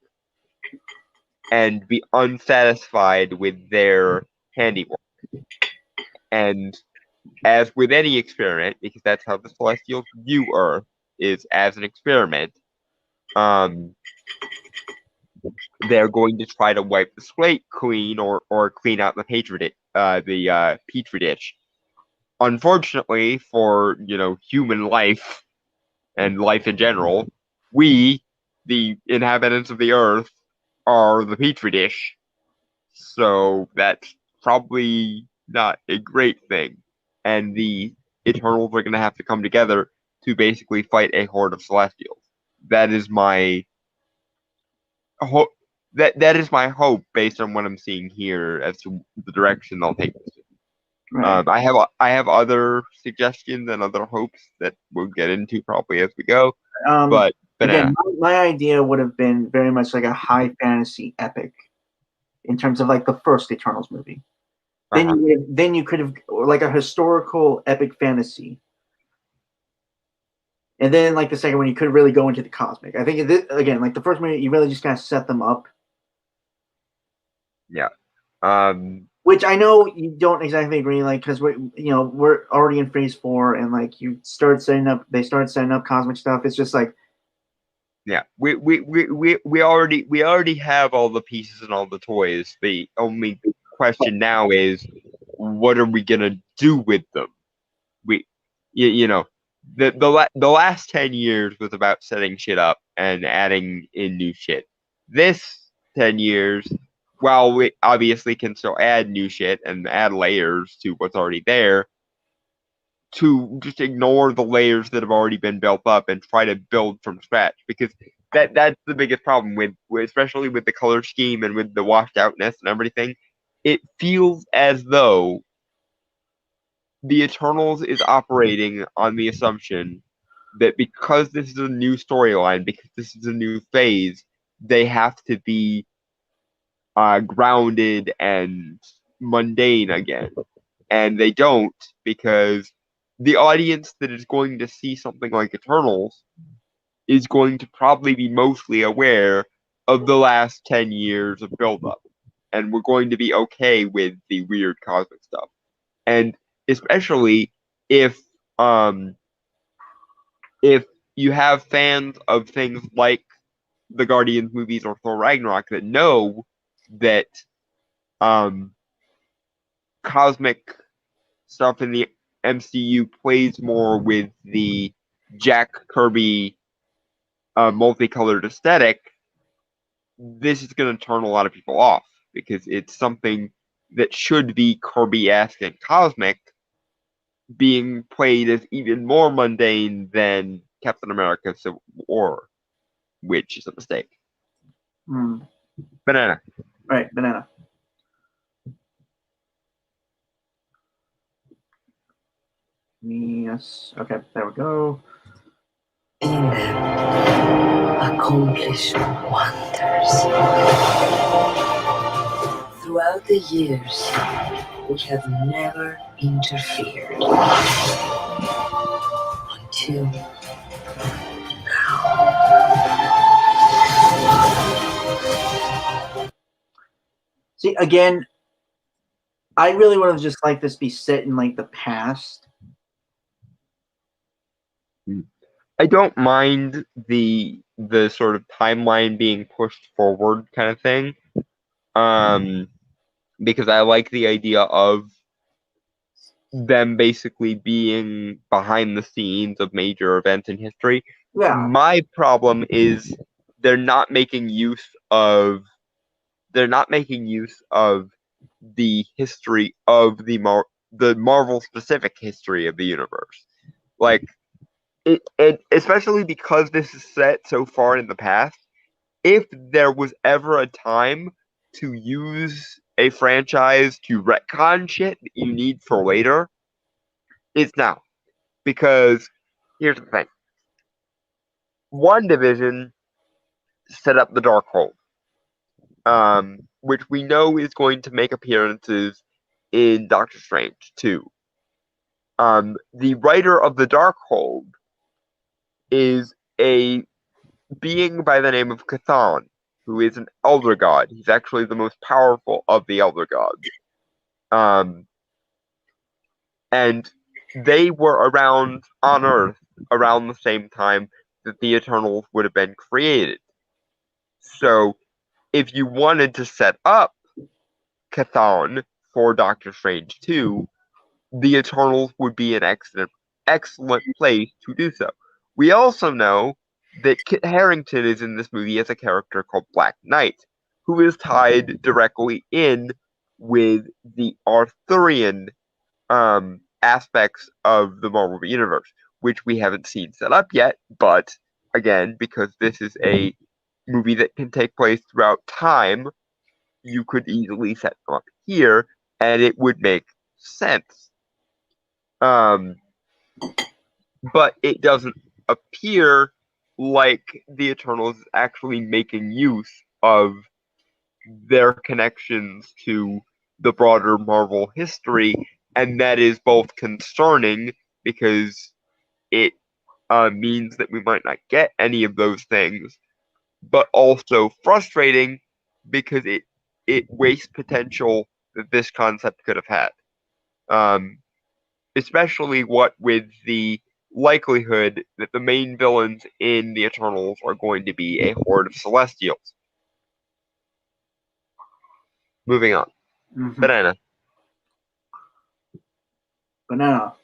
and be unsatisfied with their handiwork. And as with any experiment, because that's how the Celestials view Earth, is as an experiment, they're going to try to wipe the slate clean or clean out the petri dish. Unfortunately for human life and life in general, we, the inhabitants of the Earth, are the petri dish. So that's probably not a great thing. And the Eternals are going to have to come together to basically fight a horde of Celestials. That is my hope. That is my hope based on what I'm seeing here as to the direction they'll take this. Right. I have other suggestions and other hopes that we'll get into probably as we go. But Again, my idea would have been very much like a high fantasy epic in terms of like the first Eternals movie. Then you could have like a historical epic fantasy. And then like the second one, you could really go into the cosmic. I think again, like the first movie, you really just kind of set them up. Yeah. Which I know you don't exactly agree, like because we're already in phase 4, and like they start setting up cosmic stuff. It's just like, yeah, we already have all the pieces and all the toys. The only question now is, what are we gonna do with them? The last 10 years was about setting shit up and adding in new shit. This 10 years, while we obviously can still add new shit and add layers to what's already there, to just ignore the layers that have already been built up and try to build from scratch, because that's the biggest problem with especially with the color scheme and with the washed outness and everything. It feels as though the Eternals is operating on the assumption that because this is a new storyline, because this is a new phase, they have to be grounded and mundane again. And they don't, because the audience that is going to see something like Eternals is going to probably be mostly aware of the last 10 years of build-up. And we're going to be okay with the weird cosmic stuff. And especially if you have fans of things like the Guardians movies or Thor Ragnarok that know that cosmic stuff in the MCU plays more with the Jack Kirby multicolored aesthetic, this is going to turn a lot of people off, because it's something that should be Kirby-esque and cosmic being played as even more mundane than Captain America Civil War, which is a mistake. Banana. Right, banana. Yes. Okay, there we go. In them, accomplish wonders. Throughout the years, we have never interfered. Until now. See, again, I really would have just liked this be set in like the past. I don't mind the sort of timeline being pushed forward kind of thing, because I like the idea of them basically being behind the scenes of major events in history. Yeah. My problem is they're not making use of the history of the Marvel specific history of the universe. Like, and especially because this is set so far in the past, if there was ever a time to use a franchise to retcon shit that you need for later, it's now. Because here's the thing. WandaVision set up the Darkhold, which we know is going to make appearances in Doctor Strange 2. The writer of the Darkhold is a being by the name of Chthon, who is an elder god. He's actually the most powerful of the elder gods. And they were around on Earth around the same time that the Eternals would have been created. So, if you wanted to set up Chthon for Doctor Strange 2, the Eternals would be an excellent place to do so. We also know that Kit Harington is in this movie as a character called Black Knight, who is tied directly in with the Arthurian aspects of the Marvel Universe, which we haven't seen set up yet, but again, because this is a movie that can take place throughout time, you could easily set them up here, and it would make sense. But it doesn't appear like the Eternals is actually making use of their connections to the broader Marvel history, and that is both concerning because it means that we might not get any of those things, but also frustrating because it wastes potential that this concept could have had. Especially what with the likelihood that the main villains in the Eternals are going to be a horde of Celestials. Moving on. Mhm. Banana. Banana.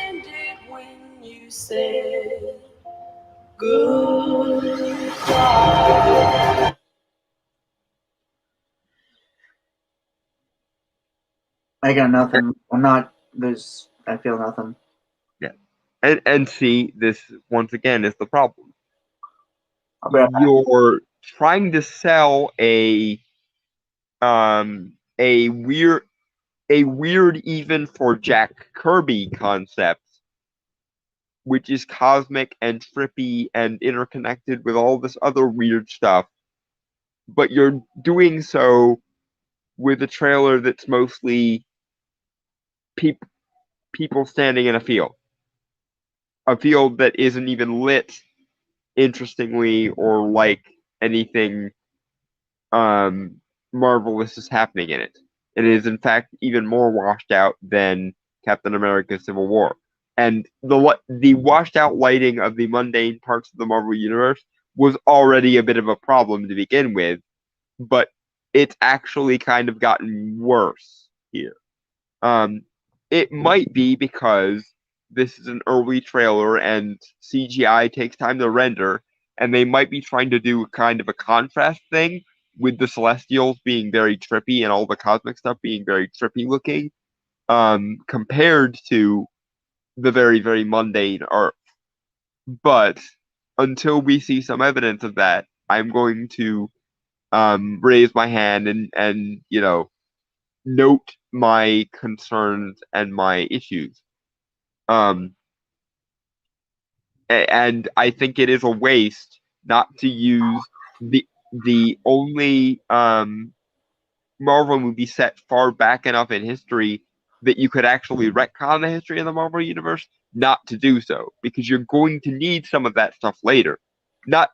Ended when you said goodbye. I got nothing. I'm not. There's. I feel nothing. Yeah. And see, this once again is the problem. I'll be right back. You're trying to sell a weird even for Jack Kirby concept, which is cosmic and trippy and interconnected with all this other weird stuff, but you're doing so with a trailer that's mostly people standing in a field that isn't even lit interestingly or like anything marvelous is happening in it. It is in fact even more washed out than Captain America: Civil War. And the washed out lighting of the mundane parts of the Marvel Universe was already a bit of a problem to begin with, but it's actually kind of gotten worse here. It might be because this is an early trailer and CGI takes time to render, and they might be trying to do kind of a contrast thing with the Celestials being very trippy and all the cosmic stuff being very trippy looking, compared to the very, very mundane Earth. But until we see some evidence of that, I'm going to raise my hand and note my concerns and my issues. And I think it is a waste not to use the only Marvel movie set far back enough in history that you could actually retcon the history of the Marvel Universe, not to do so, because you're going to need some of that stuff later. Not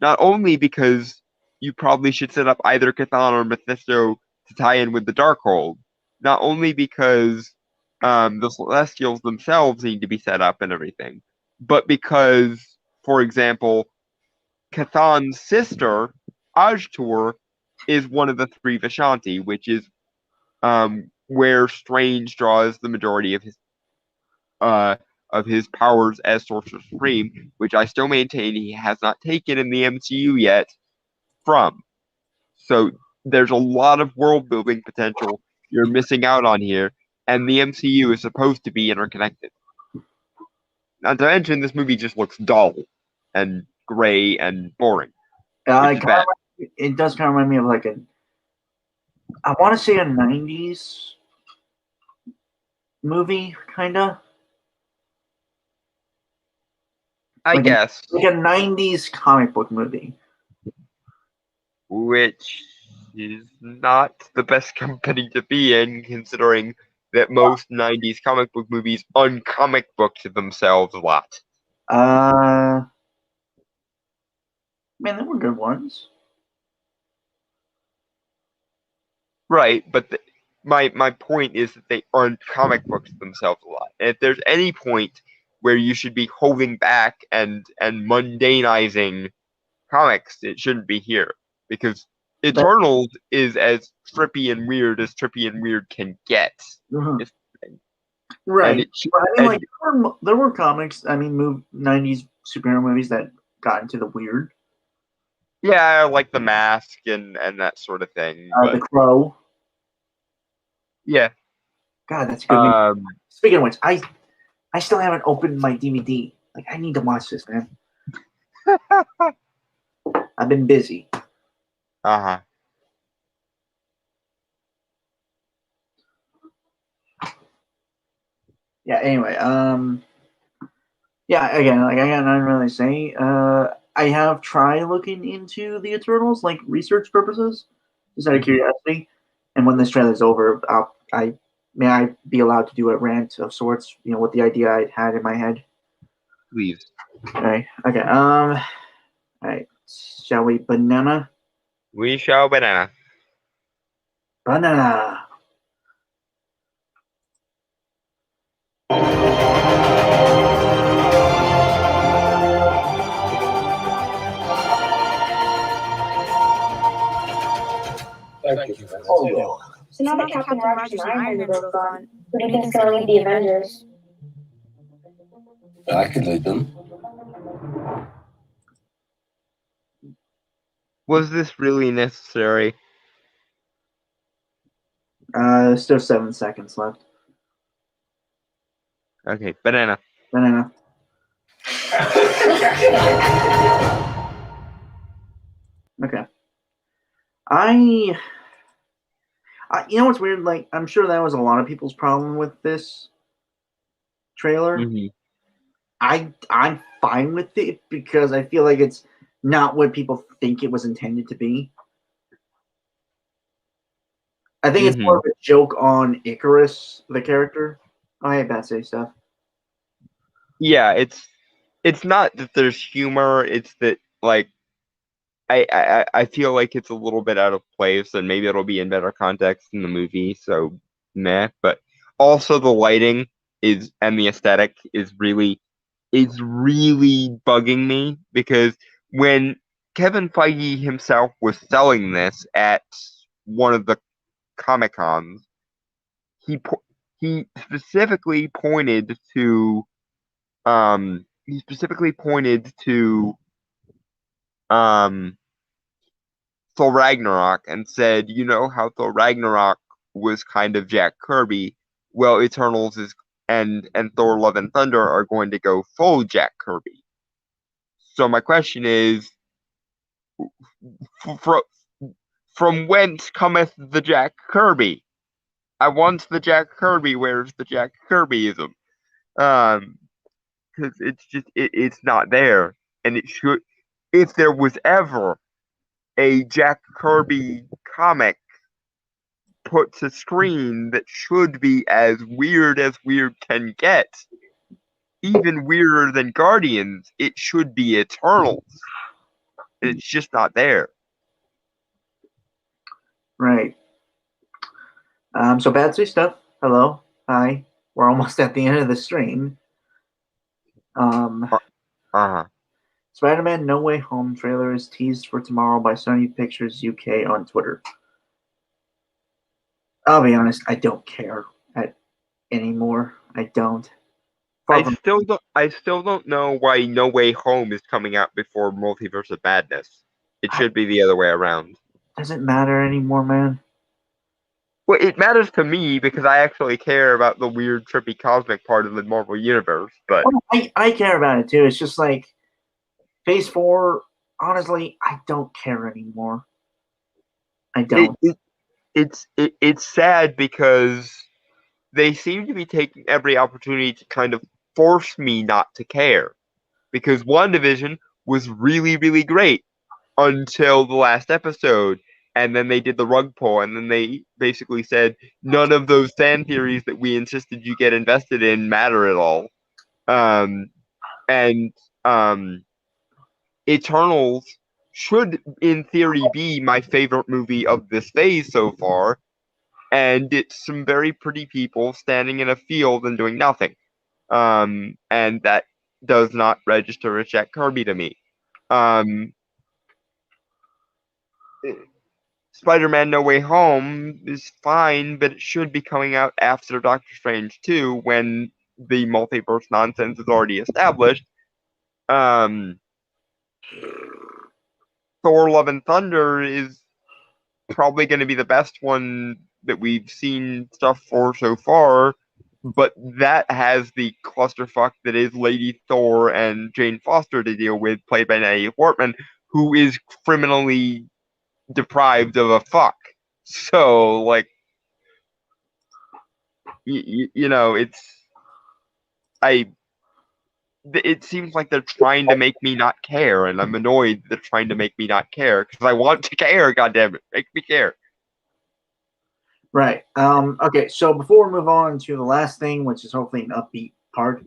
only because you probably should set up either Chthon or Mephisto to tie in with the Darkhold, not only because the Celestials themselves need to be set up and everything, but because, for example, Chthon's sister, Ajtor, is one of the three Vishanti, which is where Strange draws the majority of his powers as Sorcerer Supreme, which I still maintain he has not taken in the MCU yet from. So there's a lot of world building potential you're missing out on here, and the MCU is supposed to be interconnected. Not to mention, this movie just looks dull and gray and boring. Which is bad. It does kind of remind me of like I want to say a 90s movie, kind of. I Like guess. Like a 90s comic book movie. Which is not the best company to be in, considering that most 90s comic book movies uncomic book themselves a lot. Man, they were good ones. Right, but my point is that they uncomic books themselves a lot. And if there's any point where you should be holding back and mundanizing comics, it shouldn't be here. Because Eternals is as trippy and weird as trippy and weird can get. Mhm. Right. I mean, like there were comics. I mean, 90s superhero movies that got into the weird. Yeah, like The Mask and that sort of thing. The Crow. Yeah. God, that's a good movie. Speaking of which, I still haven't opened my DVD. Like, I need to watch this, man. I've been busy. Uh-huh. Yeah, anyway, yeah, again, like I got nothing really to say. I have tried looking into the Eternals, like research purposes, just out of curiosity. And when this trailer's over, may I be allowed to do a rant of sorts, with the idea I had in my head. Please. Okay. All right. Shall we banana? We shall banana. Banana. Thank you. So now that Captain Rogers and Iron Man are both gone, who do you think's gonna lead the Avengers? I could lead them. Was this really necessary? Still 7 seconds left. Okay, banana. Banana. Okay. You know what's weird? Like, I'm sure that was a lot of people's problem with this trailer. Mm-hmm. I'm fine with it because I feel like it's not what people think it was intended to be. I think it's more of a joke on Icarus, the character. Oh, hey, Betsy stuff. Yeah, it's not that there's humor. It's that, like, I feel like it's a little bit out of place, and maybe it'll be in better context in the movie. So meh. But also the lighting and the aesthetic is really bugging me, because when Kevin Feige himself was selling this at one of the Comic-Cons, he specifically pointed to Thor Ragnarok and said, you know how Thor Ragnarok was kind of Jack Kirby? Well, Eternals and Thor Love and Thunder are going to go full Jack Kirby. So my question is, from whence cometh the Jack Kirby? I want the Jack Kirby. Where's the Jack Kirbyism? Because it's not there, and it should. If there was ever a Jack Kirby comic put to screen that should be as weird can get, even weirder than Guardians, it should be Eternals. It's just not there. Right. So Batsy stuff. Hello. Hi. We're almost at the end of the stream. Spider-Man No Way Home trailer is teased for tomorrow by Sony Pictures UK on Twitter. I'll be honest, I don't care anymore. I don't. Far I from- still don't know why No Way Home is coming out before Multiverse of Madness. It should be the other way around. doesn't matter anymore, man. Well, it matters to me because I actually care about the weird, trippy, cosmic part of the Marvel Universe. But I care about it too. It's just like Phase 4, honestly, I don't care anymore. I don't. it's sad because they seem to be taking every opportunity to kind of force me not to care. Because WandaVision was really, really great until the last episode. And then they did the rug pull, and then they basically said none of those fan theories that we insisted you get invested in matter at all. And Eternals should, in theory, be my favorite movie of this phase so far. And it's some very pretty people standing in a field and doing nothing. And that does not register as Jack Kirby to me. Spider-Man No Way Home is fine, but it should be coming out after Doctor Strange 2 when the multiverse nonsense is already established. Thor Love and Thunder is probably going to be the best one that we've seen stuff for so far, but that has the clusterfuck that is Lady Thor and Jane Foster to deal with, played by Natalie Portman, who is criminally deprived of a fuck. So, like, you know, it seems like they're trying to make me not care, and I'm annoyed they're trying to make me not care because I want to care. Goddammit, make me care. Right. Okay. So before we move on to the last thing, which is hopefully an upbeat part,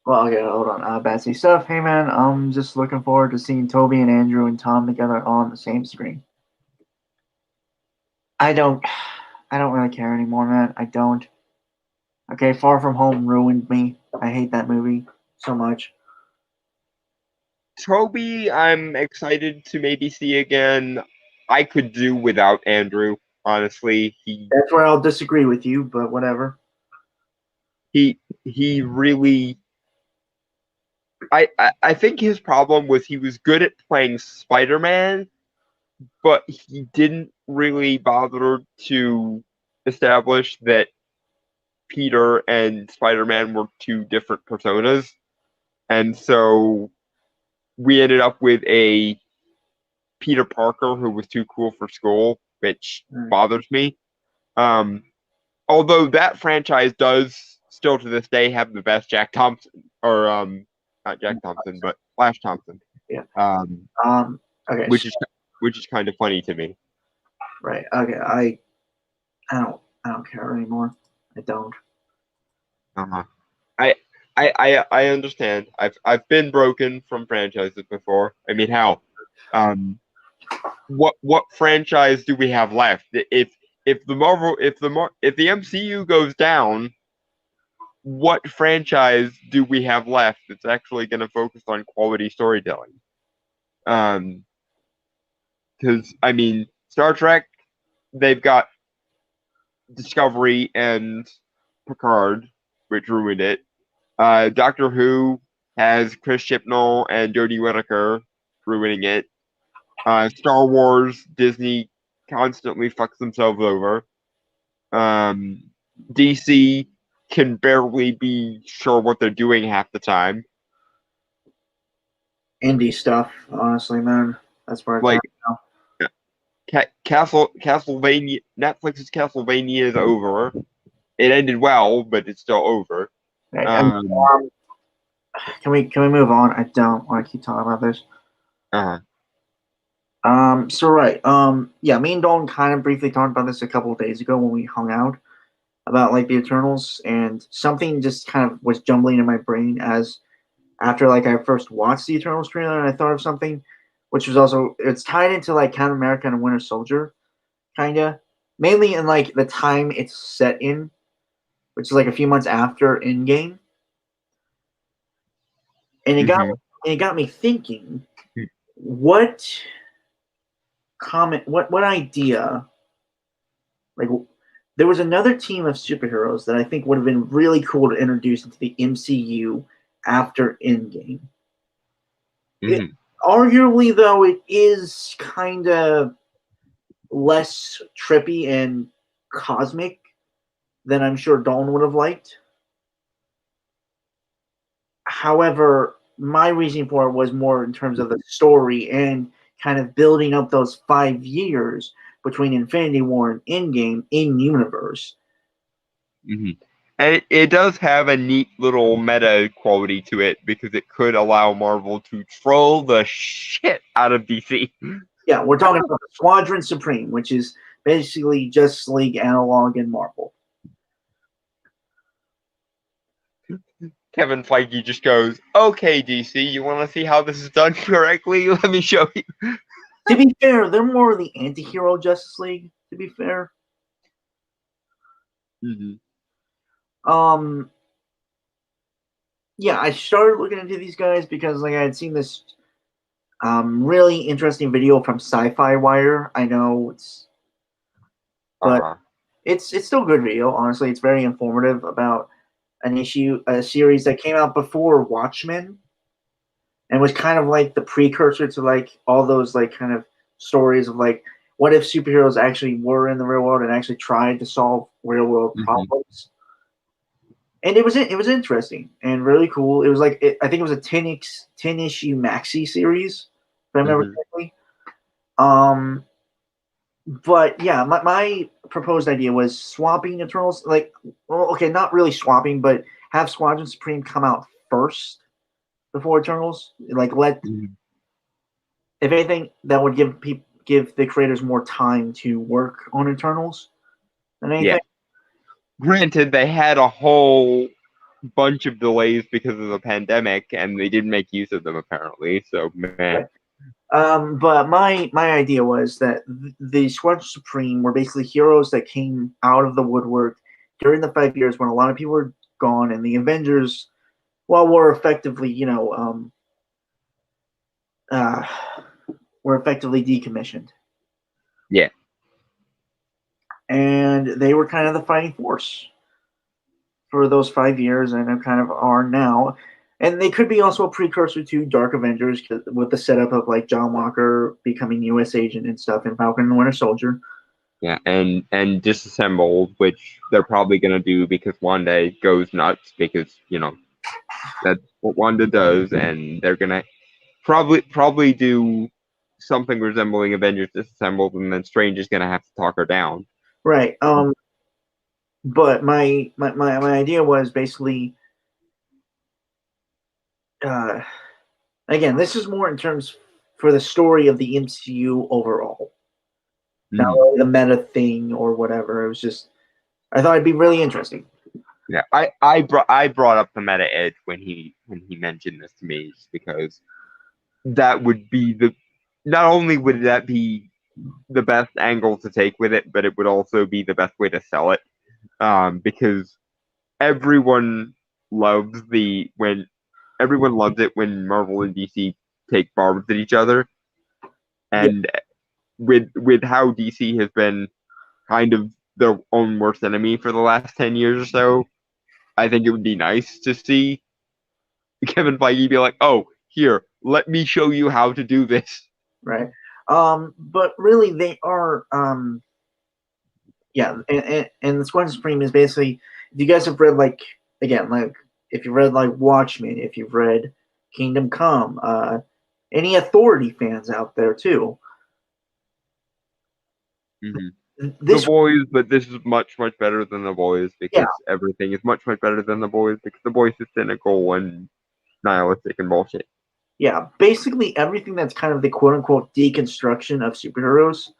well, okay, hold on. Betsy stuff. Hey, man, I'm just looking forward to seeing Toby and Andrew and Tom together on the same screen. I don't really care anymore, man. I don't. Okay, Far From Home ruined me. I hate that movie so much. Toby, I'm excited to maybe see again. I could do without Andrew, honestly. That's where I'll disagree with you, but whatever. He really. I think his problem was he was good at playing Spider-Man, but he didn't really bother to establish that Peter and Spider-Man were two different personas. And so we ended up with a Peter Parker who was too cool for school, which bothers me. Although that franchise does still to this day have the best Jack Thompson, or not Jack Thompson, but Flash Thompson. Yeah. Okay. Which is kind of funny to me. Right. Okay. I don't care anymore. I don't. I understand. I've been broken from franchises before. I mean, how? What franchise do we have left? If the MCU goes down, what franchise do we have left that's actually going to focus on quality storytelling? Because I mean, Star Trek, they've got Discovery and Picard, which ruined it. Doctor Who has Chris Chibnall and Jodie Whittaker, ruining it. Star Wars, Disney constantly fucks themselves over. DC can barely be sure what they're doing half the time. Indie stuff, honestly, man. That's where like Castlevania. Netflix's Castlevania is over. It ended well, but it's still over. Right. Can we move on? I don't want to keep talking about this. So right. Yeah, me and Dalton kind of briefly talked about this a couple of days ago when we hung out about like the Eternals, and something just kind of was jumbling in my brain as after like I first watched the Eternals trailer, and I thought of something, which was also it's tied into like Captain America and Winter Soldier, kinda mainly in like the time it's set in, which is like a few months after Endgame, and it got me thinking, what what idea, like, there was another team of superheroes that I think would have been really cool to introduce into the MCU after Endgame. Mhm. Arguably, though, it is kind of less trippy and cosmic than I'm sure Dawn would have liked. However, my reasoning for it was more in terms of the story and kind of building up those 5 years between Infinity War and Endgame in universe. Mhm. And it does have a neat little meta quality to it because it could allow Marvel to troll the shit out of DC. Yeah, we're talking about Squadron Supreme, which is basically Justice League analog in Marvel. Kevin Feige just goes, "Okay, DC, you want to see how this is done correctly? Let me show you." To be fair, they're more the anti-hero Justice League, to be fair. Mhm. Yeah, I started looking into these guys because like I had seen this really interesting video from Sci-Fi Wire. I know but Uh-huh. it's still a good video, honestly. It's very informative about a series that came out before Watchmen and was kind of like the precursor to like all those like kind of stories of like what if superheroes actually were in the real world and actually tried to solve real world Mhm. problems. And it was interesting and really cool. It was like I think it was a 10 issue maxi series, if I remember Mhm. correctly. But yeah, my proposed idea was swapping Eternals. Like, well, okay, not really swapping, but have Squadron Supreme come out first before Eternals. Like, Mhm. if anything, that would give the creators more time to work on Eternals than anything. Yeah. Granted, they had a whole bunch of delays because of the pandemic, and they didn't make use of them apparently. So, man. But my idea was that the Squadron Supreme were basically heroes that came out of the woodwork during the 5 years when a lot of people were gone, and the Avengers, well, were effectively, uh, were effectively decommissioned, Yeah. and they were kind of the fighting force for those 5 years, and they kind of are now. And they could be also a precursor to Dark Avengers with the setup of like John Walker becoming U.S. agent and stuff in Falcon and the Winter Soldier. Yeah, and disassembled, which they're probably gonna do because Wanda goes nuts because that's what Wanda does, and they're gonna probably do something resembling Avengers Disassembled, and then Strange is gonna have to talk her down. Right. But my idea was basically, uh, again, this is more in terms for the story of the MCU overall, not Mhm. really the meta thing or whatever. It was just I thought it'd be really interesting. Yeah, I brought up the meta edge when he mentioned this to me, just because that would be not only would that be the best angle to take with it, but it would also be the best way to sell it. Because everyone loves everyone loves it when Marvel and DC take barbs at each other, Yeah. and with how DC has been kind of their own worst enemy for the last 10 years or so, I think it would be nice to see Kevin Feige be like, "Oh, here, let me show you how to do this." Right. But really, they are. Yeah, and the Squadron Supreme is basically, if you guys have read like again, like if you've read like Watchmen, if you've read Kingdom Come, any Authority fans out there too. Mhm. The This Boys, but this is much better than The Boys because Yeah. everything is much better than The Boys because The Boys is cynical and nihilistic and bullshit. Yeah, basically everything that's kind of the quote unquote deconstruction of superheroes,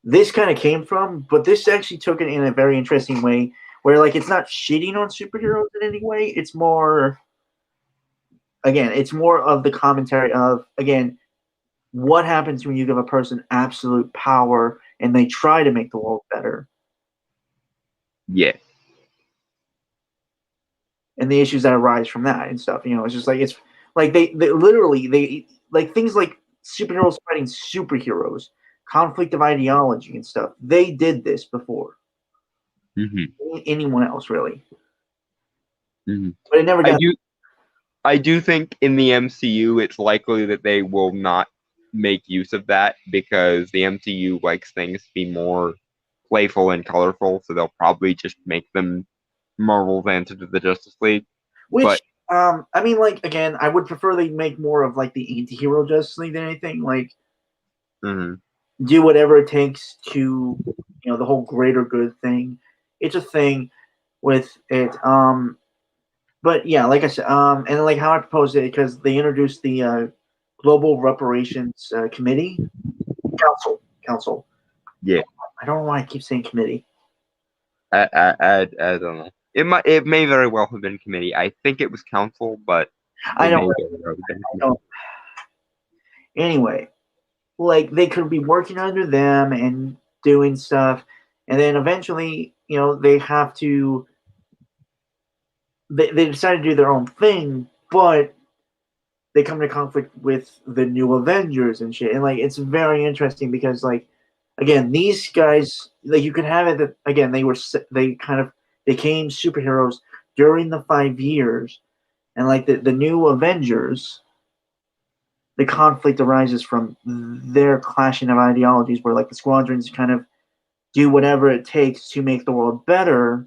this kind of came from, but this actually took it in a very interesting way where like it's not shitting on superheroes in any way. It's more of the commentary of again, what happens when you give a person absolute power and they try to make the world better, Yes. and the issues that arise from that and stuff. It's just like it's like they literally they like things like superheroes fighting superheroes, conflict of ideology and stuff. They did this before. Anyone else really? But it never got. I do think in the MCU it's likely that they will not make use of that because the MCU likes things to be more playful and colorful, so they'll probably just make them Marvel's answer to the Justice League. Which, I mean, like, again, I would prefer they make more of, like, the anti-hero Justice League than anything. Like, do whatever it takes to, the whole greater good thing. It's a thing with it. But, yeah, like I said, and, like, how I proposed it, because they introduced the Global Reparations Committee. Council. Yeah. I don't know why I keep saying committee. I don't know. It may very well have been committee. I think it was council, but I don't. Anyway, like they could be working under them and doing stuff, and then eventually, they have to. They decide to do their own thing, but they come into conflict with the new Avengers and shit, and like it's very interesting because like. Again, these guys, like you could have it that again they kind of became superheroes during the 5 years, and like the new Avengers, the conflict arises from their clashing of ideologies, where like the squadrons kind of do whatever it takes to make the world better,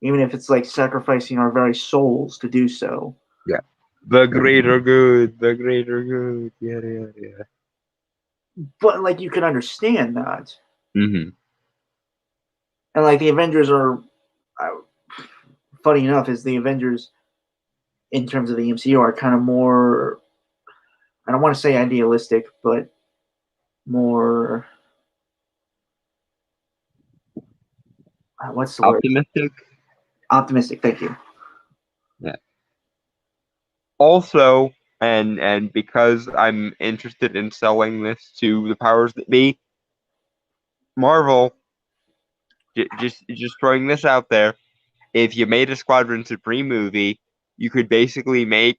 even if it's like sacrificing our very souls to do so. Yeah, the greater good. Yeah. But like you can understand that, and like the Avengers are, funny enough, is the Avengers, in terms of the MCU, are kind of more. I don't want to say idealistic, but more. What's the optimistic? word? Optimistic. Thank you. Yeah. Also. And because I'm interested in selling this to the powers that be, Marvel, just throwing this out there, if you made a Squadron Supreme movie, you could basically make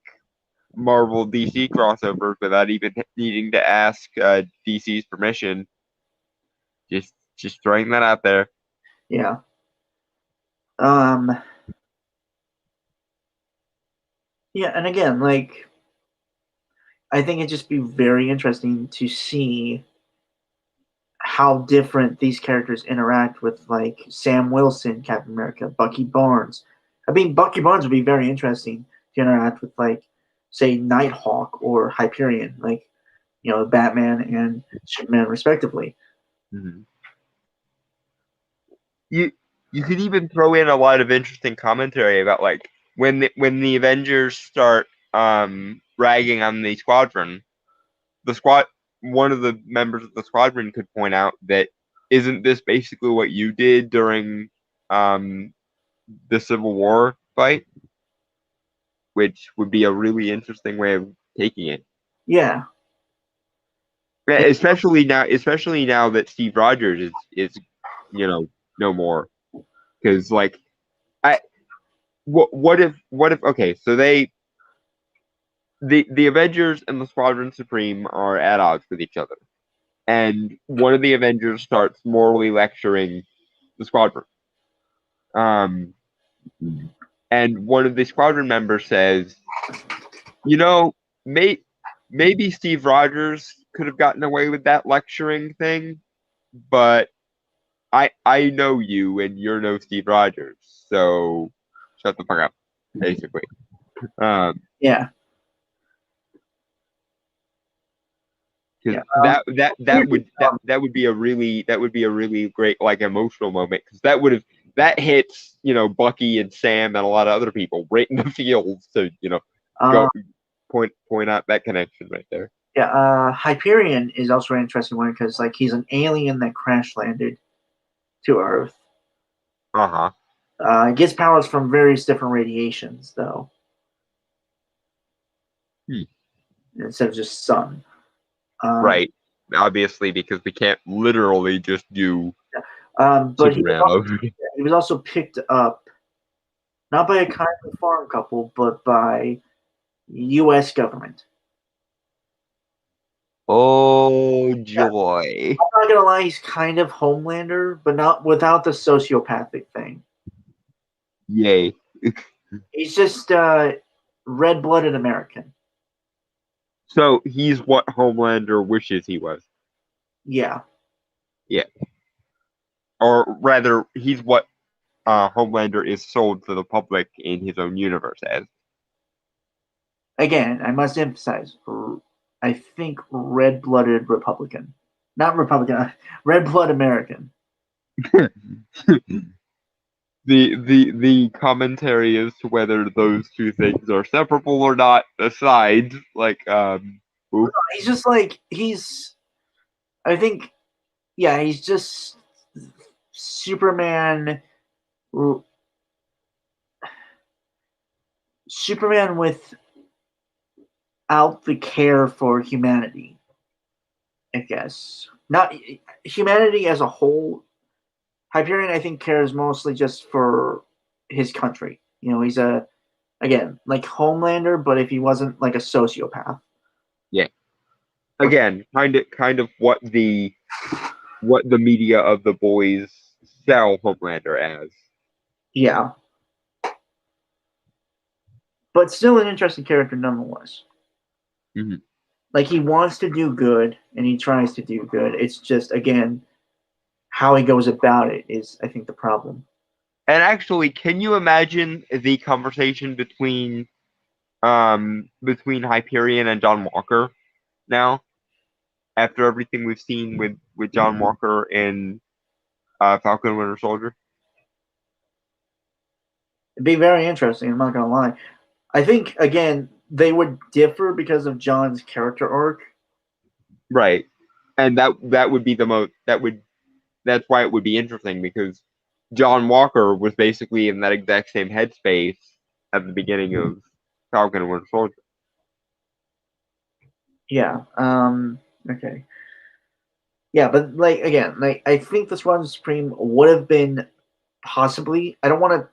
Marvel DC crossovers without even needing to ask DC's permission. Just throwing that out there. Yeah. Yeah, and again, like. I think it'd just be very interesting to see how different these characters interact with, like, Sam Wilson, Captain America, Bucky Barnes. I mean, Bucky Barnes would be very interesting to interact with, like, say, Nighthawk or Hyperion, like, Batman and Superman, respectively. You could even throw in a lot of interesting commentary about, like, when the Avengers start ragging on the squadron, one of the members of the squadron could point out that isn't this basically what you did during the Civil War fight, which would be a really interesting way of taking it. Yeah. Especially now that Steve Rogers is no more, because like what if okay, so the Avengers and the Squadron Supreme are at odds with each other, and one of the Avengers starts morally lecturing the Squadron. And one of the Squadron members says, maybe Steve Rogers could have gotten away with that lecturing thing, but I know you and you're no Steve Rogers, so shut the fuck up, basically. Yeah. Because that would be a really great, like, emotional moment, because that hits Bucky and Sam and a lot of other people right in the feels to go point out that connection right there. Yeah, Hyperion is also an interesting one because like he's an alien that crash landed to Earth. Gets powers from various different radiations, though. Instead of just sun. Right. Obviously, because we can't literally just do. But he was also picked up, not by a kindly foreign couple, but by U.S. government. Oh joy! I'm not gonna lie, he's kind of Homelander, but not without the sociopathic thing. Yay! He's just red-blooded American. So he's what Homelander wishes he was. Yeah. Or rather, he's what Homelander is sold to the public in his own universe as. Again, I must emphasize, I think red-blooded Republican. Not Republican, red-blood American. The commentary as to whether those two things are separable or not aside, like He's just like, I think, yeah, he's just Superman without the care for humanity, I guess. Not humanity as a whole. Hyperion, I think, cares mostly just for his country. You know, he's again, like Homelander, but if he wasn't like a sociopath. Yeah. Again, kind of what the media of the boys sell Homelander as. Yeah. But still an interesting character nonetheless. Mhm. Like, he wants to do good and he tries to do good. It's just, again, how he goes about it is, I think, the problem. And actually, can you imagine the conversation between Hyperion and John Walker now? After everything we've seen with John Walker in Falcon and Winter Soldier? It'd be very interesting, I'm not gonna lie. I think, again, they would differ because of John's character arc. Right. And that would be that's why it would be interesting, because John Walker was basically in that exact same headspace at the beginning of Falcon and Winter Soldier. Yeah. Okay. Yeah, but like again, like I think the Squadron Supreme would have been possibly. I don't want to.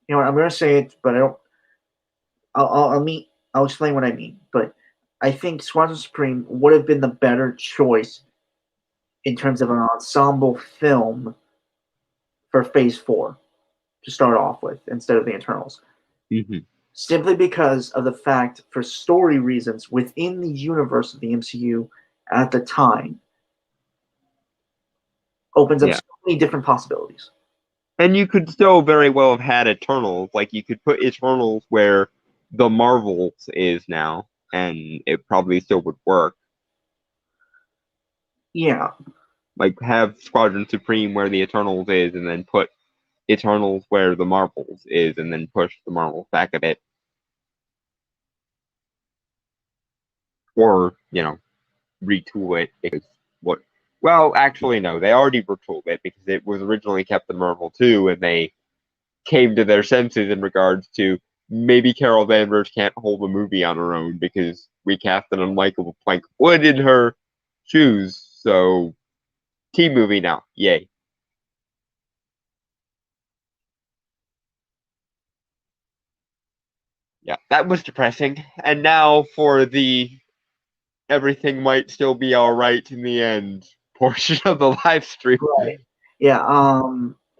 You know, I'm going to say it, but I don't. I'll explain what I mean. But I think Squadron Supreme would have been the better choice in terms of an ensemble film for Phase 4 to start off with instead of the Eternals. Mm-hmm. Simply because of the fact, for story reasons, within the universe of the MCU at the time, opens up so many different possibilities. And you could still very well have had Eternals. Like, you could put Eternals where the Marvels is now, and it probably still would work. Yeah. Like, have Squadron Supreme where the Eternals is, and then put Eternals where the Marvels is, and then push the Marvels back a bit. Or, you know, retool it, because well, actually, no, they already retooled it, because it was originally Captain Marvel 2, and they came to their senses in regards to maybe Carol Danvers can't hold a movie on her own because we cast an unlikable plank of wood in her shoes. So, team movie now. Yay. Yeah, that was depressing. And now for the everything might still be alright in the end portion of the live stream. Right. Yeah.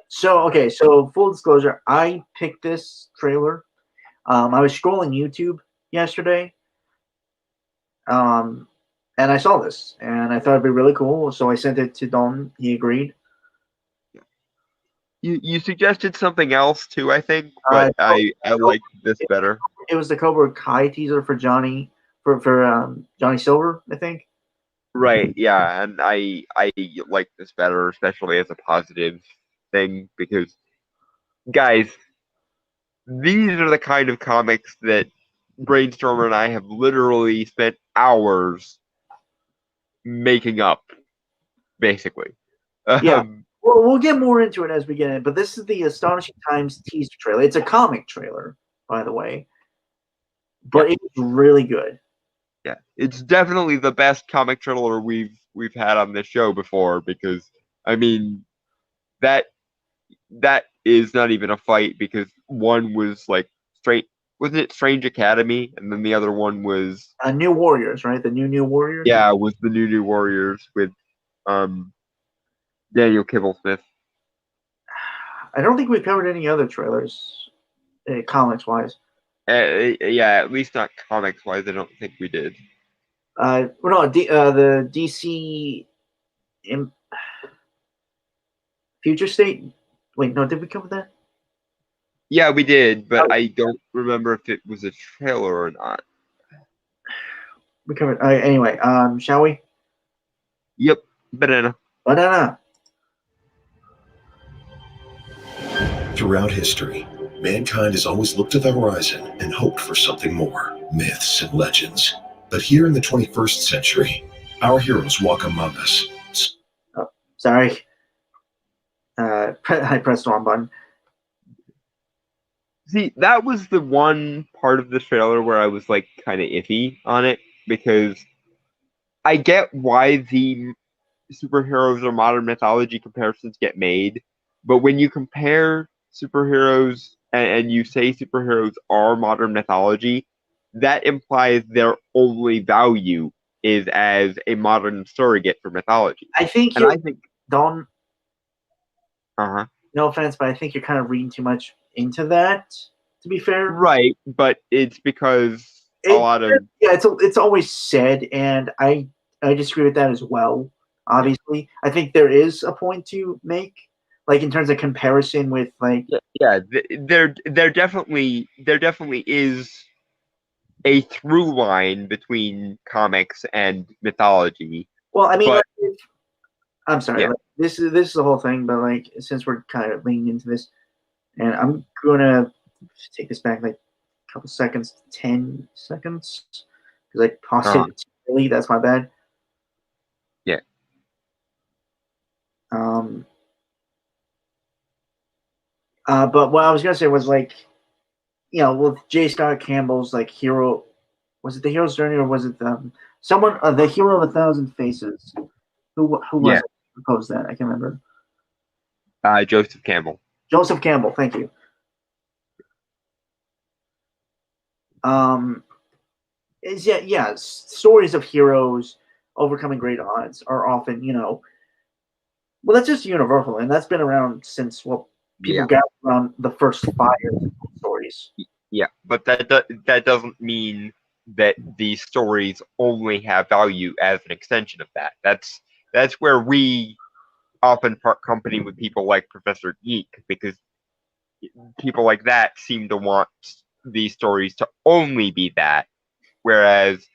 So full disclosure, I picked this trailer. I was scrolling YouTube yesterday. And I saw this, and I thought it'd be really cool. So I sent it to Don. He agreed. You suggested something else too, I think, but I like this better. It was the Cobra Kai teaser for Johnny Johnny Silver, I think. Right, yeah, and I like this better, especially as a positive thing, because guys, these are the kind of comics that Brainstormer and I have literally spent hours making up, basically. Yeah. Well, we'll get more into it as we get in, but this is the Astonishing Times teaser trailer. It's a comic trailer, by the way, but it's really good. Yeah, it's definitely the best comic trailer we've had on this show before, because I mean that is not even a fight, because one was like straight wasn't it Strange Academy, and then the other one was New Warriors, right? The New Warriors. yeah, was the New Warriors with Daniel Kibblesmith. I don't think we covered any other trailers, comics wise. Yeah, at least not comics wise. I don't think we did. Well, no, the DC Future State. Wait, no, did we cover that? Yeah, we did, but I don't remember if it was a trailer or not. We covered. Anyway, shall we? Yep, banana. Banana. Throughout history, mankind has always looked to the horizon and hoped for something more, myths and legends. But here in the 21st century, our heroes walk among us. Oh, sorry. I pressed the wrong button. See, that was the one part of the trailer where I was like kind of iffy on it, because I get why the superheroes or modern mythology comparisons get made, but when you compare superheroes and you say superheroes are modern mythology, that implies their only value is as a modern surrogate for mythology. I think And I think don't. uh-huh. No offense, but I think you're kind of reading too much into that. To be fair, Right, but it's because a lot of it's always said, and I disagree with that as well. Obviously, I think there is a point to make, like in terms of comparison with like there definitely is a through line between comics and mythology. Well, I mean, but, I'm sorry. Yeah. Like, this is the whole thing, but like since we're kind of leaning into this, and I'm gonna take this back like a couple seconds, 10 seconds, because I paused it too early. That's my bad. Yeah. But what I was gonna say was like, you know, with J. Scott Campbell's like hero, was it the hero's journey or was it someone the hero of 1,000 faces? Who was it who proposed that? I can't remember. Joseph Campbell. Joseph Campbell, thank you. Stories of heroes overcoming great odds are often, you know, well, that's just universal, and that's been around since people got around the first fire stories. Yeah, but that doesn't mean that these stories only have value as an extension of that. That's where we often part company with people like Professor Geek, because people like that seem to want these stories to only be that, whereas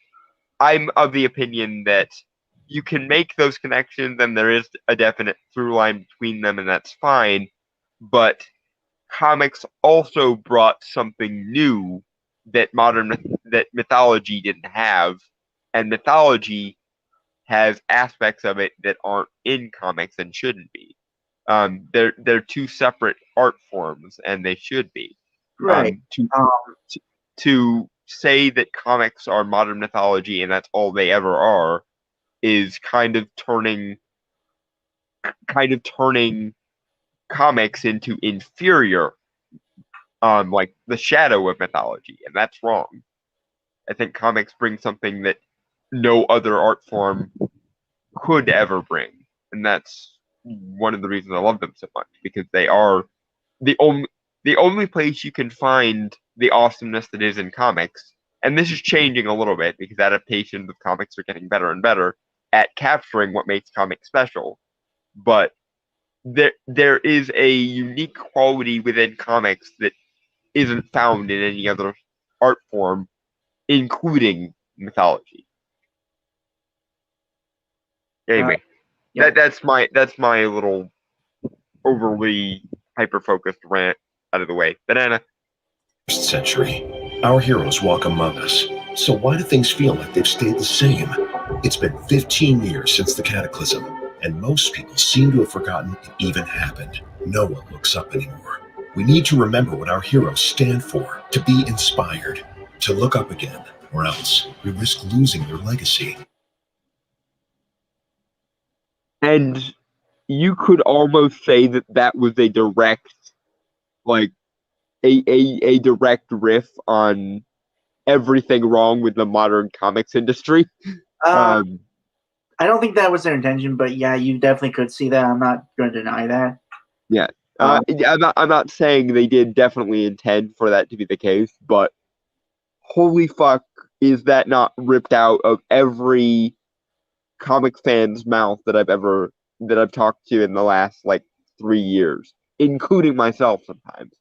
I'm of the opinion that you can make those connections and there is a definite through line between them, and that's fine, but comics also brought something new that mythology didn't have, and mythology has aspects of it that aren't in comics and shouldn't be. They're two separate art forms, and they should be. Right. To say that comics are modern mythology and that's all they ever are is kind of turning comics into inferior, like the shadow of mythology, and that's wrong. I think comics bring something that no other art form could ever bring, and that's one of the reasons I love them so much, because they are the only place you can find the awesomeness that is in comics. And this is changing a little bit because adaptations of comics are getting better and better at capturing what makes comics special. But there is a unique quality within comics that isn't found in any other art form, including mythology. Anyway, that's my little overly hyper-focused rant out of the way. Banana. First century, our heroes walk among us. So why do things feel like they've stayed the same? It's been 15 years since the cataclysm, and most people seem to have forgotten it even happened. No one looks up anymore. We need to remember what our heroes stand for, to be inspired, to look up again, or else we risk losing their legacy. And you could almost say that was a direct, like, a direct riff on everything wrong with the modern comics industry. I don't think that was their intention, but yeah, you definitely could see that. I'm not going to deny that. Yeah. Um, I'm not saying they did definitely intend for that to be the case, but holy fuck, is that not ripped out of every comic fan's mouth that I've talked to in the last like 3 years, including myself sometimes.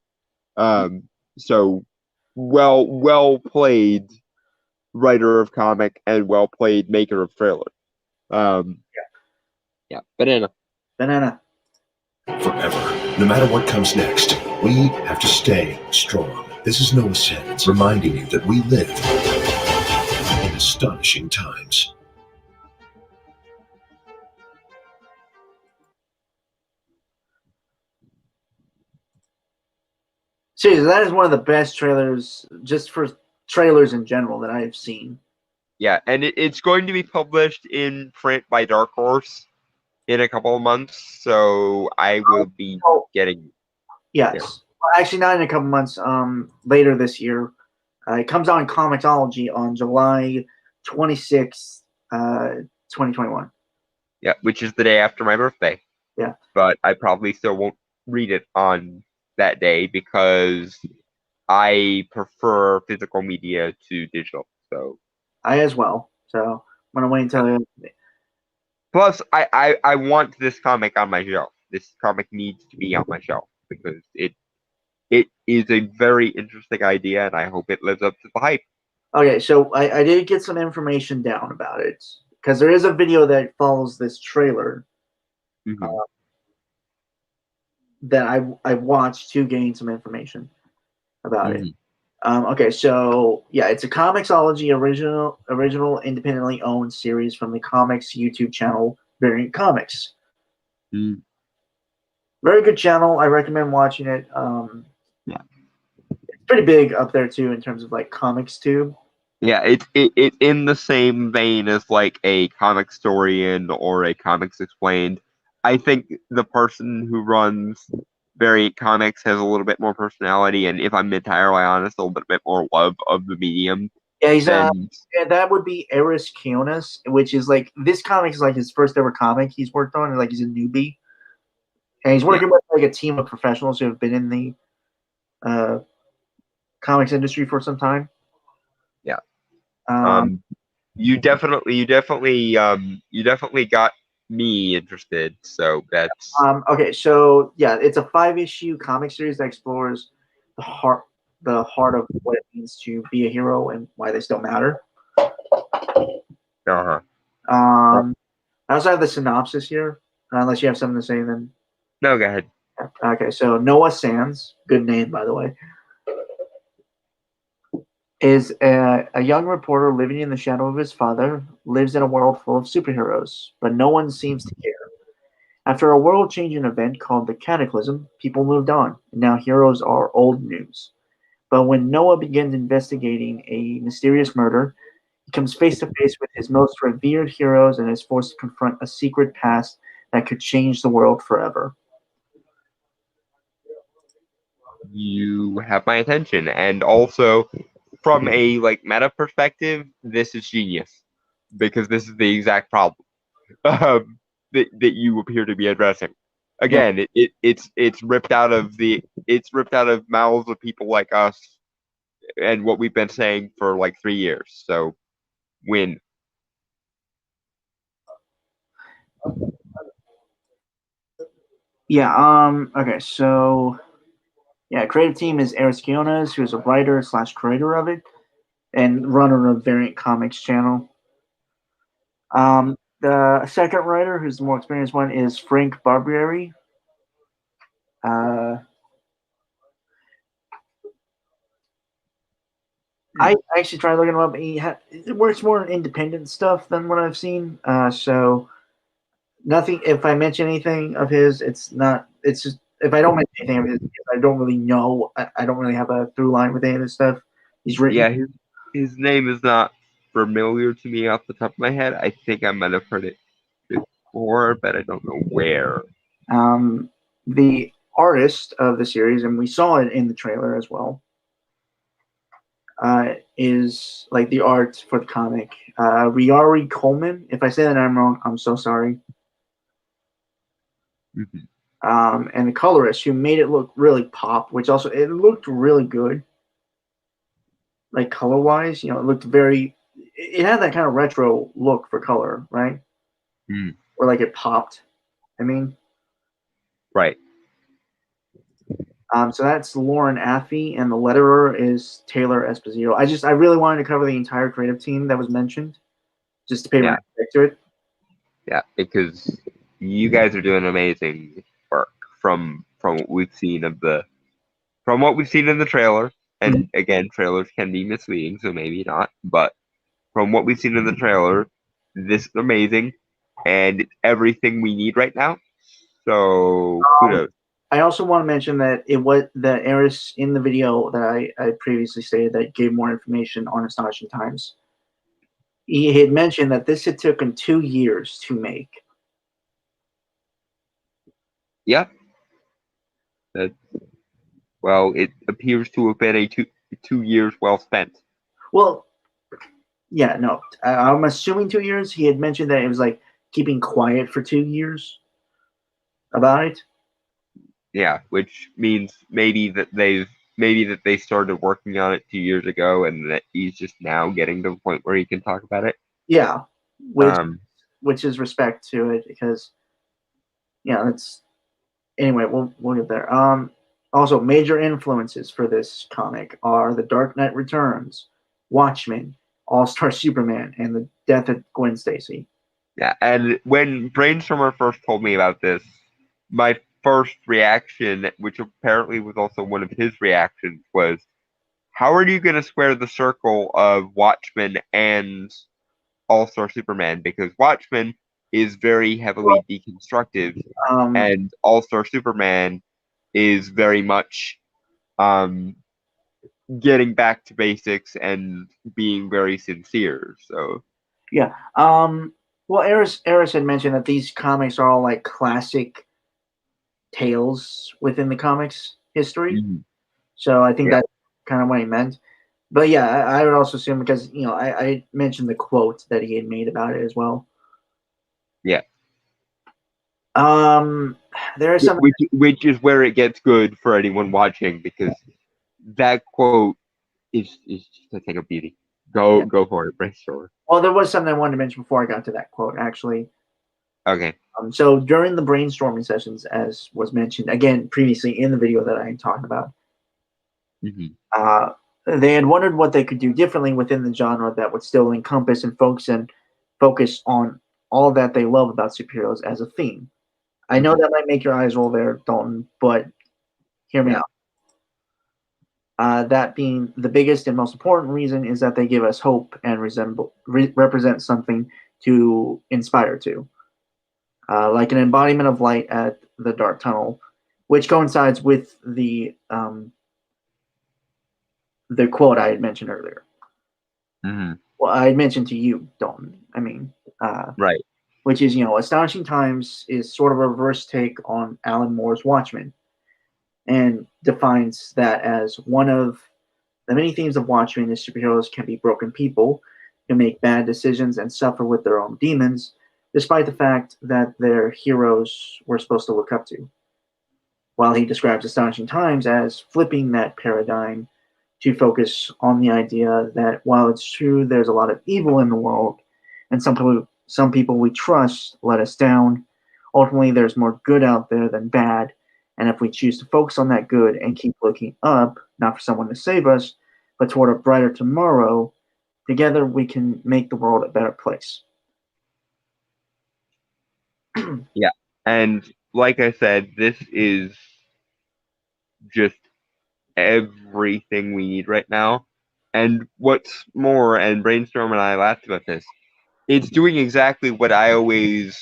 So well played, writer of comic, and well played maker of trailer. Yeah, banana. Forever. No matter what comes next, we have to stay strong. This is Noah Sands reminding you that we live in astonishing times. Seriously, that is one of the best trailers, just for trailers in general, that I have seen. Yeah, and it's going to be published in print by Dark Horse in a couple of months, so I will be getting. Yes. Yeah. Well, actually, not in a couple months. Later this year. It comes out in Comixology on July 26th, 2021. Yeah, which is the day after my birthday. Yeah. But I probably still won't read it on that day because I prefer physical media to digital. So I as well. So I'm gonna wait until. plus I want this comic on my shelf. This comic needs to be on my shelf because it is a very interesting idea and I hope it lives up to the hype. Okay, so I did get some information down about it because there is a video that follows this trailer that I watched to gain some information about it. Okay, so yeah, it's a Comixology original independently owned series from the comics YouTube channel Variant Comics. Very good channel. I recommend watching it. Yeah, it's pretty big up there too in terms of like Comics Tube. Yeah, it's in the same vein as like a Comicstorian or a Comics Explained. I think the person who runs Variant Comics has a little bit more personality, and if I'm entirely honest, a little bit more love of the medium. Yeah, he's yeah, that would be Eris Kionis, which is like this comic is like his first ever comic he's worked on, and like he's a newbie, and he's working with like a team of professionals who have been in the comics industry for some time. Yeah. You definitely got me interested, so that's okay. So yeah, it's a 5-issue comic series that explores the heart of what it means to be a hero and why they still matter. I also have the synopsis here. Unless you have something to say, then no, go ahead. Okay, so Noah Sands, good name by the way, is a young reporter living in the shadow of his father, lives in a world full of superheroes, but no one seems to care. After a world-changing event called the Cataclysm, people moved on, and now heroes are old news. But when Noah begins investigating a mysterious murder, he comes face to face with his most revered heroes and is forced to confront a secret past that could change the world forever. You have my attention, and also from a like meta perspective, this is genius because this is the exact problem that you appear to be addressing. Again, it's ripped out of mouths of people like us, and what we've been saying for like 3 years. So, win. Yeah. Okay. So, yeah, creative team is Eris Kionis, who's a writer / creator of it, and runner of Variant Comics channel. The second writer, who's the more experienced one, is Frank Barbieri. I actually tried looking him up. He works more on independent stuff than what I've seen. So nothing. If I mention anything of his, it's not. It's just if I don't mention anything of his, I don't really know. I don't really have a through line with any of this stuff he's written. Yeah, his name is not familiar to me off the top of my head. I think I might have heard it before, but I don't know where. The artist of the series, and we saw it in the trailer as well, is like the art for the comic. Riari Coleman. If I say that name wrong, I'm so sorry. And the colorist who made it look really pop, which also it looked really good. Like color wise, it looked very. It had that kind of retro look for color, right? Or like it popped. I mean, Right. So that's Lauren Affey, and the letterer is Taylor Esposito. I really wanted to cover the entire creative team that was mentioned, just to pay respect to it. Yeah, because you guys are doing amazing work from what we've seen in the trailer. And again, trailers can be misleading, so maybe not. But from what we've seen in the trailer, this is amazing, and it's everything we need right now. So kudos. I also want to mention that it was the Eris in the video that I previously stated that gave more information on Astonishing Times. He had mentioned that this had taken 2 years to make. Yeah. Well, it appears to have been a two years well spent. Well, yeah, no, I'm assuming 2 years. He had mentioned that it was like keeping quiet for 2 years about it. Yeah, which means maybe that they started working on it 2 years ago, and that he's just now getting to the point where he can talk about it. Yeah, which is respect to it, because it's anyway. We'll get there. Also, major influences for this comic are The Dark Knight Returns, Watchmen, All-Star Superman, and the death of Gwen Stacy. Yeah, and when Brainstormer first told me about this, my first reaction, which apparently was also one of his reactions, was, how are you going to square the circle of Watchmen and All-Star Superman? Because Watchmen is very heavily deconstructive, and All-Star Superman is very much getting back to basics and being very sincere. So yeah. Well, Eris had mentioned that these comics are all like classic tales within the comics history. So I think that's kind of what he meant. But yeah, I would also assume, because I mentioned the quote that he had made about it as well. Yeah. There is something which is where it gets good for anyone watching, because that quote is just a thing of beauty. Go for it, Brainstormer. Well, there was something I wanted to mention before I got to that quote, actually. Okay. So during the brainstorming sessions, as was mentioned again previously in the video that I talked about, they had wondered what they could do differently within the genre that would still encompass and focus on all that they love about superheroes as a theme. I know that might make your eyes roll there, Dalton, but hear me out. That being the biggest and most important reason is that they give us hope and represent something to inspire to. Like an embodiment of light at the dark tunnel, which coincides with the quote I had mentioned earlier. Well, I had mentioned to you, Dalton. I mean, right. Which is, Astonishing Times is sort of a reverse take on Alan Moore's Watchmen, and defines that as one of the many themes of Watchmen is superheroes can be broken people who make bad decisions and suffer with their own demons, despite the fact that they're heroes we're supposed to look up to. While he describes Astonishing Times as flipping that paradigm to focus on the idea that while it's true there's a lot of evil in the world, and some people we trust let us down, ultimately there's more good out there than bad, and if we choose to focus on that good and keep looking up, not for someone to save us, but toward a brighter tomorrow, together we can make the world a better place. Yeah, and like I said, this is just everything we need right now. And what's more, and Brainstorm and I laughed about this, it's doing exactly what I always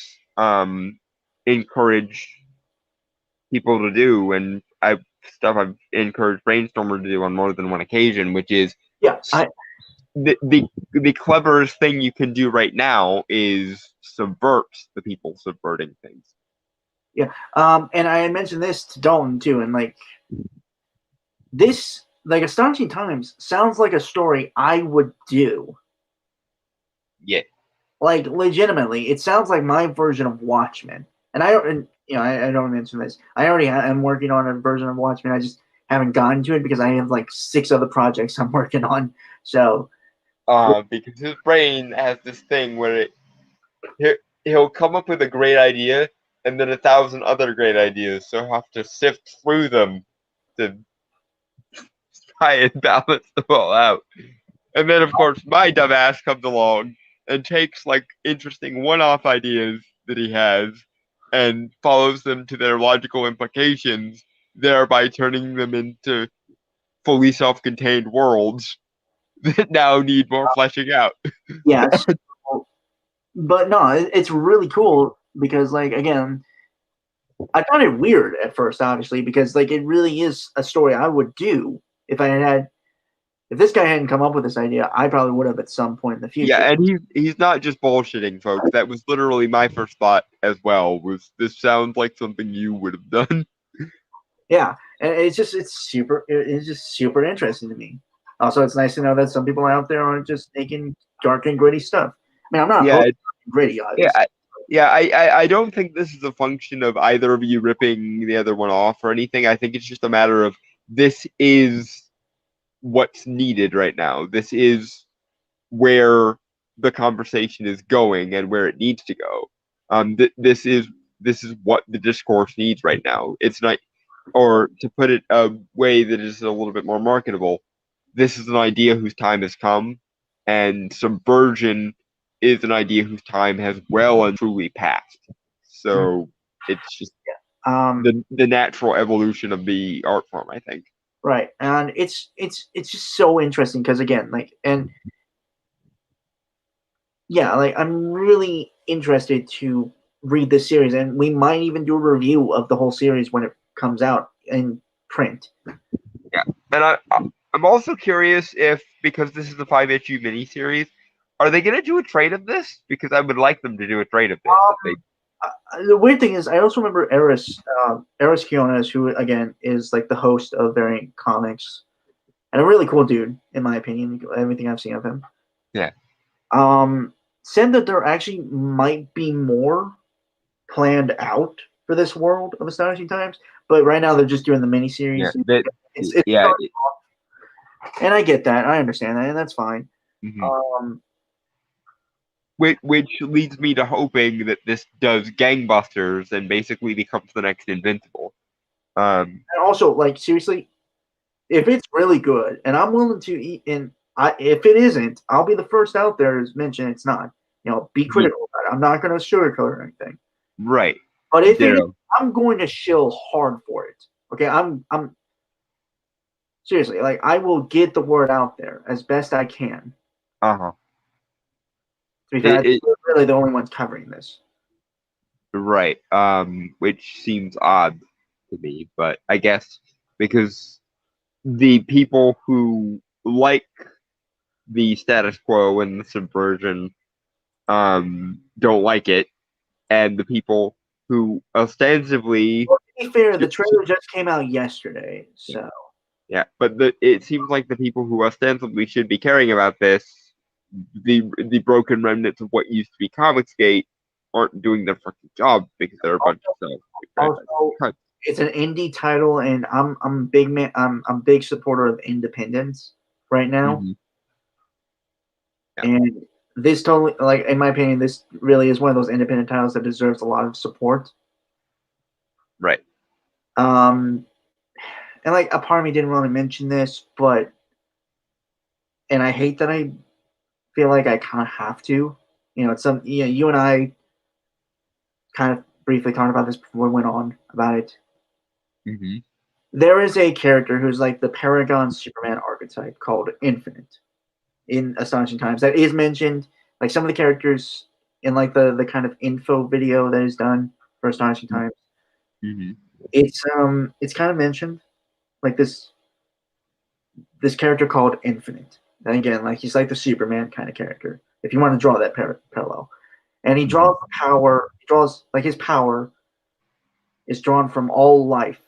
encourage people to do, and I've encouraged Brainstormer to do on more than one occasion, which is the cleverest thing you can do right now is subvert the people subverting things. And I had mentioned this to Dalton too, and like this, like Astonishing Times sounds like a story I would do. Yeah. Like legitimately, it sounds like my version of Watchmen. And I don't, and, I don't mention this. I already am working on a version of Watchmen. I just haven't gotten to it because I have like 6 other projects I'm working on. So, because his brain has this thing where he'll come up with a great idea and then 1,000 other great ideas, so he'll have to sift through them to try and balance them all out. And then, of course, my dumbass comes along and takes like interesting one-off ideas that he has and follows them to their logical implications, thereby turning them into fully self-contained worlds that now need more fleshing out. yes. But no, it's really cool because, like, again, I found it weird at first, obviously, because like it really is a story I would do if this guy hadn't come up with this idea. I probably would have at some point in the future. Yeah, and he's not just bullshitting, folks. That was literally my first thought as well. Was this sounds like something you would have done? Yeah, and it's just super interesting to me. Also, it's nice to know that some people out there aren't just making dark and gritty stuff. I mean, I'm not Yeah, gritty, obviously. I don't think this is a function of either of you ripping the other one off or anything. I think it's just a matter of this is what's needed right now. This is where the conversation is going and where it needs to go. This is what the discourse needs right now. It's not, or to put it a way that is a little bit more marketable, this is an idea whose time has come, and subversion is an idea whose time has well and truly passed. So it's just the natural evolution of the art form, I think. Right, and it's just so interesting because again, like, and yeah, like I'm really interested to read this series, and we might even do a review of the whole series when it comes out in print. Yeah, and I'm also curious if, because this is a 5-issue miniseries, are they going to do a trade of this? Because I would like them to do a trade of this. The weird thing is, I also remember Eris Kiones, who again is like the host of Variant Comics, and a really cool dude, in my opinion. Everything I've seen of him. Yeah. Said that there actually might be more planned out for this world of Astonishing Times, but right now they're just doing the miniseries. Yeah, and I get that, I understand that, and that's fine. Mm-hmm. Which leads me to hoping that this does gangbusters and basically becomes the next Invincible. And also, like, seriously, if it's really good, and I'm willing to eat, and if it isn't, I'll be the first out there to mention it's not. Be critical about it. I'm not going to sugarcoat or anything. Right. But if it is, I'm going to shill hard for it. Okay, I'm seriously, like, I will get the word out there as best I can. Because we're really the only ones covering this. Right. Which seems odd to me, but I guess because the people who like the status quo and the subversion don't like it, and the people who ostensibly, well, to be fair, the trailer just came out yesterday, so yeah, but it seems like the people who ostensibly should be caring about this, the broken remnants of what used to be Comicsgate, aren't doing their fucking job because they're a bunch of stuff. Also, it's an indie title, and I'm big supporter of independence right now. Mm-hmm. Yeah. And this totally, like, in my opinion, this really is one of those independent titles that deserves a lot of support. Right. And like, a part of me didn't want to mention this, and I hate that I feel like I kind of have to. It's you and I kind of briefly talked about this before we went on about it. Mm-hmm. There is a character who's like the Paragon Superman archetype called Infinite in Astonishing Times that is mentioned. Like, some of the characters in like the kind of info video that is done for Astonishing Times. Mm-hmm. It's kind of mentioned, like this character called Infinite. And again, like, he's like the Superman kind of character, if you want to draw that parallel. And he draws the power. He draws like his power is drawn from all life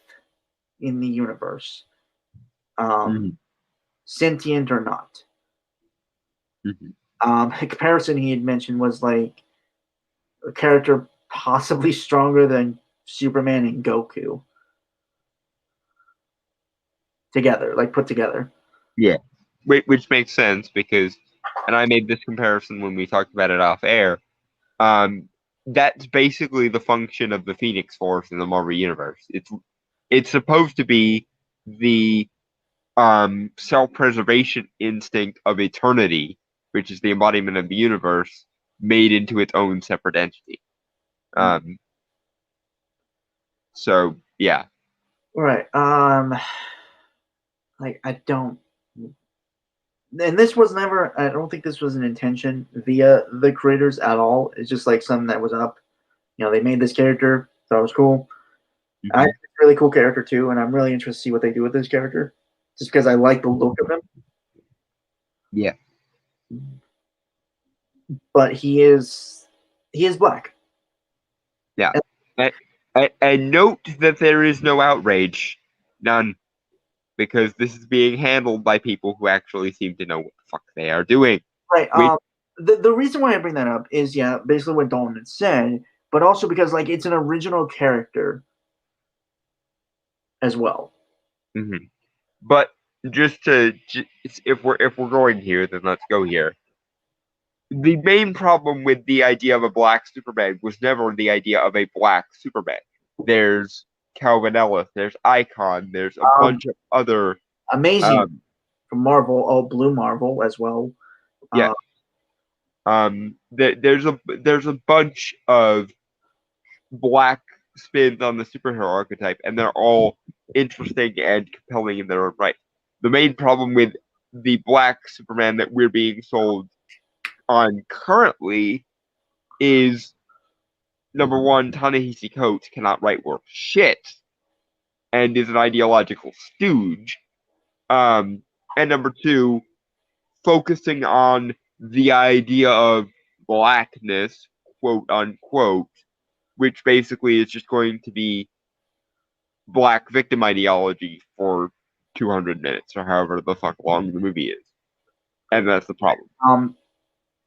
in the universe, sentient or not. A comparison he had mentioned was like a character possibly stronger than Superman and Goku together, like put together. Yeah, which makes sense because, and I made this comparison when we talked about it off air. That's basically the function of the Phoenix Force in the Marvel Universe. It's supposed to be the self-preservation instinct of eternity, which is the embodiment of the universe, made into its own separate entity. So yeah. Right. Like I don't, and this was never. I don't think this was an intention via the creators at all. It's just like something that was up. You know, they made this character, thought it was cool. I think it's a really cool character too, and I'm really interested to see what they do with this character, just because I like the look of him. Yeah. But he is black. Yeah. And note that there is no outrage. None. Because this is being handled by people who actually seem to know what the fuck they are doing. Right. The reason why I bring that up is, yeah, basically what Dalton had said, but also because, like, it's an original character as well. Mm-hmm. But just to, if we're going here, then let's go here. The main problem with the idea of a black Superman was never the idea of a black Superman. There's Calvin Ellis, there's Icon, there's a bunch of other amazing from Marvel, Blue Marvel as well. Yeah. There's a bunch of black spins on the superhero archetype, and they're all interesting and compelling in their own right. The main problem with the black Superman that we're being sold on currently is, number one, Ta-Nehisi Coates cannot write worth shit and is an ideological stooge. And number two, focusing on the idea of blackness, quote unquote, which basically is just going to be black victim ideology for 200 minutes or however the fuck long the movie is. And that's the problem.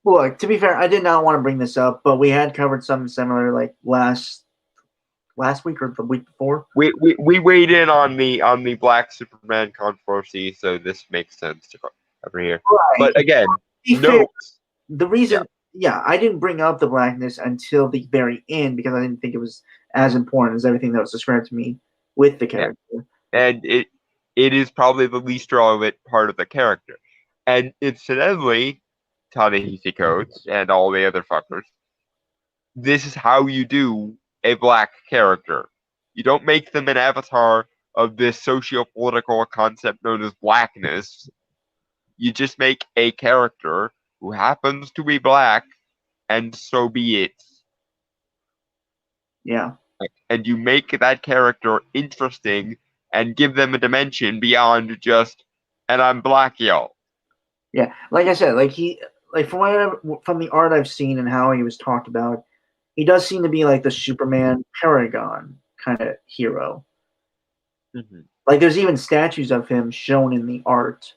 Well, like, to be fair, I did not want to bring this up, but we had covered something similar like last week or the week before. We weighed in on the black Superman controversy, so this makes sense to cover here. Right. But again, fair, the reason, I didn't bring up the blackness until the very end because I didn't think it was as important as everything that was described to me with the character. Yeah. And it is probably the least relevant part of the character. And incidentally, Ta-Nehisi Coates and all the other fuckers, this is how you do a black character. You don't make them an avatar of this socio-political concept known as blackness. You just make a character who happens to be black, and so be it. Yeah. And you make that character interesting and give them a dimension beyond just, and I'm black, y'all. Yeah, like I said, from the art I've seen and how he was talked about, he does seem to be like the Superman paragon kind of hero. Mm-hmm. Like there's even statues of him shown in the art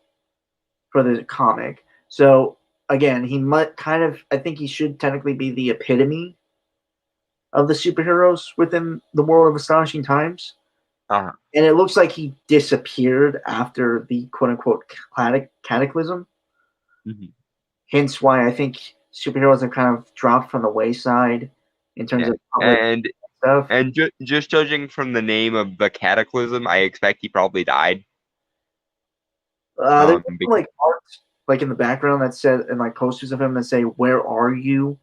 for the comic. So again, he might I think he should technically be the epitome of the superheroes within the world of Astonishing Times. Uh-huh. And it looks like he disappeared after the quote-unquote cataclysm. Mm-hmm. Hence why I think superheroes have kind of dropped from the wayside in terms of stuff. And just judging from the name of the cataclysm, I expect he probably died. There's like art like in the background that said, and like posters of him that say, "Where are you?"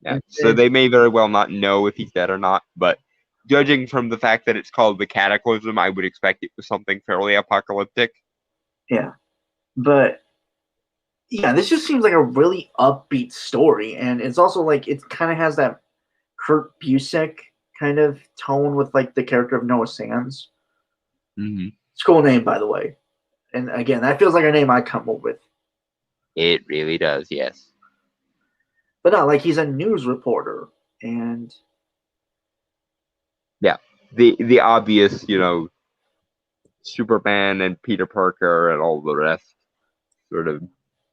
Yeah, so they may very well not know if he's dead or not, but judging from the fact that it's called the cataclysm, I would expect it was something fairly apocalyptic. Yeah, but yeah, this just seems like a really upbeat story, and it's also like it kind of has that Kurt Busiek kind of tone with like the character of Noah Sands. Mm-hmm. It's a cool name, by the way, and again, that feels like a name I come up with. It really does, yes. But no, like he's a news reporter, and yeah, the obvious, Superman and Peter Parker and all the rest sort of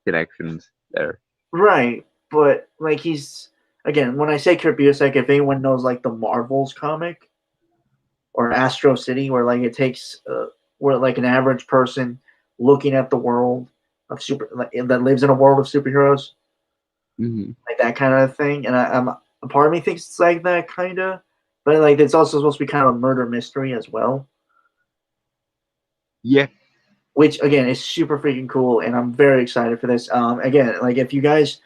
connections there. Right, but like he's again when I say Kurt Busiek, if anyone knows like the Marvels comic or Astro City, where like it takes where like an average person looking at the world of that lives in a world of superheroes, like that kind of thing, and I'm a part of me thinks it's like that kind of, but like it's also supposed to be kind of a murder mystery as well. Yeah. Which again is super freaking cool, and I'm very excited for this. Again, like if you guys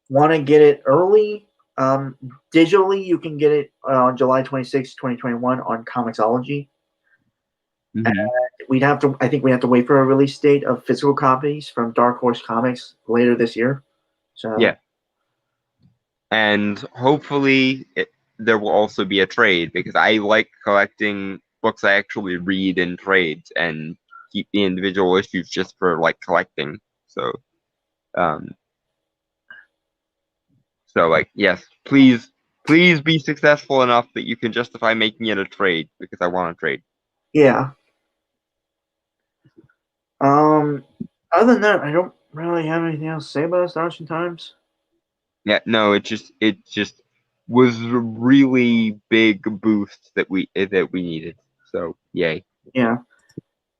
want to get it early, digitally you can get it on July 26, 2021 on Comixology. And I think we have to wait for a release date of physical copies from Dark Horse Comics later this year. So yeah, and hopefully there will also be a trade, because I like collecting books I actually read in trades and keep the individual issues just for like collecting. So, like, yes, please be successful enough that you can justify making it a trade, because I want a trade. yeah. Other than that, I don't really have anything else to say about Astonishing Times. Yeah, no, it just was a really big boost that we needed. So yay. Yeah.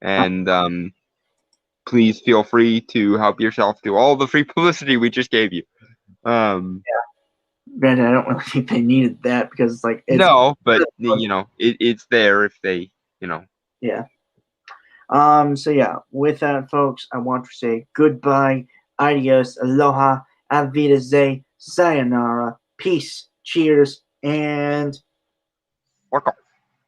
And please feel free to help yourself to all the free publicity we just gave you. Yeah. Granted, I don't really think they needed that because it's like no, but it's there if they Yeah. So yeah, with that, folks, I want to say goodbye, adios, aloha, auf Wiedersehen, sayonara, peace, cheers, and fuck off.